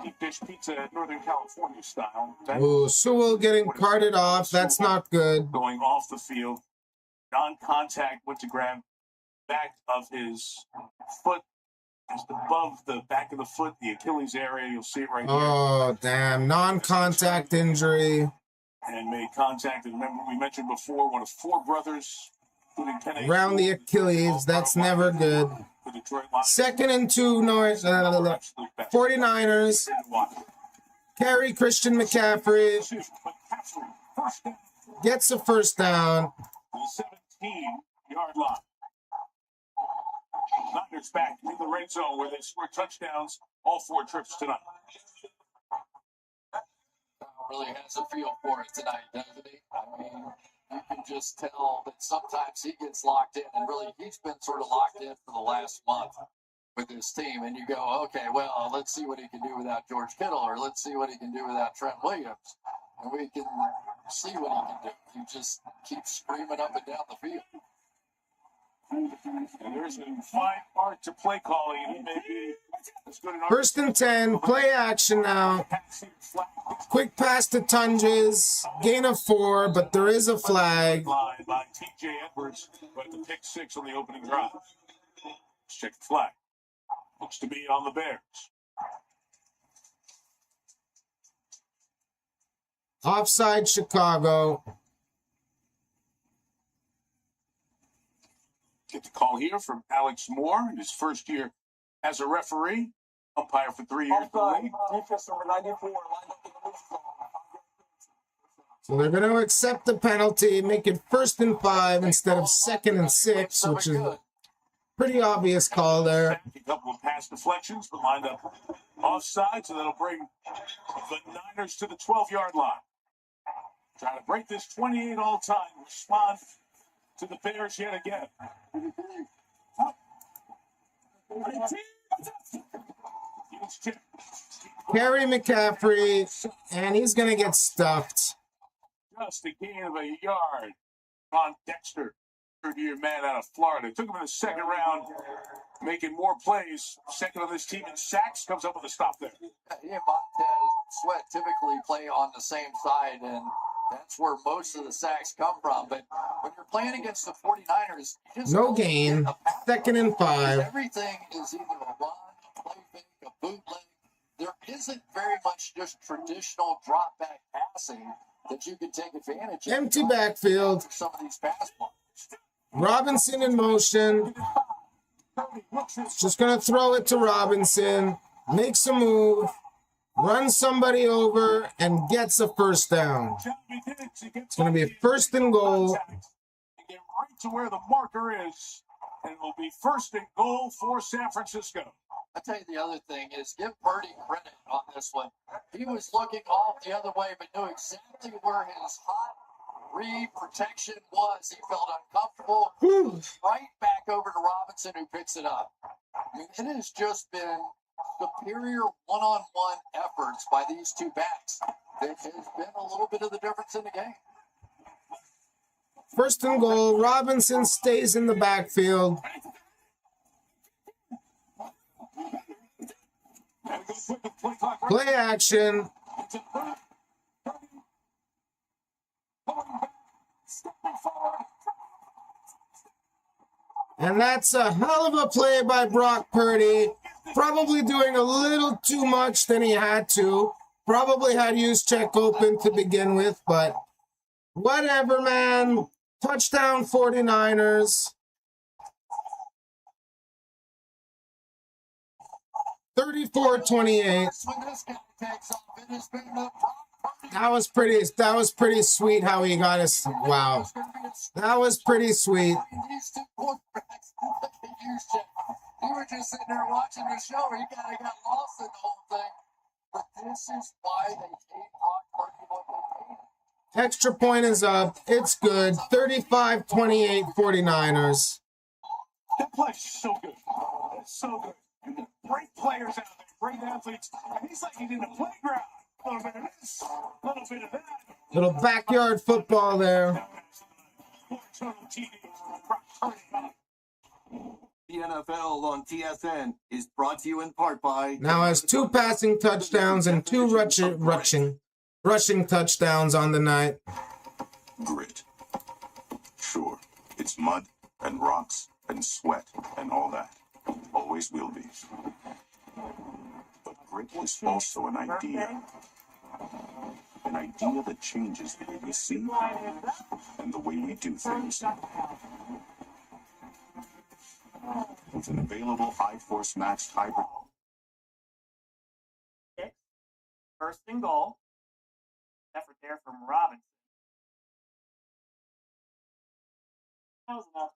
deep dish pizza, Northern California style. Ooh, Sewell getting carted off. That's not good. Going off the field. Non-contact, went to grab back of his foot. Just above the back of the foot, the Achilles area. You'll see it right here. Oh, damn. Non-contact injury. And made contact. And remember, we mentioned before, one of 4 brothers, including Kenny. Around the Achilles. That's never good. 2nd and 2, 49ers. Carry Christian McCaffrey. Gets a first down. 17-yard line. Niners back in the red zone where they scored touchdowns all 4 trips tonight. Really has a feel for it tonight, doesn't he? I mean, you can just tell that sometimes he gets locked in, and really he's been sort of locked in for the last month with his team. And you go, okay, well, let's see what he can do without George Kittle, or let's see what he can do without Trent Williams. And we can see what he can do. He just keeps screaming up and down the field. And there's a fine art to play calling, and he may be as good an 1st and 10. Play action now. Quick pass to Tunges. Gain of 4, but there is a flag. By T.J. Edwards, but the pick 6 on the opening drive. Let's check the flag. Looks to be on the Bears. Offside Chicago. Get the call here from Alex Moore in his first year as a referee. Umpire for 3 years. Defense number 94. So they're going to accept the penalty, make it 1st and 5 instead of 2nd and 6, which is a pretty obvious call there. A couple of pass deflections, but lined up offside, so that'll bring the Niners to the 12-yard line. Trying to break this 28 all-time. Respond to the Bears yet again. Carry McCaffrey, and he's going to get stuffed. Just a gain of a yard. Ron Dexter, third-year man out of Florida. Took him in the second round, making more plays. Second on this team in sacks, comes up with a stop there. He and Montez Sweat typically play on the same side, and that's where most of the sacks come from. But when you're playing against the 49ers, you just No gain. Second and 5. everything is either a run, a play fake, a bootleg. There isn't very much just traditional drop back passing that you can take advantage of. Empty backfield. Some of these pass blocks. Robinson in motion. Just going to throw it to Robinson. Makes a move. Runs somebody over and gets a first down. It's going to be a first and goal. Get right to where the marker is, and it will be first and goal for San Francisco. I'll tell you the other thing is give Purdy credit on this one. He was looking off the other way, but knew exactly where his hot read protection was. He felt uncomfortable. Right back over to Robinson, who picks it up. I mean, it has just been superior one-on-one efforts by these two backs that has been a little bit of the difference in the game. First and goal. Robinson stays in the backfield. Play action. And that's a hell of a play by Brock Purdy. Probably doing a little too much than he had to. Probably had used check open to begin with, but whatever, man. Touchdown 49ers. 34-28. That was pretty sweet how he got us. Wow. That was pretty sweet. You were just sitting there watching the show. You kind of got lost in the whole thing. But this is why they hate Brock Purdy what they hate. Extra point is up. It's good. 35-28 49ers. That play is so good. It's so good. You got great players out there, great athletes. And he's like he's in the playground. A little bit of this, a little bit of that. Little backyard football there. The NFL on TSN is brought to you in part by... Now has 2 passing touchdowns and 2 rushing touchdowns on the night. Grit. Sure, it's mud and rocks and sweat and all that. Always will be. But grit is also an idea. An idea that changes the way we see and the way we do things. With an available high-force matched hybrid. First and goal. Effort there from Robinson. That was enough.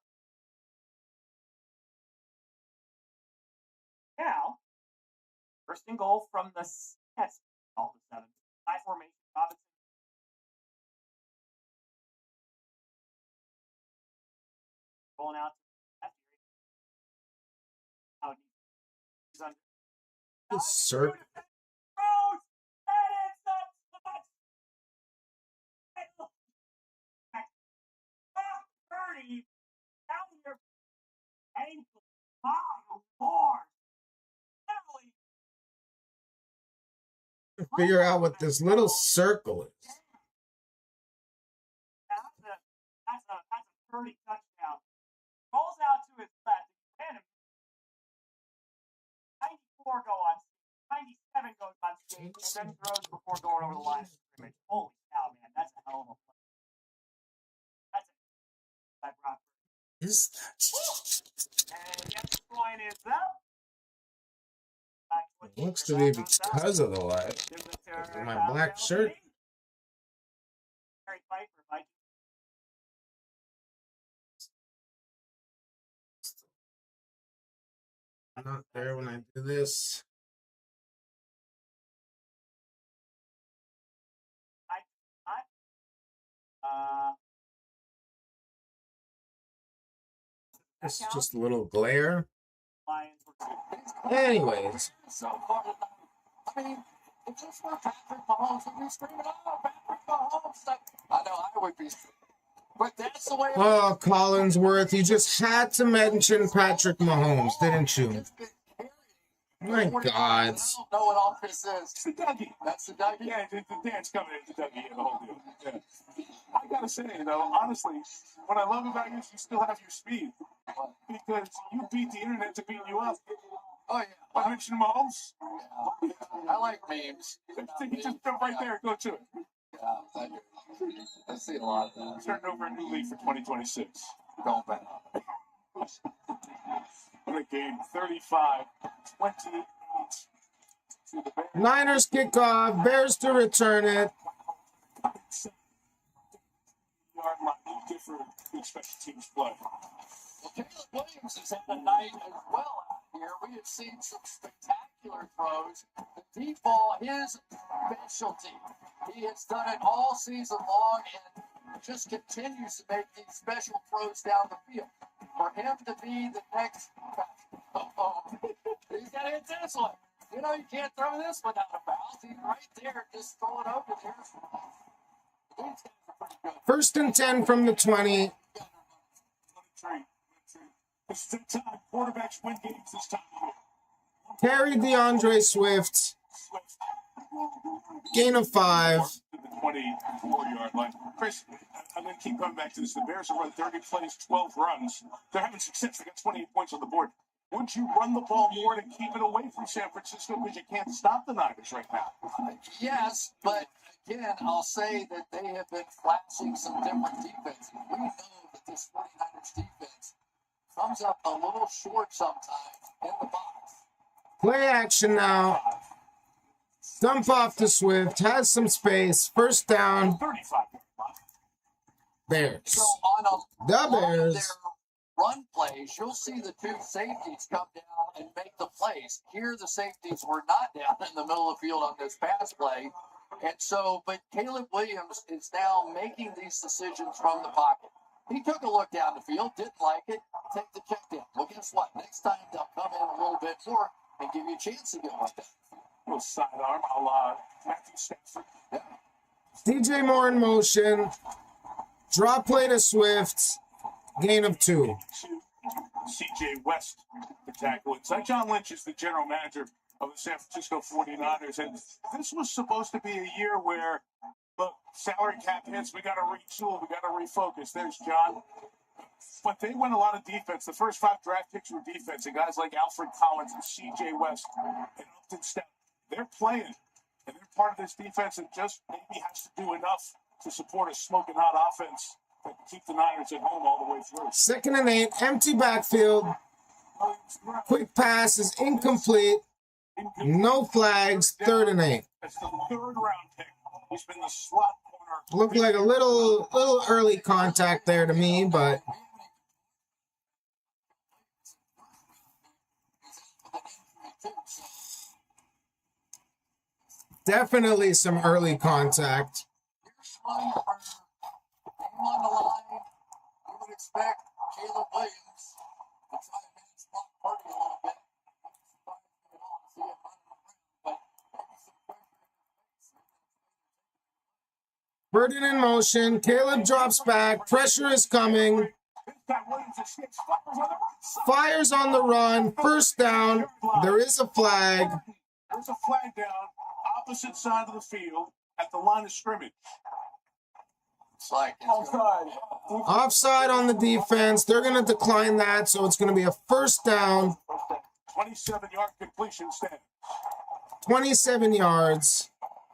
Now, first and goal from the Nets. All the 7. High formation. Robinson. Going out to the left. He's under. Sir. Figure out what this little circle is. That's a Purdy touchdown. Rolls out to his left. 94 go on stage, 97 goes on stage, and then throws before going over the line of scrimmage. Holy cow, man. That's a hell of a play. That's it. By Brock Purdy. Is that? And the extra point is up. It looks to be because of the light. My black shirt. I'm not there when I do this. It's just a little glare. Anyways. So far tonight, I mean, If this were Patrick Mahomes, we'd be screaming, oh, Patrick Mahomes. I know I would be. But that's the way. Oh, Collinsworth, you just had to mention Patrick Mahomes, didn't you? My God. I don't know what all this is. It's the Dougie. That's the Dougie? Yeah, the dance coming in, the Dougie, and the whole deal. Yeah. I gotta say, though, honestly, what I love about you is you still have your speed. Because you beat the internet to beat you up. Oh, yeah. I mentioned Mahomes. Yeah. I like memes. You just jump right there, go to it. Yeah, I see a lot of that. Starting over a new league for 2026. Going back. What a game. 35-28. Niners kick off. Bears to return it. Yard line, different special teams play. Well, Caleb Williams has had a night as well out here. We have seen some spectacular throws. The deep ball, his specialty. He has done it all season long and just continues to make these special throws down the field. For him to be the next, he's got to hit this one. You know, you can't throw this one out of bounds. He's right there, just throw it over there. These guys are pretty good. First and 10 from the 20. This is the time. Quarterbacks win games this time of year. Carry DeAndre Swift. Gain of 5. The 24-yard line. Chris, I'm going to keep coming back to this. The Bears have run 30 plays, 12 runs. They're having success. They got 28 points on the board. Wouldn't you run the ball more to keep it away from San Francisco because you can't stop the Niners right now? Yes, but again, I'll say that they have been flashing some different defenses. We know that this 49ers defense comes up a little short sometimes in the box. Play action now. Dump off to Swift. Has some space. First down. 35. Bears. So on The their Bears. run plays, you'll see the two safeties come down and make the plays. Here, the safeties were not down in the middle of the field on this pass play. And so, but Caleb Williams is now making these decisions from the pocket. He took a look down the field, didn't like it, take the check down. Well, guess what? Next time they'll come in a little bit more and give you a chance to get one down. A little sidearm, a la Matthew Stafford. Yeah. DJ Moore in motion. Drop play to Swift. Gain of 2. CJ West, the tackle. Inside. John Lynch is the general manager of the San Francisco 49ers. And this was supposed to be a year where, look, salary cap hits, we got to retool, we got to refocus. There's John. But they went a lot of defense. The first 5 draft picks were defense. And guys like Alfred Collins and CJ West and Upton Step, they're playing. And they're part of this defense that just maybe has to do enough to support a smoking hot offense that can keep the Niners at home all the way through. 2nd and 8. Empty backfield. Quick pass is incomplete. No flags. 3rd and 8. That's the 3rd round pick. He's been the slot corner. Looked like a little early contact there to me, but definitely some early contact. Here's one game on the line. You would expect Caleb Williams to try and manage Brock Purdy a little bit. Burden in motion. Caleb drops back. Pressure is coming. Fires on the run. First down. There is a flag. There's a flag down opposite side of the field at the line of scrimmage. It's like Offside on the defense. They're going to decline that, so it's going to be a first down. 27-yard completion stand. 27 yards.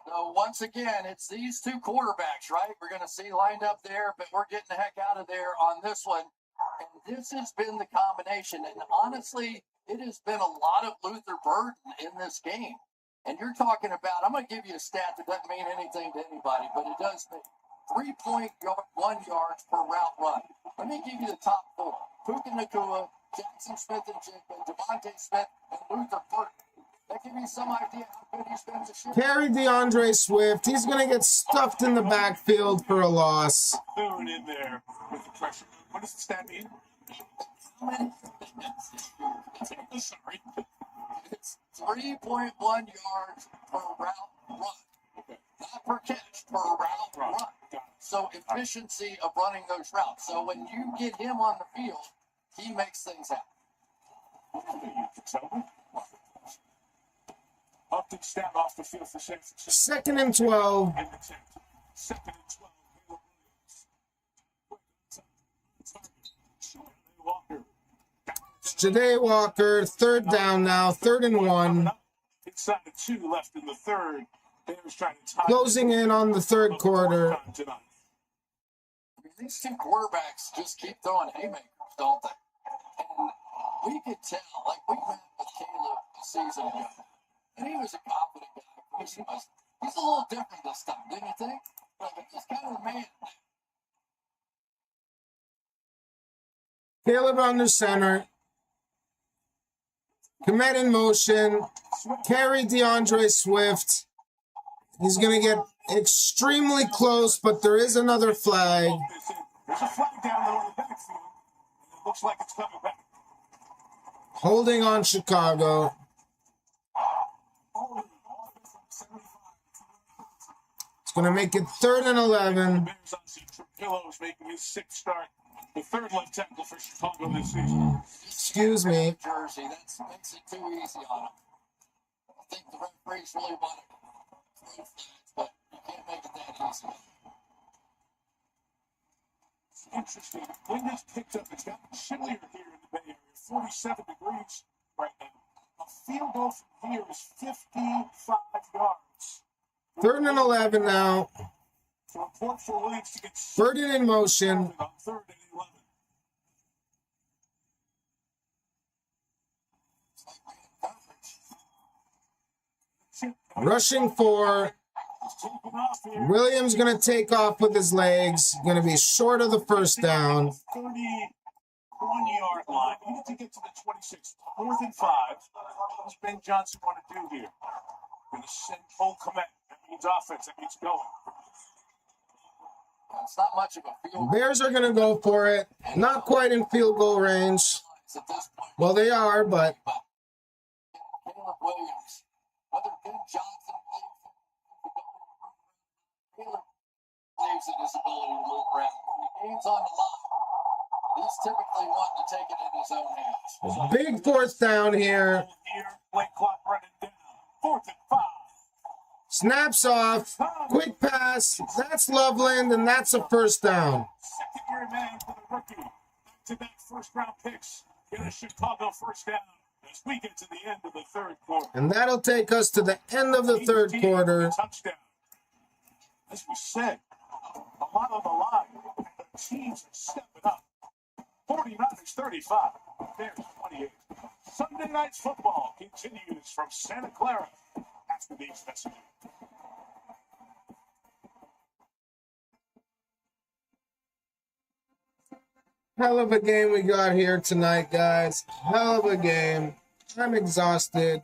So once again, it's these two quarterbacks, right? We're going to see lined up there, but we're getting the heck out of there on this one. And this has been the combination. And honestly, it has been a lot of Luther Burden in this game. And you're talking about, I'm going to give you a stat that doesn't mean anything to anybody, but it does mean 3.1 yards per route run. Let me give you the top 4. Puka Nacua, Jackson Smith and Jigba, Devontae Smith, and Luther Burden. That gives you some idea how good he's been this year. Carry DeAndre Swift. He's going to get stuffed in the backfield for a loss. Thrown in there with the pressure. What does the stat mean? Sorry. It's 3.1 yards per route per route run. So efficiency of running those routes. So when you get him on the field, he makes things happen. Upton snap off the field for San Francisco. 2nd and 12. And the 10th. 2nd and 12. It's Ja'Day Walker, 3rd down now, 3rd and 1. Inside the 2 left in the 3rd. Bears trying to tie Closing in on the 3rd quarter. I mean, these two quarterbacks just keep throwing haymakers, don't they? And we could tell, like we met with Caleb a season ago, and he was a confident guy. He's a little different this time, didn't you think? Like, he's kind of a man. Caleb under center. Commit in motion. Carry DeAndre Swift. He's going to get extremely close, but there is another flag. There's a flag down there in the backfield. It looks like it's coming back. Holding on Chicago. It's going to make it 3rd and 11. Trapillo's making his 6th start. The 3rd left tackle for Chicago this season. Excuse me. Jersey, that makes it too easy on him. I think the referees really want to throw flags, but you can't make it that easy. It's interesting. Wind has picked up. It's gotten chillier here in the Bay Area. 47 degrees right now. A field goal from here is 55 yards. 3rd and 11 now. So important for Williams to get 3rd and in motion. on 3rd and 11. Rushing 4. Williams going to take off with his legs. Going to be short of the 1st down. 31-yard line. You need to get to the 26. 4th and 5. What does Ben Johnson want to do here? Going to send Cole Kmet. That means offense. That means going. It's not much of a field. Bears are going to go for it. Not quite in field goal range. Well, they are, but Caleb Williams, whether Ben Johnson Caleb believes in his ability to move around. When the game's on the line, he's typically wanting to take it in his own hands. big 4th down here. Play clock running down. 4th and 5. Snaps off. Quick pass. That's Loveland, and that's a 1st down. Second-year man for the rookie. Back-to-back first-round picks. Get a Chicago 1st down as we get to the end of the 3rd quarter. And that'll take us to the end of the 3rd quarter. Touchdown. As we said, a lot on the line. The teams are stepping up. 49ers 35. Bears 28. Sunday Night Football continues from Santa Clara after these messages. Hell of a game we got here tonight, guys. Hell of a game. I'm exhausted.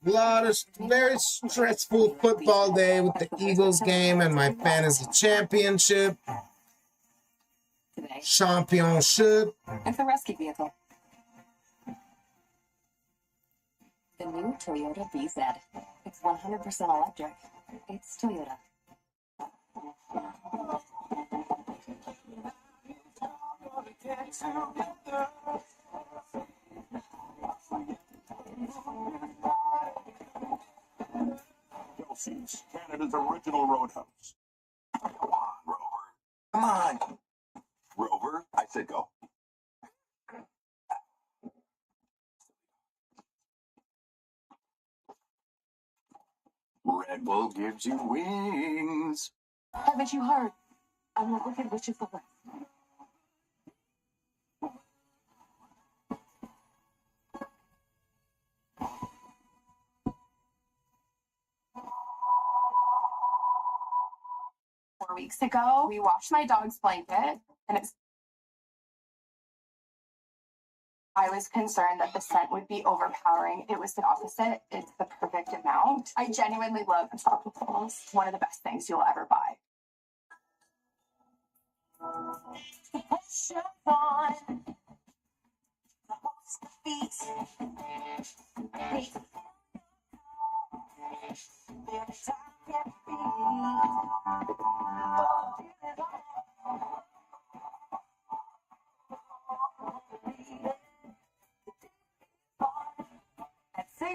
A lot of very stressful football day with the Eagles game and my fantasy championship. Championship. It's a rescue vehicle. The new Toyota BZ. It's 100% electric. It's Toyota. Kelsey's, Canada's original roadhouse. Come on, Rover. Come on. Rover, I said go. Red Bull gives you wings. Haven't you heard? I'm the Wicked Witch of the West. Weeks ago, we washed my dog's blanket, and I was concerned that the scent would be overpowering. It was the opposite. It's the perfect amount. I genuinely love tropicals. One of the best things you'll ever buy.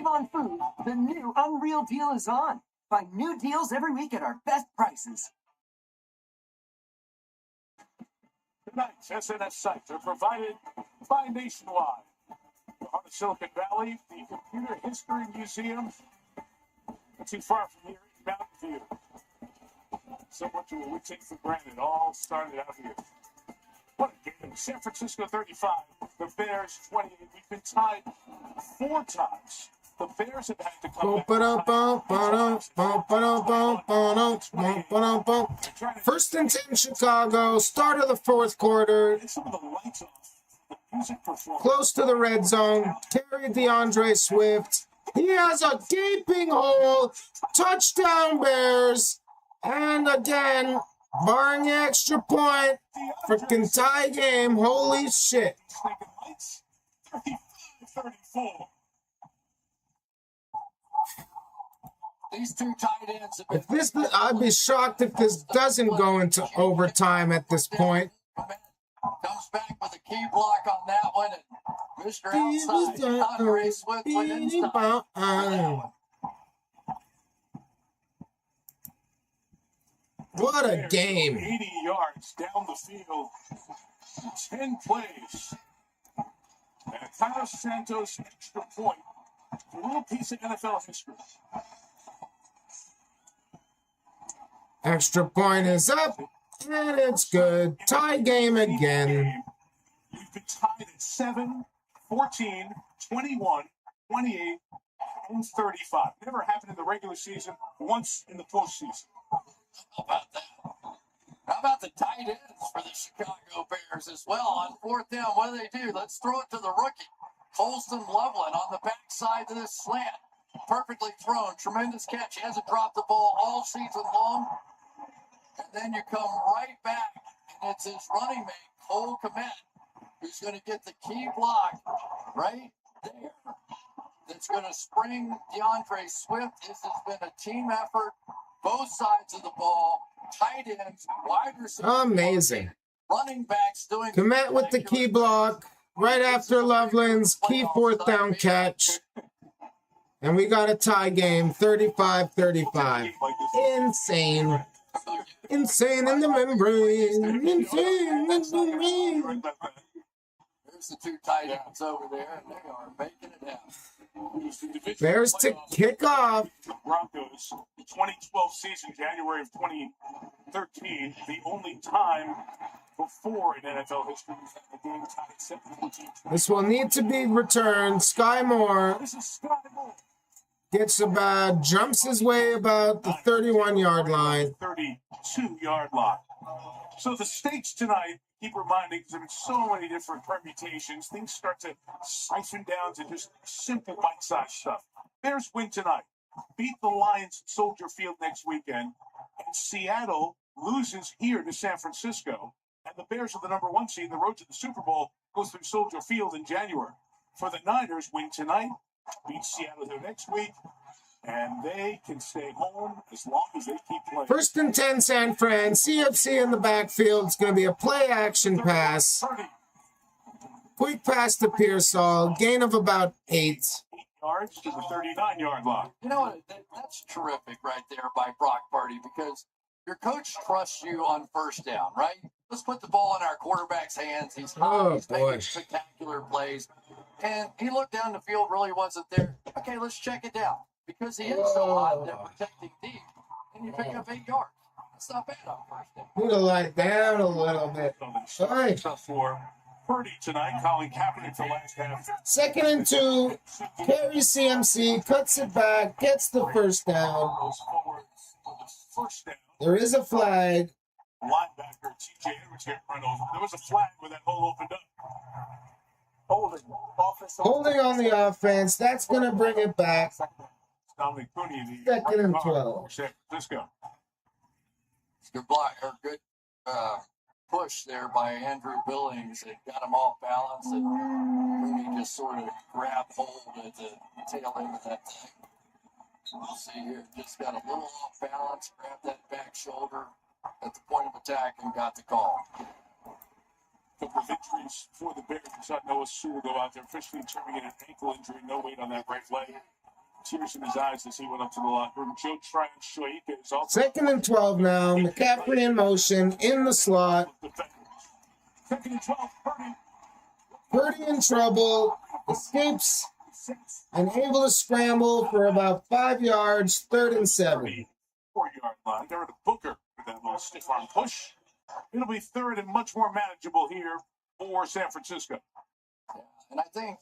Save on food. The new Unreal deal is on. Find new deals every week at our best prices. Tonight's SNS sites are provided by Nationwide. The heart of Silicon Valley, the Computer History Museum. Not too far from here in Mountain View. So much of what we take for granted all started out here. What a game. San Francisco 35, the Bears 28. We've been tied 4 times. The Bears have had to come back. First and 10 Chicago, start of the fourth quarter. Close to the red zone. Carry DeAndre Swift. He has a gaping hole. Touchdown Bears. And again, barring the extra point, freaking tie game. Holy shit. 34. These 2 tight ends. If this, I'd be shocked if this doesn't go into overtime at this point. Comes back with a key block on that one. And Mr. Outside, Andre Swift went inside. What a game. 80 yards down the field. 10 plays. And a Carlos Santos extra point. A little piece of NFL history. Extra point is up, and it's good. Tie game again. We've been tied at 7, 14, 21, 28, and 35. Never happened in the regular season, once in the postseason. How about that? How about the tight ends for the Chicago Bears as well? On 4th down, what do? Let's throw it to the rookie. Colston Loveland on the backside of this slant. Perfectly thrown. Tremendous catch. He hasn't dropped the ball all season long. And then you come right back, and it's his running mate, Cole Kmet, who's going to get the key block right there. That's going to spring DeAndre Swift. This has been a team effort. Both sides of the ball, tight ends, wide receivers. Amazing. Running backs doing. Kmet with the key block right after Loveland's key 4th down catch. And we got a tie game, 35-35. Insane. Insane in the membrane. Insane in the membrane. There's the 2 tight ends over there, and they are making it happen. Bears to kick off. The Broncos, the 2012 season, January of 2013, the only time before in NFL history we've had the game tied 17-14. This will need to be returned. Sky Moore This is Sky Moore. gets about, jumps his way about the 31-yard line. 32-yard line. So the stakes tonight, keep reminding, because there have been so many different permutations, things start to siphon down to just simple bite-sized stuff. Bears win tonight. Beat the Lions at Soldier Field next weekend. And Seattle loses here to San Francisco. And the Bears are the number 1 seed. The road to the Super Bowl goes through Soldier Field in January. For the Niners, win tonight. Beat Seattle here next week, and they can stay home as long as they keep playing. First and 10 San Fran. CFC in the backfield. It's going to be a play-action pass. Quick pass to Pearsall. Gain of about 8. 8 yards to the 39-yard line. You know what? That's terrific right there by Brock Purdy, because your coach trusts you on 1st down, right? Let's put the ball in our quarterback's hands. He's hot. He's making spectacular plays. And he looked down the field, really wasn't there. Okay, let's check it down. Because he is so hot, they're protecting deep. And you pick up 8 yards. That's not bad on 1st down. Need to lie down a little bit. Sorry. For Purdy tonight, Colin Kaepernick for last half. 2nd and 2. Carries CMC. Cuts it back. Gets the 1st down. First down. There is a flag. Linebacker T.J. Edwards here run over. There was a flag where that hole opened up. Holding on the offense. That's going to bring it back. Dominic Cooney, the 2nd and 12. San Francisco. Good block, or good push there by Andrew Billings. It got him off balance, and Cooney just sort of grabbed hold at the tail end of that thing. We'll see here. Just got a little off balance, grabbed that back shoulder at the point of attack, and got the call. Couple of injuries for the Bears. We saw Noah Sewell go out there officially terminating an ankle injury. No weight on that right leg. Tears in his eyes as he went up to the locker room. Joe Tryon-Shoyika is also 2nd and 12 now. McCaffrey in motion in the slot. 2nd and 12. Purdy in trouble. Escapes and able to scramble for about 5 yards. 3rd and 7. 4-yard line. They're at a Booker with that little stiff arm push. It'll be 3rd and much more manageable here for San Francisco. And I think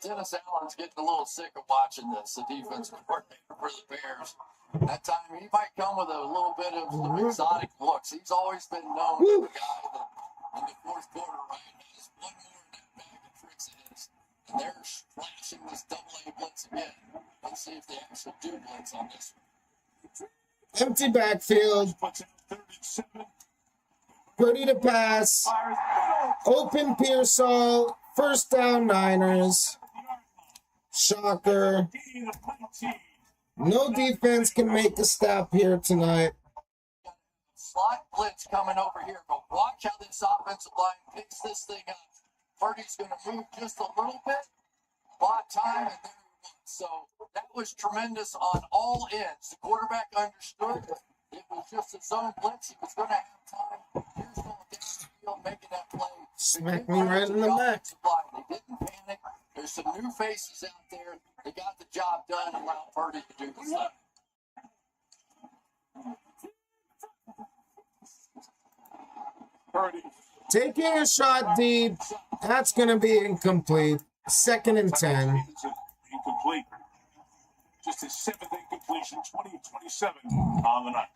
Dennis Allen's getting a little sick of watching this, the defensive coordinator for the Bears. That time he might come with a little bit of some exotic looks. He's always been known as the guy that in the fourth quarter, right, has one more in that bag of tricks of his. And they're flashing this double-A blitz again. Let's see if they actually do blitz on this one. Empty backfield. Purdy to pass. Open Pearsall. 1st down Niners. Shocker. No defense can make a stop here tonight. Slot blitz coming over here, but watch how this offensive line picks this thing up. Purdy's going to move just a little bit. Bought time, and there he was. So that was tremendous on all ends. The quarterback understood it was just a zone blitz. He was going to have time. Here's going down the field, making that play. Smack me right in the neck. They didn't panic. There's some new faces out there. They got the job done and allowed Purdy to do the thing. Purdy taking a shot deep. That's going to be incomplete. 2nd and 10. Incomplete. Just his 7th incompletion, 20-27 on the night.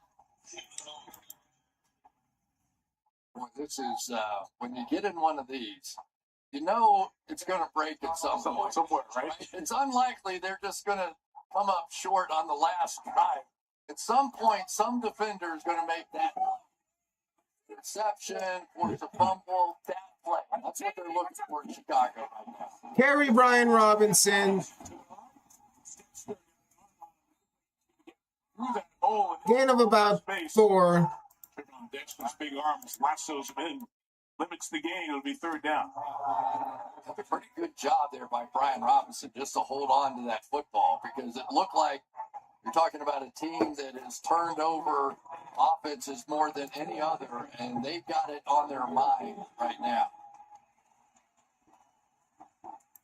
Boy, this is, when you get in one of these, you know it's going to break at some point. Somewhere, right? It's unlikely they're just going to come up short on the last drive. At some point, some defender is going to make that interception, force a fumble, that play. That's what they're looking for in Chicago right now. Carry Brian Robinson. Gain of about 4. Dexter's big arms lassos him in, limits the gain. It'll be 3rd down. A pretty good job there by Brian Robinson just to hold on to that football, because it looked like you're talking about a team that has turned over offenses more than any other, and they've got it on their mind right now.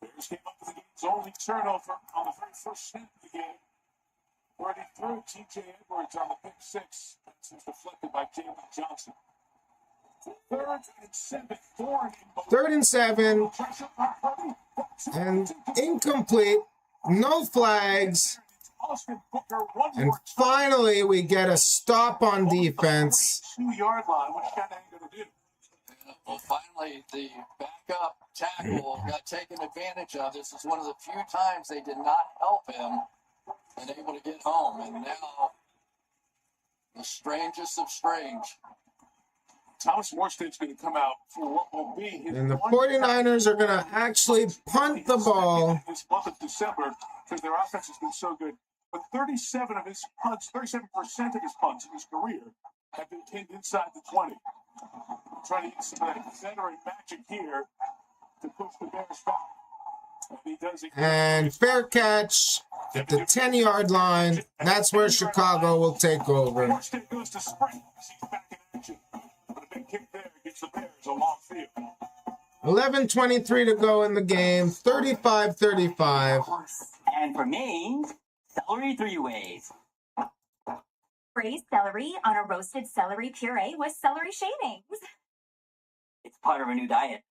Bears came up with the game's only turnover on the very first snap of the game. Already threw T.J. Edwards on the pick 6. This was deflected by Jalen Johnson. 3rd and 7. 3rd and 7. And incomplete. No flags. And finally, we get a stop on defense. 2-yard line. What you got to do? Well, finally, the backup tackle got taken advantage of. This is one of the few times they did not help him and able to get home. And now, the strangest of strange. Thomas Morstead's going to come out for what will be his. And the 49ers are going to actually punt the ball. This month of December, because their offense has been so good. But 37% of his punts in his career have been pinned inside the 20. Trying to use some of that veteran magic here to push the Bears back. And he does it. And fair catch at the 10-yard line. That's where Chicago will take over. Morstead goes to sprint. He's back in action. But a big kick there gets the Bears a long field. 11:23 to go in the game. 35-35. And for me, celery 3 ways. Braise celery on a roasted celery puree with celery shavings. It's part of a new diet.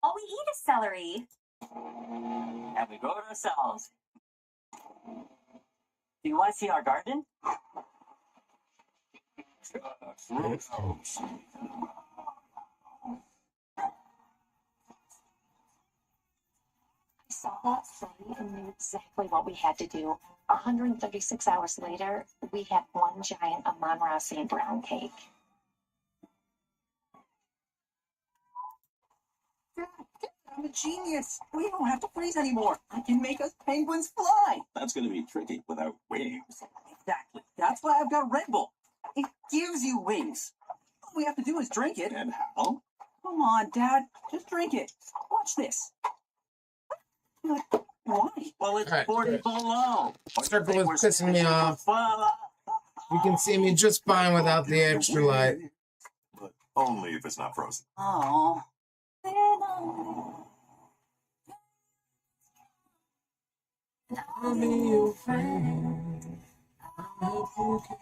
All we eat is celery. And we grow it ourselves. Do you want to see our garden? I saw that study and knew exactly what we had to do. 136 hours later, we had one giant Amon-Ra St. Brown cake. I'm a genius. We don't have to freeze anymore. I can make us penguins fly. That's going to be tricky without wings. Exactly. That's why I've got Red Bull. It gives you wings. All we have to do is drink it. And how? Come on, Dad. Just drink it. Watch this. Why? Well, it's Alright, 40 good. below. Circle was pissing me off. You can see me just fine without the extra light. But only if it's not frozen. Oh. I'll be your friend. I hope you can.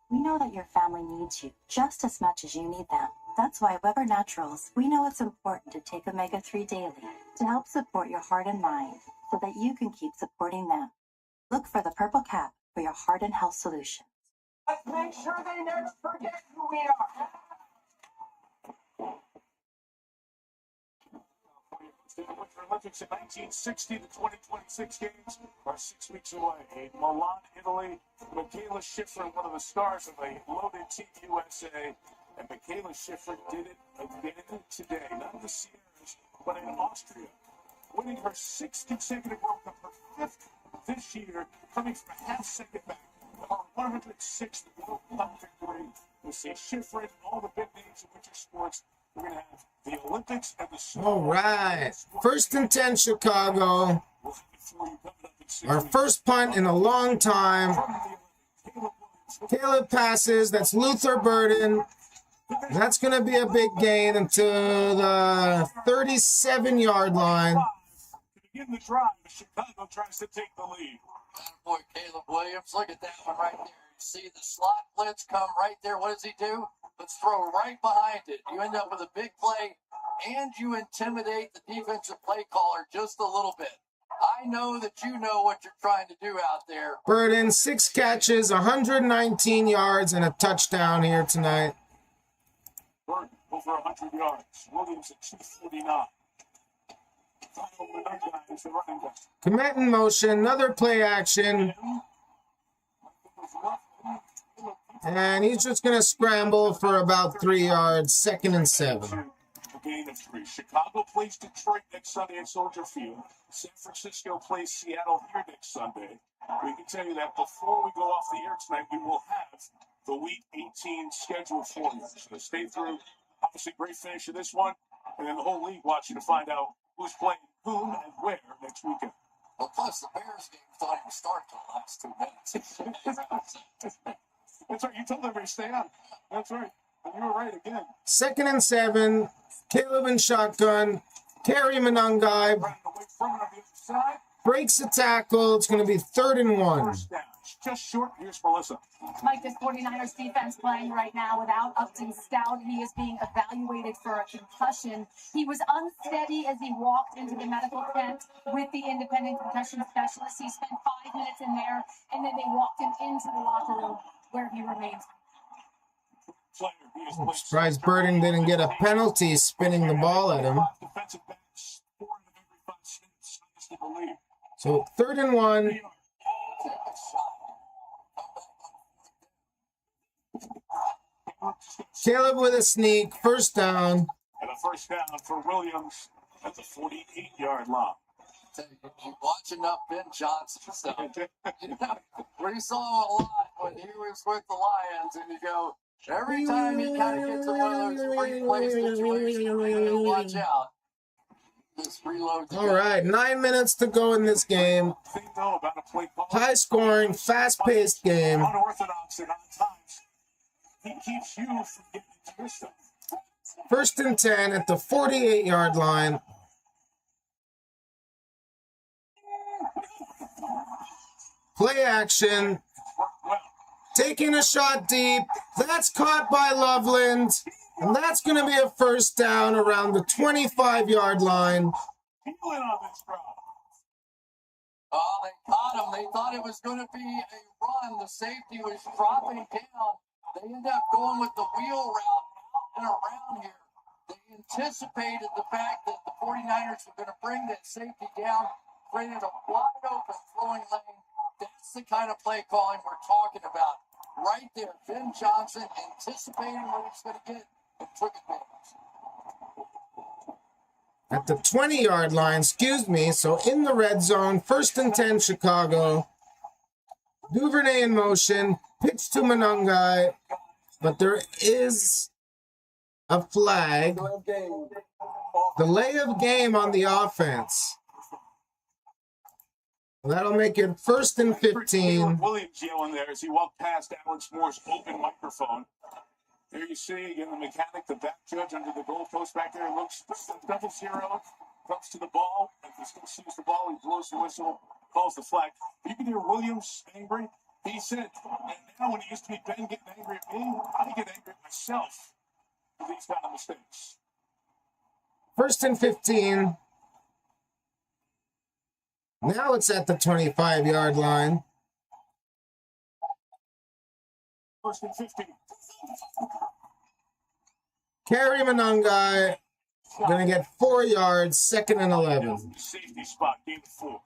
We know that your family needs you just as much as you need them. That's why Weber Naturals, we know it's important to take omega-3 daily to help support your heart and mind so that you can keep supporting them. Look for the purple cap for your heart and health solution. Let's make sure they never forget who we are. The Winter Olympics in 1960, the 2026 games are 6 weeks away. In Milan, Italy, Michaela Schifrin, one of the stars of a loaded Team USA, and Michaela Schifrin did it again today. Not in the Sierras, but in Austria, winning her 6th consecutive World Cup, her 5th this year, coming from a half-second back. Her 106th World Cup victory. We'll see Schifrin, all the big names of winter sports. We're going to have the Olympics and the snow. All right. 1st and 10, Chicago. Our first punt in a long time. Caleb passes. That's Luther Burden. That's going to be a big gain into the 37-yard line. To begin the drive, Chicago tries to take the lead. Boy, Caleb Williams, look at that one right there. You see the slot blitz come right there. What does he do? Let's throw right behind it. You end up with a big play, and you intimidate the defensive play caller just a little bit. I know that you know what you're trying to do out there. Burden, 6 catches, 119 yards, and a touchdown here tonight. Burden, over 100 yards. Williams at 249. Is the running back. Commit in motion, another play action. And he's just going to scramble for about 3 yards, 2nd and 7. A gain of 3. Chicago plays Detroit next Sunday at Soldier Field. San Francisco plays Seattle here next Sunday. We can tell you that before we go off the air tonight, we will have the Week 18 schedule for you. So stay through. Obviously, great finish of this one. And then the whole league watching to find out who's playing whom and where next weekend. Well, plus the Bears game thought he would start till the last 2 minutes. That's right. You told everybody to stay on. That's right. And you were right again. 2nd and 7. Caleb in shotgun. Terry Monangai breaks the tackle. It's going to be 3rd and 1. Just short. Here's Melissa. Mike, this 49ers defense playing right now without Upton Stout. He is being evaluated for a concussion. He was unsteady as he walked into the medical tent with the independent concussion specialist. He spent 5 minutes in there, and then they walked him into the locker room where he remains. I'm surprised Burden didn't get a penalty spinning the ball at him. So 3rd and 1. Caleb with a sneak, 1st down. And a 1st down for Williams at the 48-yard line. You watch enough Ben Johnson stuff. We saw a lot when he was with the Lions, and you go, every time he kind of gets in one of those free play situations, you watch out. This reload. All right, 9 minutes to go in this game. High scoring, fast paced game. Unorthodox and at times he keeps you from getting into your stuff. 1st and 10 at the 48-yard line. Play action. Taking a shot deep. That's caught by Loveland. And that's going to be a 1st down around the 25-yard line. Oh, they caught him. They thought it was going to be a run. The safety was dropping down. They ended up going with the wheel route out and around here. They anticipated the fact that the 49ers were going to bring that safety down, created a wide open throwing lane. That's the kind of play calling we're talking about. right there. Ben Johnson anticipating what he's going to get and took advantage. At the 20-yard line, excuse me, so in the red zone, 1st and 10 Chicago. Duvernay in motion, pitch to Monangai, but there is a flag. Delay of game on the offense. That'll make it 1st and 15. Williams yelling there as he walked past Alex Moore's open microphone. There you see again the mechanic, the back judge under the goalpost back there, looks double zero, comes to the ball, and he still sees the ball, he blows the whistle, calls the flag. You can hear Williams angry. He said, and now when he used to be Ben getting angry at me, I get angry at myself for these kind of mistakes. 1st and 15. Now it's at the 25-yard line. 1st and 15. Carry Monangai. Going to get 4 yards, 2nd and 11. Safety spot, game 4.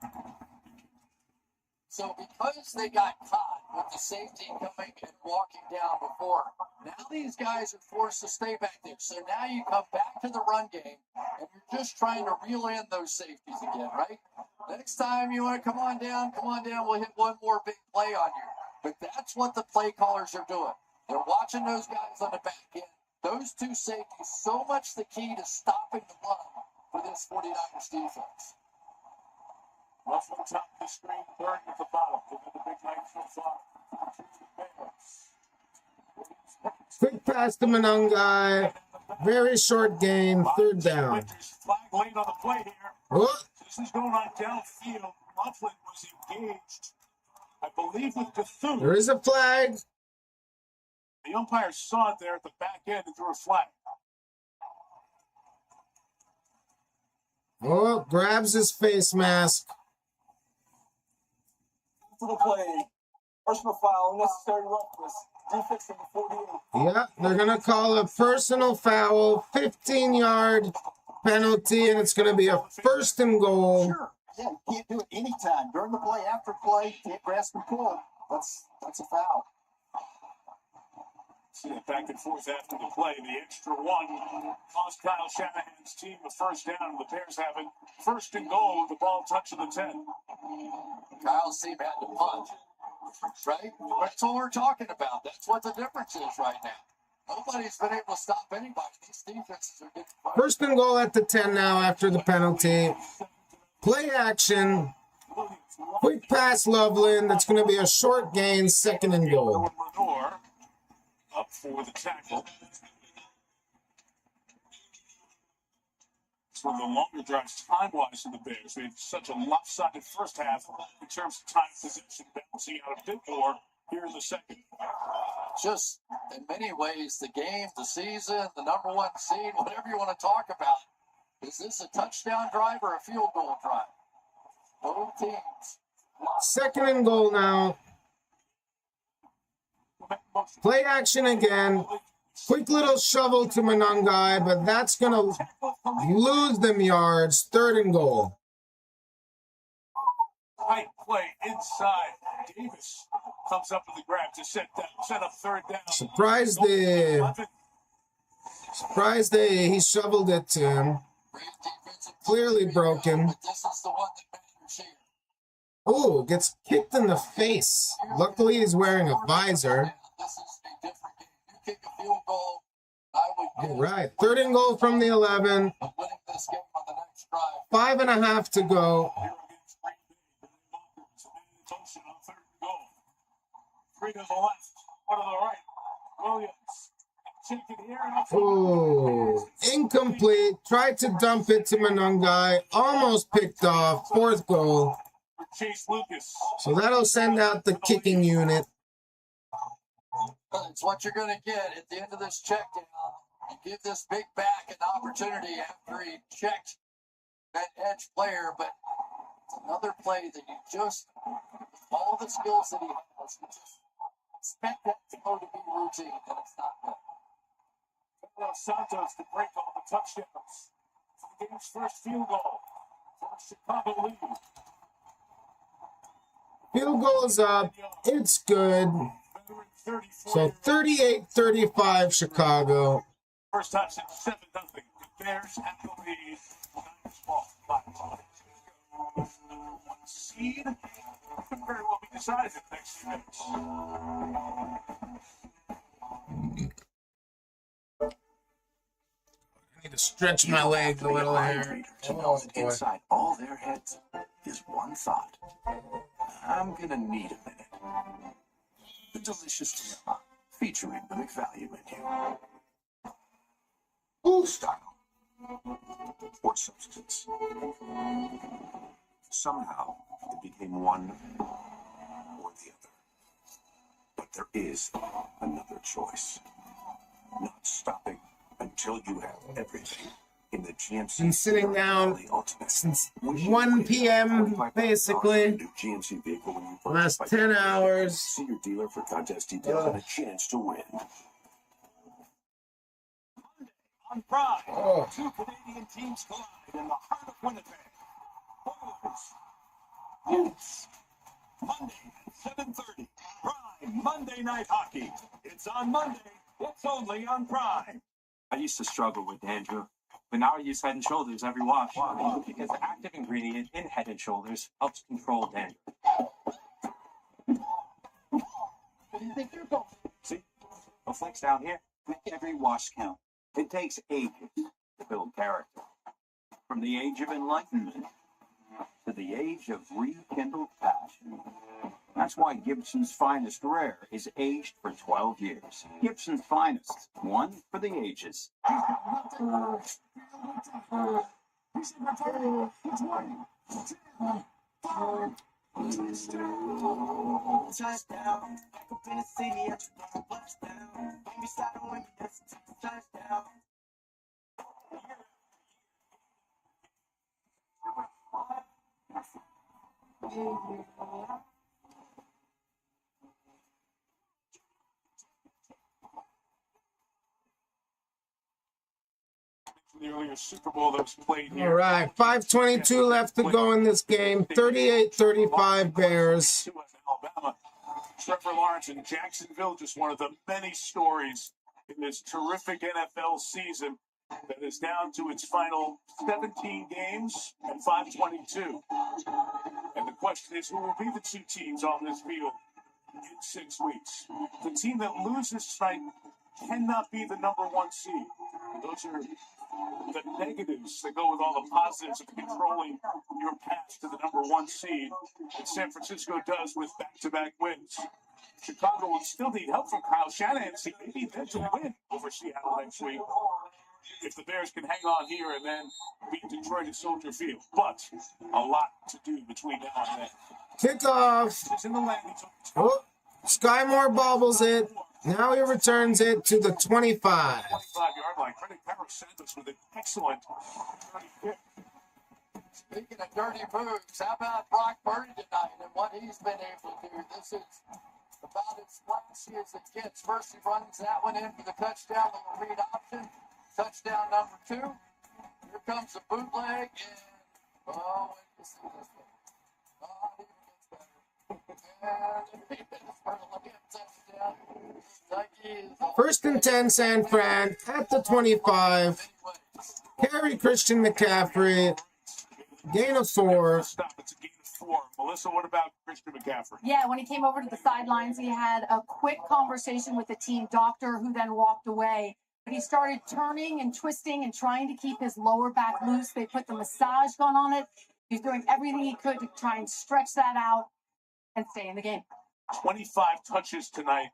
So because they got caught with the safety coming and walking down before, now these guys are forced to stay back there. So now you come back to the run game, and you're just trying to reel in those safeties again, right? Next time you want to come on down, we'll hit one more big play on you. But that's what the play callers are doing. They're watching those guys on the back end. Those two safeties, so much the key to stopping the run for this 49ers defense. Off the top of the screen, 3rd at the bottom. Look at the big night so far. Quick pass to Monangai. Very short gain, 3rd down. Flag laid on the play here. What? This is going on downfield. Mufflin was engaged, I believe, with Bethune. There is a flag. The umpire saw it there at the back end and threw a flag. Oh, grabs his face mask. To the play. Personal foul, unnecessary roughness. Defense of the 48. Yeah, they're going to call a personal foul, 15-yard penalty, and it's going to be a 1st and goal. Sure. Yeah, you can't do it anytime. During the play, after play, can't grasp and pull. That's a foul. See it back and forth after the play. The extra one cost Kyle Shanahan's team the 1st down. The Bears have it 1st and goal with the ball touching the 10. Kyle's team had to punt, right? That's what we're talking about. That's what the difference is right now. Nobody's been able to stop anybody. These defenses are getting fired. 1st and goal at the 10 now after the penalty. Play action. Quick pass, Loveland. That's going to be a short gain, 2nd and goal. Up for the tackle. It's one of the longer drives time-wise for the Bears. They had such a lopsided first half in terms of time possession, balancing out a bit more here in the 2nd. Just in many ways, the game, the season, the number 1 seed, whatever you want to talk about. Is this a touchdown drive or a field goal drive? Both teams. 2nd and goal now. Play action again. Quick little shovel to Monangai, but that's going to lose them yards. 3rd and goal. Tight play inside. Davis comes up with the grab to set up 3rd down. Surprised he shoveled it to him. Clearly broken. Oh, gets kicked in the face. Luckily, he's wearing a visor. All right, 3rd and goal from the 11. 5.5 to go. 3 to the left, 1 to the right. Williams. Oh, incomplete. Tried to dump it to Monangai. Almost picked off. 4th goal. Chase Lucas. So that'll send out the kicking unit. It's what you're going to get at the end of this check down. You give this big back an opportunity after he checked that edge player, but it's another play that you just, with all the skills that he has, you just expect that throw to be routine, and it's not good. Santos to break all the touchdowns. The game's first field goal for Chicago lead. Field goal is up. It's good. So 38-35 Chicago. First time since 7-0. The Bears have the lead. Niners ball. 5-5. Number 1 seed could very well be decided in the next few minutes. I need to stretch my legs a little here. Oh, inside all their heads is one thought. I'm gonna need a minute. The delicious dilemma featuring the McValue menu. Style or substance. Somehow, it became one or the other. But there is another choice. Not stopping until you have everything in the GMC. Been sitting down since 1 p.m. basically. Last 10 hours. See your dealer for contest details and a chance to win. On Prime, 2 Canadian teams collide in the heart of Winnipeg. Yes. Monday at 7:30. Prime Monday Night Hockey. It's on Monday. It's only on Prime. I used to struggle with dandruff, but now I use Head & Shoulders every wash because the active ingredient in Head & Shoulders helps control dandruff. What do you think you're going? See? No flakes down here. Make every wash count. It takes ages to build character. From the age of enlightenment to the age of rekindled passion. That's why Gibson's Finest Rare is aged for 12 years. Gibson's Finest, one for the ages. Touchdown, back up in the city, I just want to bust down. Baby side of women, that's a touchdown. The earlier Super Bowl that was played here. All right, 5:22 left to go in this game. 38-35 Bears. Alabama. Trevor Lawrence in Jacksonville, just one of the many stories in this terrific NFL season that is down to its final 17 games and 522. And the question is, who will be the 2 teams on this field in 6 weeks? The team that loses tonight cannot be the number 1 seed. Those are the negatives that go with all the positives of controlling your path to the number 1 seed that San Francisco does with back-to-back wins. Chicago will still need help from Kyle Shanahan. See, they need them to win over Seattle next week if the Bears can hang on here and then beat Detroit at Soldier Field. But a lot to do between now and then. Kickoff. It's in the landing zone. Oh, Sky Moore bobbles it. Now he returns it to the 25. 25-yard line. Credit Parasantos with an excellent 30 kick. Speaking of dirty moves, how about Brock Purdy tonight and what he's been able to do? This is about as flashy as it gets. First, he runs that one in for the touchdown, little read option. Touchdown number 2. Here comes the bootleg, and oh, wait to see this one. Oh, it even gets better. And he finished for a touchdown. First and 10, San Fran at the 25. Carry Christian McCaffrey. Gain of 4. Stop. It's a gain of 4. Melissa, what about Christian McCaffrey? Yeah, when he came over to the sidelines, he had a quick conversation with the team doctor who then walked away. But he started turning and twisting and trying to keep his lower back loose. They put the massage gun on it. He's doing everything he could to try and stretch that out and stay in the game. 25 touches tonight,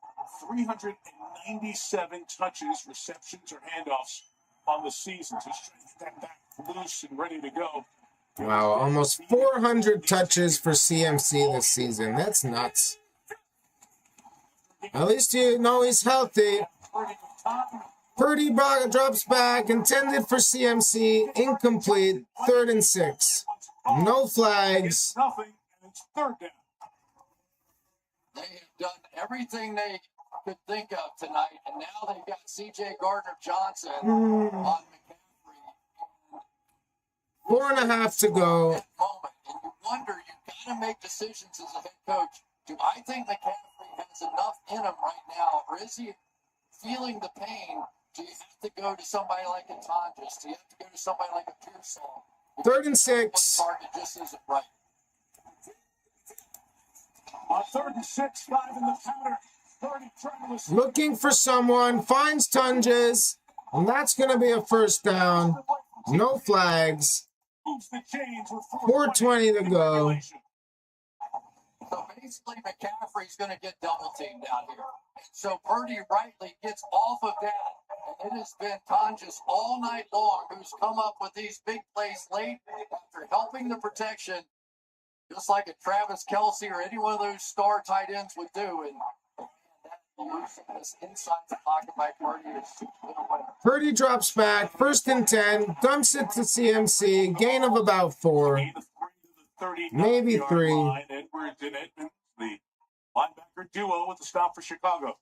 397 touches, receptions, or handoffs on the season. So he's trying to get that back loose and ready to go. Wow, almost 400 touches for CMC this season. That's nuts. At least you know he's healthy. Purdy drops back, intended for CMC, incomplete, 3rd and 6. No flags. Nothing, and it's 3rd down. They have done everything they could think of tonight, and now they've got C.J. Gardner-Johnson on McCaffrey. 4.5 to go. Moment, and you wonder, you've got to make decisions as a head coach. Do I think McCaffrey has enough in him right now, or is he feeling the pain? Do you have to go to somebody like a Tonjes? Do you have to go to somebody like a Pearsall? 3rd and 6. Target just isn't right. On 3rd and 6, 5 in the counter. 30 trying to Looking for someone, finds Tonjes, and that's going to be a first down. No flags. 4:20 to go. So basically, McCaffrey's going to get double teamed out here. And so Purdy rightly gets off of that. And it has been Tonjes all night long who's come up with these big plays late after helping the protection, just like a Travis Kelce or any one of those star tight ends would do. And that elusiveness inside the pocket by Purdy is a winner. Purdy drops back, 1st and 10, dumps it to CMC, gain of about 4. Maybe 3. Edwards and Edmonds, the linebacker duo with the stop for Chicago.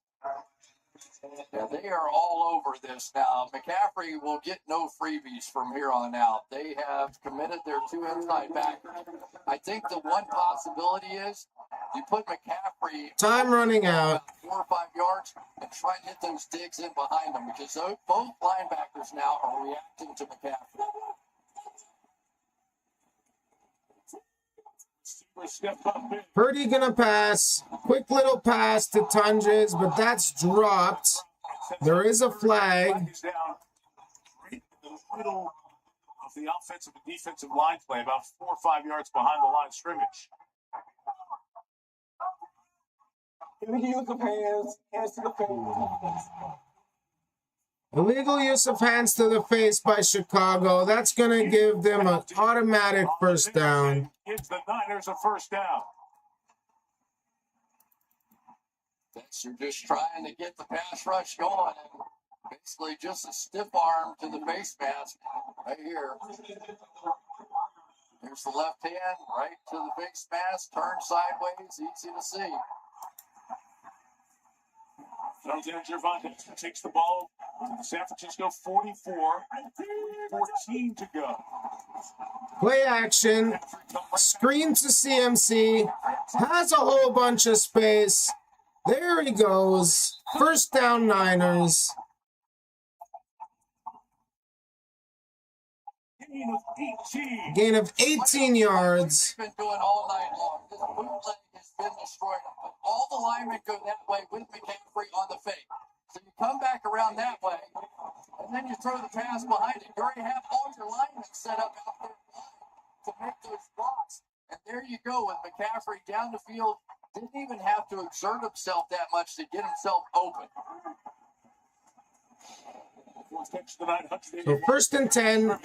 Yeah, they are all over this now. McCaffrey will get no freebies from here on out. They have committed their 2 inside backers. I think the one possibility is you put McCaffrey Time running out. about 4 or 5 yards and try and hit those digs in behind them, because both linebackers now are reacting to McCaffrey. Purdy gonna pass. Quick little pass to Tonjes, but that's dropped. There is a flag. Right in the middle of the offensive and defensive line play, about 4 or 5 yards behind the line of scrimmage. Use of hands to the face. Illegal use of hands to the face by Chicago. That's going to give them an automatic first down. Gives the Niners a first down. You're just trying to get the pass rush going, and basically just a stiff arm to the face mask right here. Here's the left hand right to the face mask, turn sideways, easy to see. Alexander Gervonta takes the ball to the San Francisco 44. 14 to go. Play action. Screen to CMC. Has a whole bunch of space. There he goes. First down, Niners. Gain of 18 yards. Been doing all night long. This bootleg has been destroyed. But all the linemen go that way with McCaffrey on the fake. So you come back around that way, and then you throw the pass behind it. You already have all your linemen set up out there to make those blocks. And there you go with McCaffrey down the field. Didn't even have to exert himself that much to get himself open. So 1st and 10.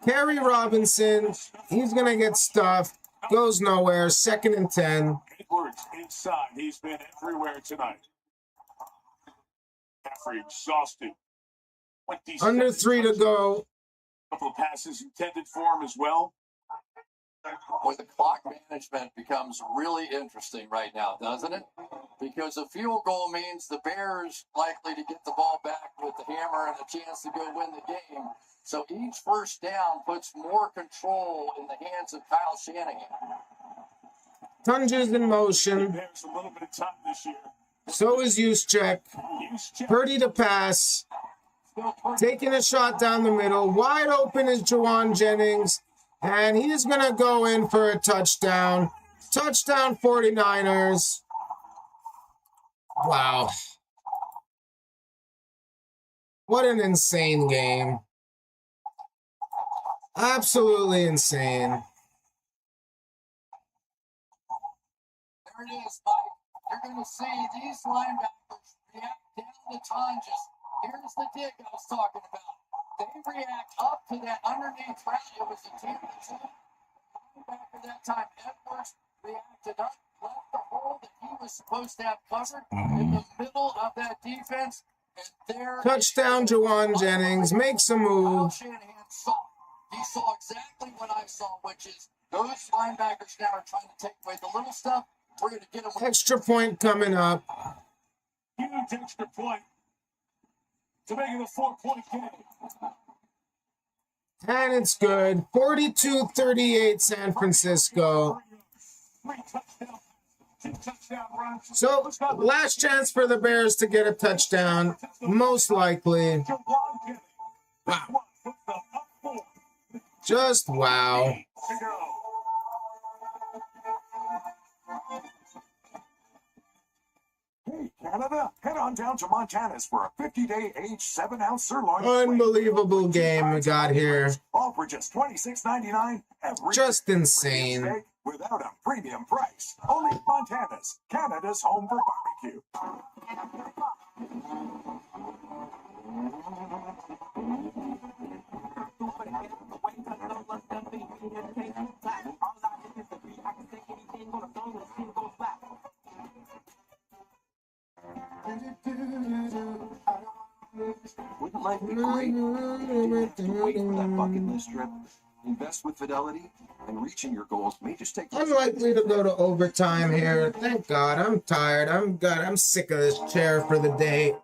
Kerry Robinson. He's going to get stuffed. Goes nowhere. 2nd and 10. Edwards inside. He's been everywhere tonight. McCaffrey exhausted. Under 3 to go. A couple of passes intended for him as well. Boy, the clock management becomes really interesting right now, doesn't it? Because a field goal means the Bears likely to get the ball back with the hammer and a chance to go win the game. So each first down puts more control in the hands of Kyle Shanahan. Tonjes in motion. Bears a little bit of time this year. So is Juszczyk. Purdy to pass. Taking a shot down the middle. Wide open is Juwan Jennings. And he's going to go in for a touchdown. Touchdown 49ers. Wow. What an insane game. Absolutely insane. There it is, Mike. You're going to see these linebackers react down to Tonjes. Here's the dig I was talking about. They react up to that underneath route. It was a Tampa 2. Linebacker that time, Edwards, reacted up, left the hole that he was supposed to have covered in the middle of that defense. And there Touchdown, Juwan Jennings. Makes a move. Shanahan saw. He saw exactly what I saw, which is those linebackers now are trying to take away the little stuff. We're going to get them. Extra point coming up. Huge extra point to make it a 4-point game. And it's good. 42-38 San Francisco. So, last chance for the Bears to get a touchdown, most likely. Wow. Just wow. Hey, Canada, head on down to Montana's for a 50-day aged 7-ounce sirloin. Unbelievable game we got here. All for just $26.99 every Just day. insane. Steak without a premium price. Only at Montana's, Canada's home for barbecue. Wouldn't life be great? Didn't have to wait for that bucket list trip. Invest with Fidelity, and reaching your goals may just take. Unlikely to go to overtime here. Thank God. I'm tired. I'm sick of this chair for the day.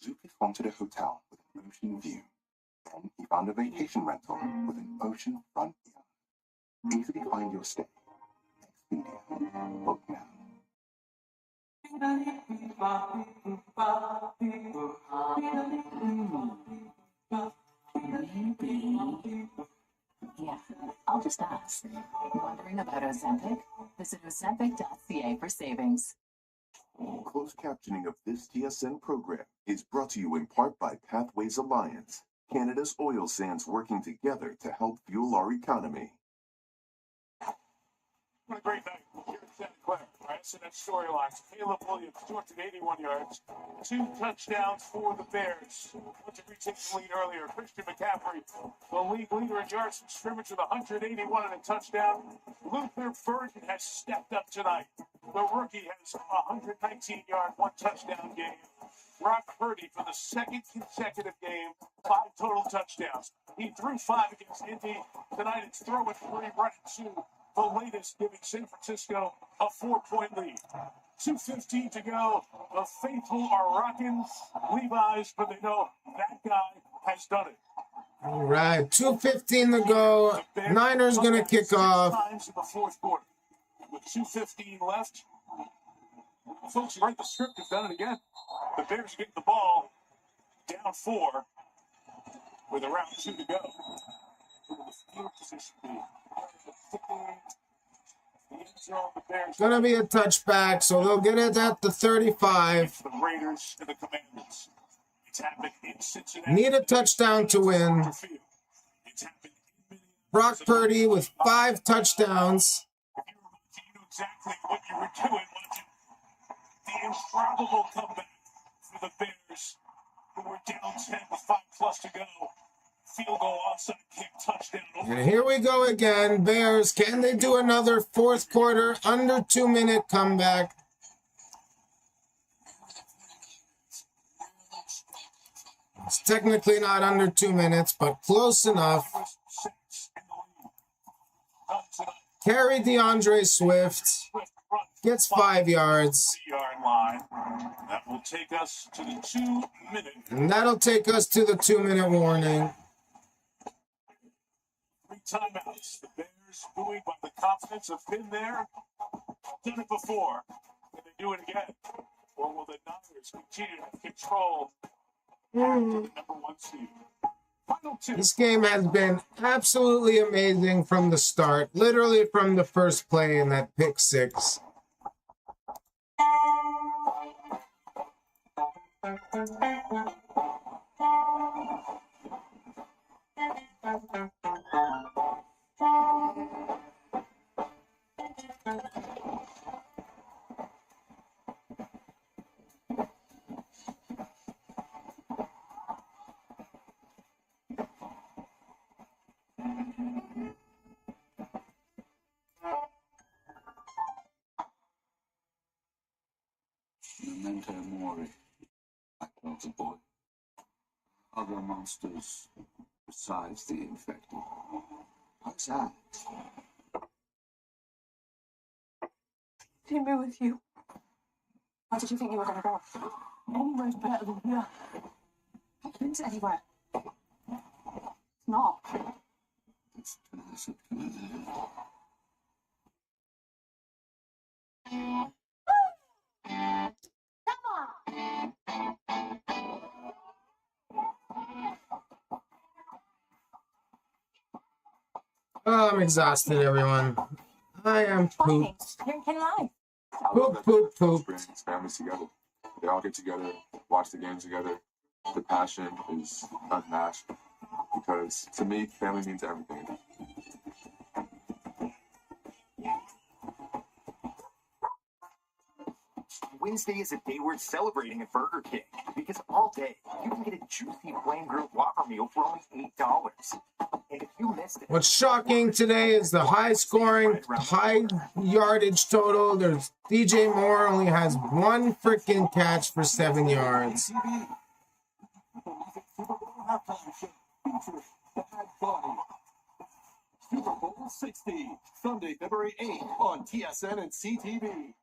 Lucas wanted a hotel with an ocean view. Then he found a vacation rental with an ocean front view. Easily find your stay. Expedia. Book now. Yeah, I'll just ask. Wondering about Ozempic? Visit ozempic.ca for savings. Closed captioning of this TSN program is brought to you in part by Pathways Alliance, Canada's oil sands working together to help fuel our economy. What a great night here in Santa Clara. Right, so that storyline. Caleb Williams, 281 yards, 2 touchdowns for the Bears. Went to retake the lead earlier. Christian McCaffrey, the league leader in yards from scrimmage with 181 and a touchdown. Luther Burden has stepped up tonight. The rookie has a 119-yard, 1 touchdown game. Brock Purdy for the second consecutive game, 5 total touchdowns. He threw 5 against Indy. Tonight it's throwing 3 right into the latest, giving San Francisco a 4-point lead. 2:15 to go. The faithful are rocking Levi's, but they know that guy has done it. All right, 2:15 to go. Niners going to kick off. Times in the fourth quarter. With 2:15 left, folks who write the script have done it again. The Bears are getting the ball down 4 with around 2 to go. Who will the field position be? Gonna be a touchback, so they'll get it at the 35. The Raiders and the Commanders. It's happened in Cincinnati. Need a touchdown to win. It's happened in Brock Purdy with 5 touchdowns. you know exactly what you were doing, watching the improbable comeback for the Bears, who were down 10 with 5+ to go. Field goal, onside kick, touchdown. And here we go again. Bears, can they do another fourth quarter under 2-minute comeback? It's technically not under 2 minutes, but close enough. Carry DeAndre Swift. Gets 5 yards. Yard line. That will take us to the 2-minute. And that'll take us to the 2-minute warning. 3 timeouts. The Bears, buoyed by the confidence, have been there, done it before. Can they do it again? Or will the Niners continue to have control after the number 1 seed? Final 2. This game has been absolutely amazing from the start. Literally from the first play in that pick 6. Memento Mori. I killed the boy. Other monsters besides the infected. What's that? Take me with you. Where did you think you were going to go? Anywhere's better than here. I've been to anywhere. It's not. Oh, I'm exhausted, everyone. I am pooped. Drinking life. Poop, poop, poop. Families together. They all get together, watch the game together. The passion is unmatched because to me, family means everything. Wednesday is a day worth celebrating at Burger King because all day you can get a juicy flame grilled Whopper meal for only $8. And if you missed it, What's shocking today is the high scoring, high yardage total. There's DJ Moore only has one freaking catch for 7 yards. Super Bowl 60, Sunday, February 8th on TSN and CTV.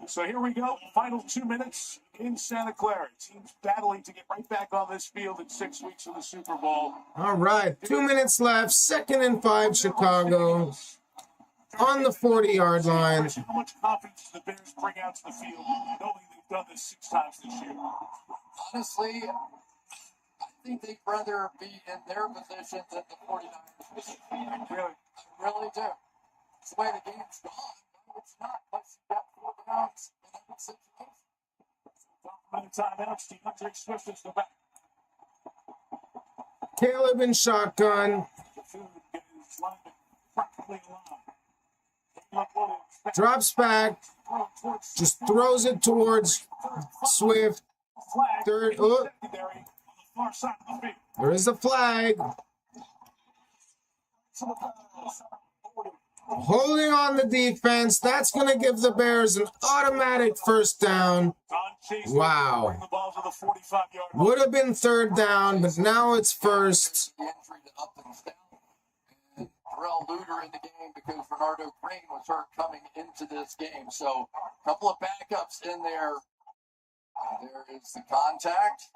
So here we go. Final 2 minutes in Santa Clara. Teams battling to get right back on this field in 6 weeks of the Super Bowl. All right, 2 minutes left. 2nd and 5, Chicago. On the 40-yard line. How much confidence does the Bears bring out to the field, knowing they've done this 6 times this year? Honestly, I think they'd rather be in their position than the 49ers. I really do. It's the way the game's gone. It's not, but you got 4 downs in every situation. Timeouts, DeAndre Swift is the back. Caleb in shotgun. Drops back. Just throws it towards Swift. Third. Oh. There is a flag. Holding on the defense. That's going to give the Bears an automatic first down. Wow. Would have been 3rd down, but now it's 1st. Terrell Luder in the game because Bernardo Green was hurt coming into this game. So a couple of backups in there. There is the contact.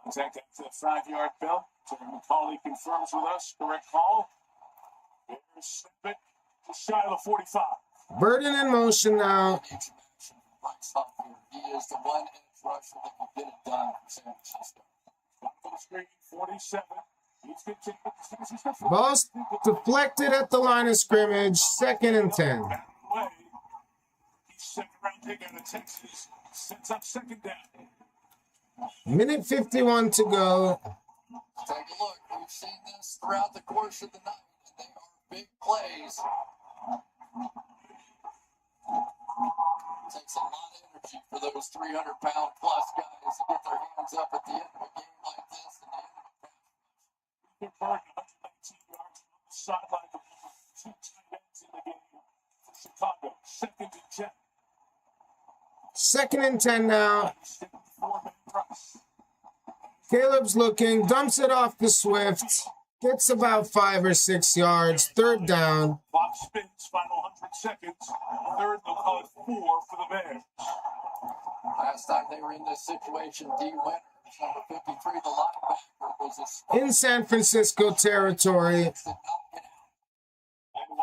Contact at the 5-yard belt. Terry McCauley confirms with us. Correct call. Bears snap it just shy of the 45. Burden in motion now. He is the one edge rusher that can get it done for San Francisco. Screen 47. Ball's deflected at the line of scrimmage. 2nd and 10. He's 2nd-round pick out of Texas. Sets up 2nd down. Minute 51 to go. Take a look. We've seen this throughout the course of the night, and they are big plays. It takes a lot of energy for those 300-pound plus guys to get their hands up at the end of a game like this. And the end of a pass rush. 119 yards on the sideline. 2 tight ends in the game for Chicago. 2nd and 10. 2nd and 10 now. Caleb's looking, dumps it off to Swift. Gets about 5 or 6 yards. 3rd down. Clock spins, final 100 seconds. 3rd, they'll call it 4 for the Bears. Last time they were in this situation, D. Winters, number 53, the linebacker, was a In San Francisco territory.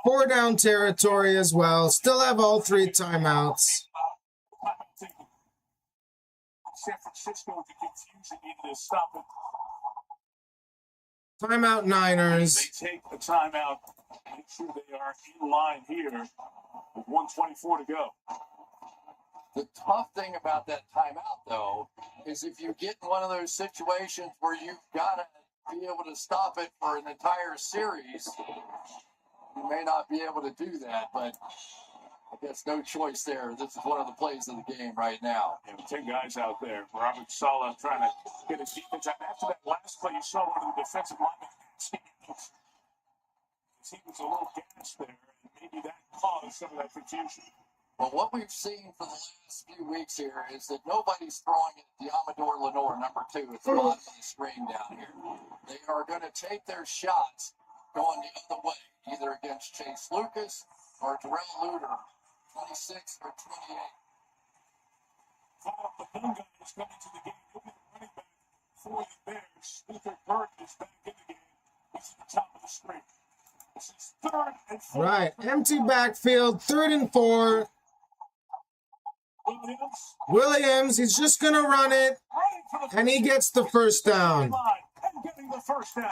4 down territory as well. Still have all 3 timeouts. San Francisco, the confusion needed to stop it. Timeout Niners. They take the timeout. Make sure they are in line here with 1:24 to go. The tough thing about that timeout, though, is if you get in one of those situations where you've got to be able to stop it for an entire series, you may not be able to do that, but I guess no choice there. This is one of the plays of the game right now. Yeah, 10 guys out there. Robert Saleh trying to get his defense out. After that last play, you saw one of the defensive linemen. He was a little gassed there. And maybe cause some of that confusion. Well, what we've seen for the last few weeks here is that nobody's throwing it at Amador Lenore, number 2, at the bottom of the screen down here. They are going to take their shots going the other way, either against Chase Lucas or Terrell Luter, 26 or 28. Kyle Pagunga is coming to the game. He'll be the running back for the Bears. Luther Burton is back in the game. He's at the top of the screen. This is 3rd and 4. Right, empty backfield, 3rd and 4. Williams, he's just going to run it, and he gets the first down. And getting the first down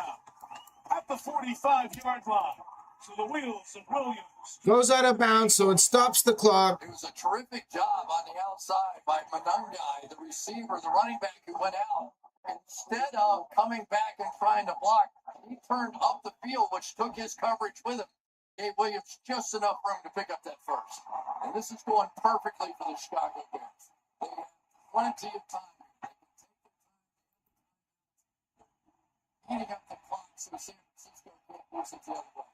at the 45-yard line. So the wheels of Williams. Goes out of bounds, so it stops the clock. It was a terrific job on the outside by Manungai, the receiver, the running back who went out. Instead of coming back and trying to block, he turned up the field, which took his coverage with him. Gave Williams just enough room to pick up that first. And this is going perfectly for the Chicago Bears. They have plenty of time. Heating up the clock so San Francisco can't use it the other way.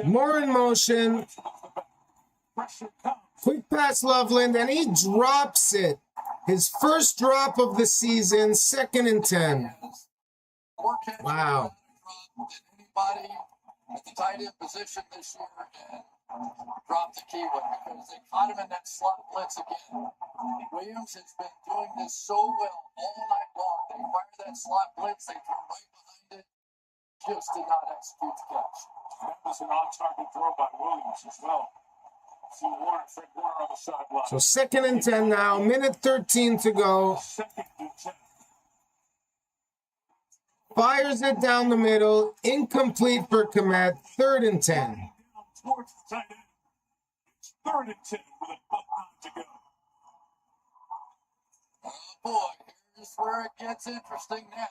More in motion. Quick pass, Loveland, and he drops it. His first drop of the season, 2nd and 10. Wow. Anybody at the tight end position this year and dropped the key one because they caught him in that slot blitz again. Williams has been doing this so well all night long. They fire that slot blitz, they throw right behind it, just did not execute the catch. That was an on-target throw by Williams as well. See Fred Warner on the sideline. So 2nd and 10 now, minute 13 to go. 2nd and 10. Fires it down the middle, incomplete for Komet, 3rd and 10. Towards the tight end. It's 3rd and 10 with a buck to go. Oh boy, here's where it gets interesting now.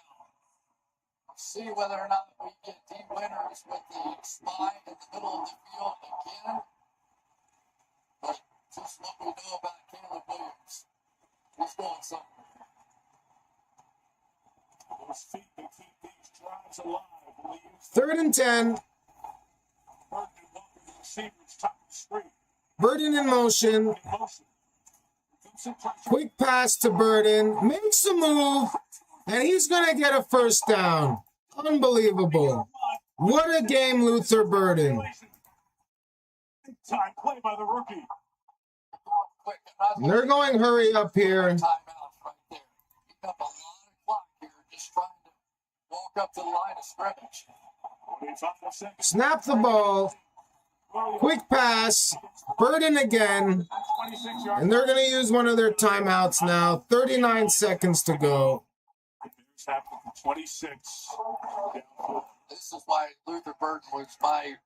See whether or not we get D winners with the spy in the middle of the field again. But just what we know about Caleb Williams, he's going somewhere. Those feet that keep these drives alive. 3rd and 10. Burton and Walker, the receivers, top of the screen. Burton in motion. Quick pass to Burton. Makes a move. And he's going to get a first down. Unbelievable. What a game, Luther Burton. Time play by the rookie. They're going hurry up here. Timeout right there. Pick up a lot of clock here, just trying to walk up to the line of scrimmage. Snap the ball. Quick pass. Burton again. And they're going to use one of their timeouts now. 39 seconds to go. 26. This is why Luther Burton was my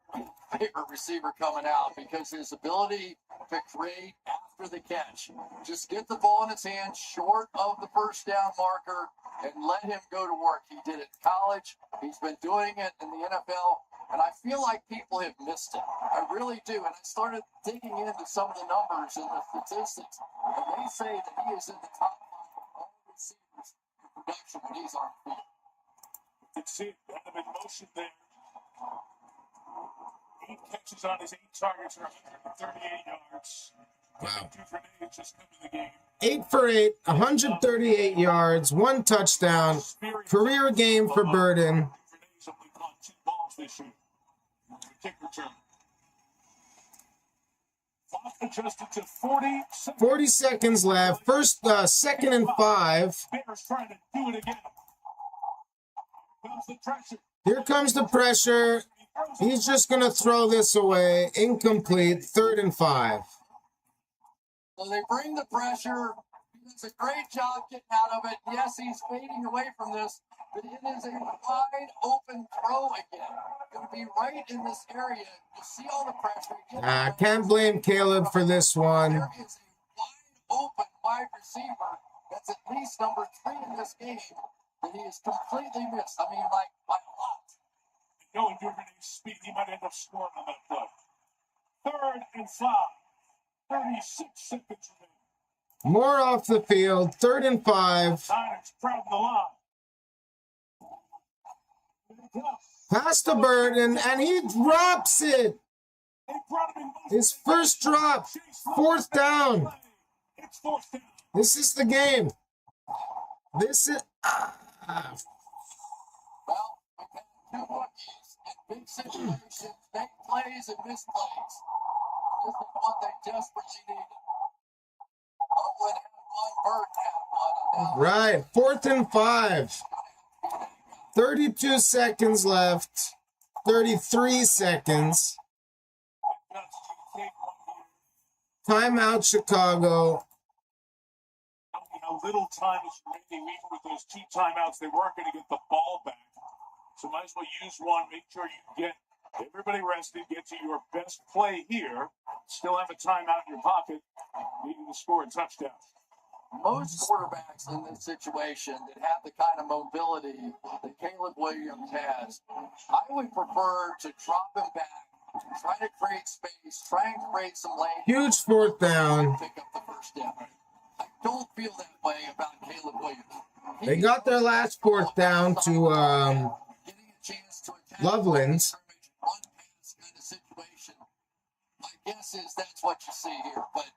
favorite receiver coming out, because his ability to create after the catch, just get the ball in his hand short of the first down marker and let him go to work. He did it in college. He's been doing it in the NFL. And I feel like people have missed it. I really do. And I started digging into some of the numbers and the statistics. And they say that he is in the top 5 of all receivers in production when he's on the field. You can see it. Had him in motion there. 8 catches on his 8 targets for 138 yards. Wow. 2 grenades just coming in the game. 8 for 8, 138 yards, 1 touchdown. Career game for Burton. Only caught 2 balls this year. Kick return. Clock adjusted to 40 seconds. 40 seconds left. First, 2nd and 5. Bears trying to do it again. Comes the pressure. Here comes the pressure. He's just going to throw this away. Incomplete. 3rd and 5. So they bring the pressure. He does a great job getting out of it. Yes, he's fading away from this, but it is a wide open throw again. Going to be right in this area. You see all the pressure. Can't blame Caleb for this one. There is a wide open wide receiver that's at least number 3 in this game that he has completely missed. I mean, like, by a lot. Knowing Duvernay's speed, he might end up scoring on that play. 3rd and 5. 36 seconds remaining. More off the field. 3rd and 5. Niners crowding the line. Pass to Burton, and he drops it. His first drop. 4th down. This is the game. This is... Well, we've had 2 rookies in big situations, make plays and miss plays. This is what they desperately needed. Oakland had one, Burton had one. Right, 4th and 5. 32 seconds left. 33 seconds. Timeout, Chicago. How little time is remaining, even with those 2 timeouts, they weren't going to get the ball back. So might as well use one, make sure you get everybody rested, get to your best play here, still have a timeout in your pocket, needing to score a touchdown. Most quarterbacks in this situation that have the kind of mobility that Caleb Williams has, I would prefer to drop him back, try to create space, try and create some lane. Huge 4th down. Pick up the first down. I don't feel that way about Caleb Williams. They got their last 4th down to Loveland. My guess is that's what you see here, but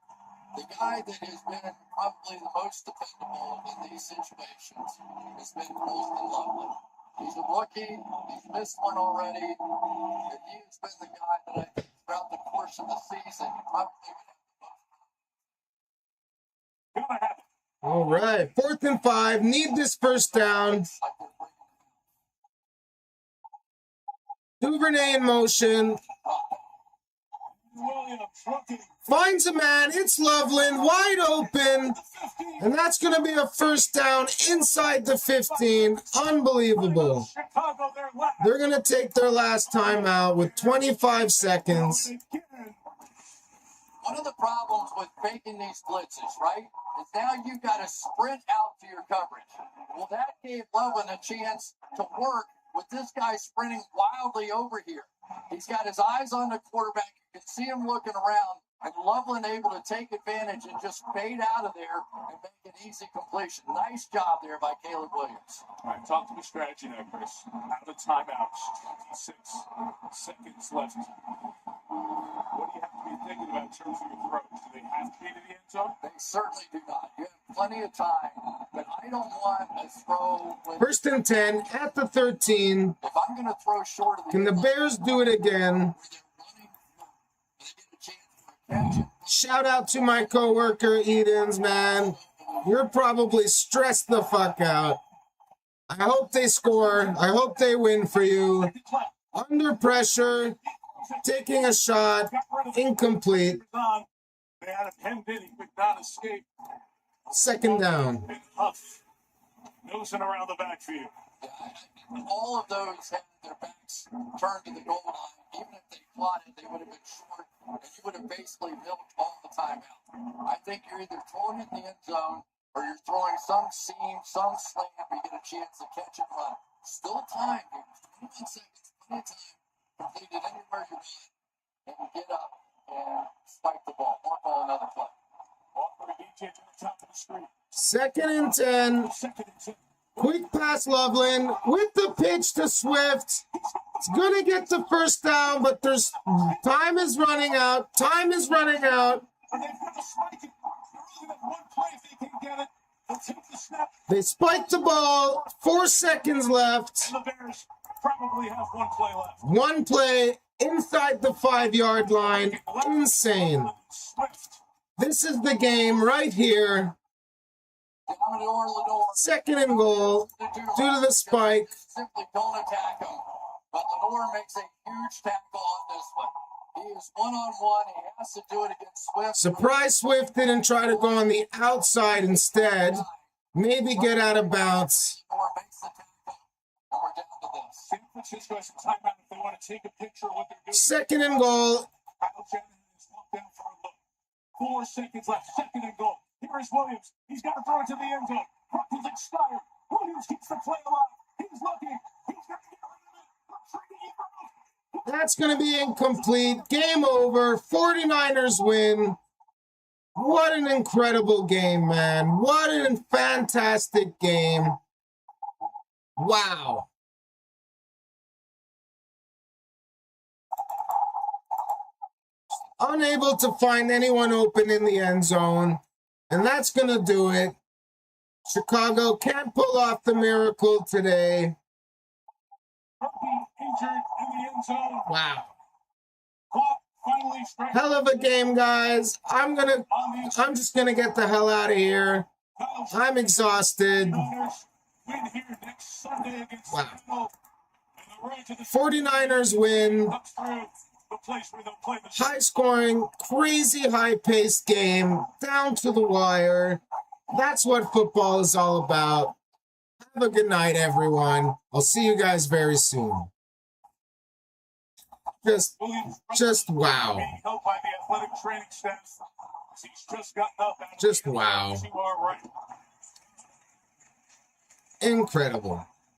the guy that has been probably the most dependable in these situations has been Colston Loveland. He's a rookie. He's missed one already. And he has been the guy that I think throughout the course of the season probably would have the most. All right, 4th and 5. Need this first down. Duvernay in motion. Finds a man. It's Loveland. Wide open. And that's going to be a first down inside the 15. Unbelievable. They're going to take their last timeout with 25 seconds. One of the problems with faking these blitzes, right, is now you've got to sprint out to your coverage. Well, that gave Loveland a chance to work with this guy sprinting wildly over here. He's got his eyes on the quarterback. You can see him looking around, and Loveland able to take advantage and just fade out of there and make an easy completion. Nice job there by Caleb Williams. All right, talk to me strategy now, Chris. Out of timeouts, 26 seconds left. What do you have to be thinking about in terms of your throws? Do they have to be to the end zone? They certainly do not. You have plenty of time, but I don't want a throw. First and 10 at the 13. If I'm going to throw short of the Can the Bears do it again? Shout out to my coworker Edens, man. You're probably stressed the fuck out. I hope they score. I hope they win for you. Under pressure, taking a shot, incomplete. They had a pen in, he could not escape. 2nd down. Huff, nosing around the backfield. All of those had their backs turned to the goal line. Even if they plotted, they would have been short, and you would have basically milked all the time out. I think you're either throwing it in the end zone or you're throwing some seam, some slant where you get a chance to catch and run. Still time here. 21 seconds, plenty of time. Complete it anywhere you want and get up and spike the ball or call another play. 2nd and 10. Quick pass, Loveland, with the pitch to Swift. It's going to get the first down, but there's time is running out. Time is running out. They spiked the ball. 4 seconds left. And the Bears probably have 1 play left. 1 play inside the 5-yard line. Insane. This is the game right here. 2nd and goal due to the spike. Simply don't attack him. But Lenore makes a huge tackle on this one. He is one-on-one. He has to do it against Swift. Surprise Swift didn't try to go on the outside instead. Maybe get out of bounds. Lenore makes the tackle. And we're down to this. San Francisco has some timeout if they want to take a picture of what they're doing. 2nd and goal. Kyle Shanahan is locked down for a look. 4 seconds left. 2nd and goal. Here is Williams. He's got to throw it to the end zone. Clock is expired. Williams keeps the play alive. He's looking. He's got to get rid of it. That's going to be incomplete. Game over. 49ers win. What an incredible game, man. What a fantastic game. Wow. Unable to find anyone open in the end zone. And that's going to do it. Chicago can't pull off the miracle today. Wow. Hell of a game, guys. I'm just gonna get the hell out of here. I'm exhausted. Wow. 49ers win. High scoring, crazy high paced game, down to the wire. That's what football is all about. Have a good night, everyone. I'll see you guys very soon. Just wow. Just wow. Incredible.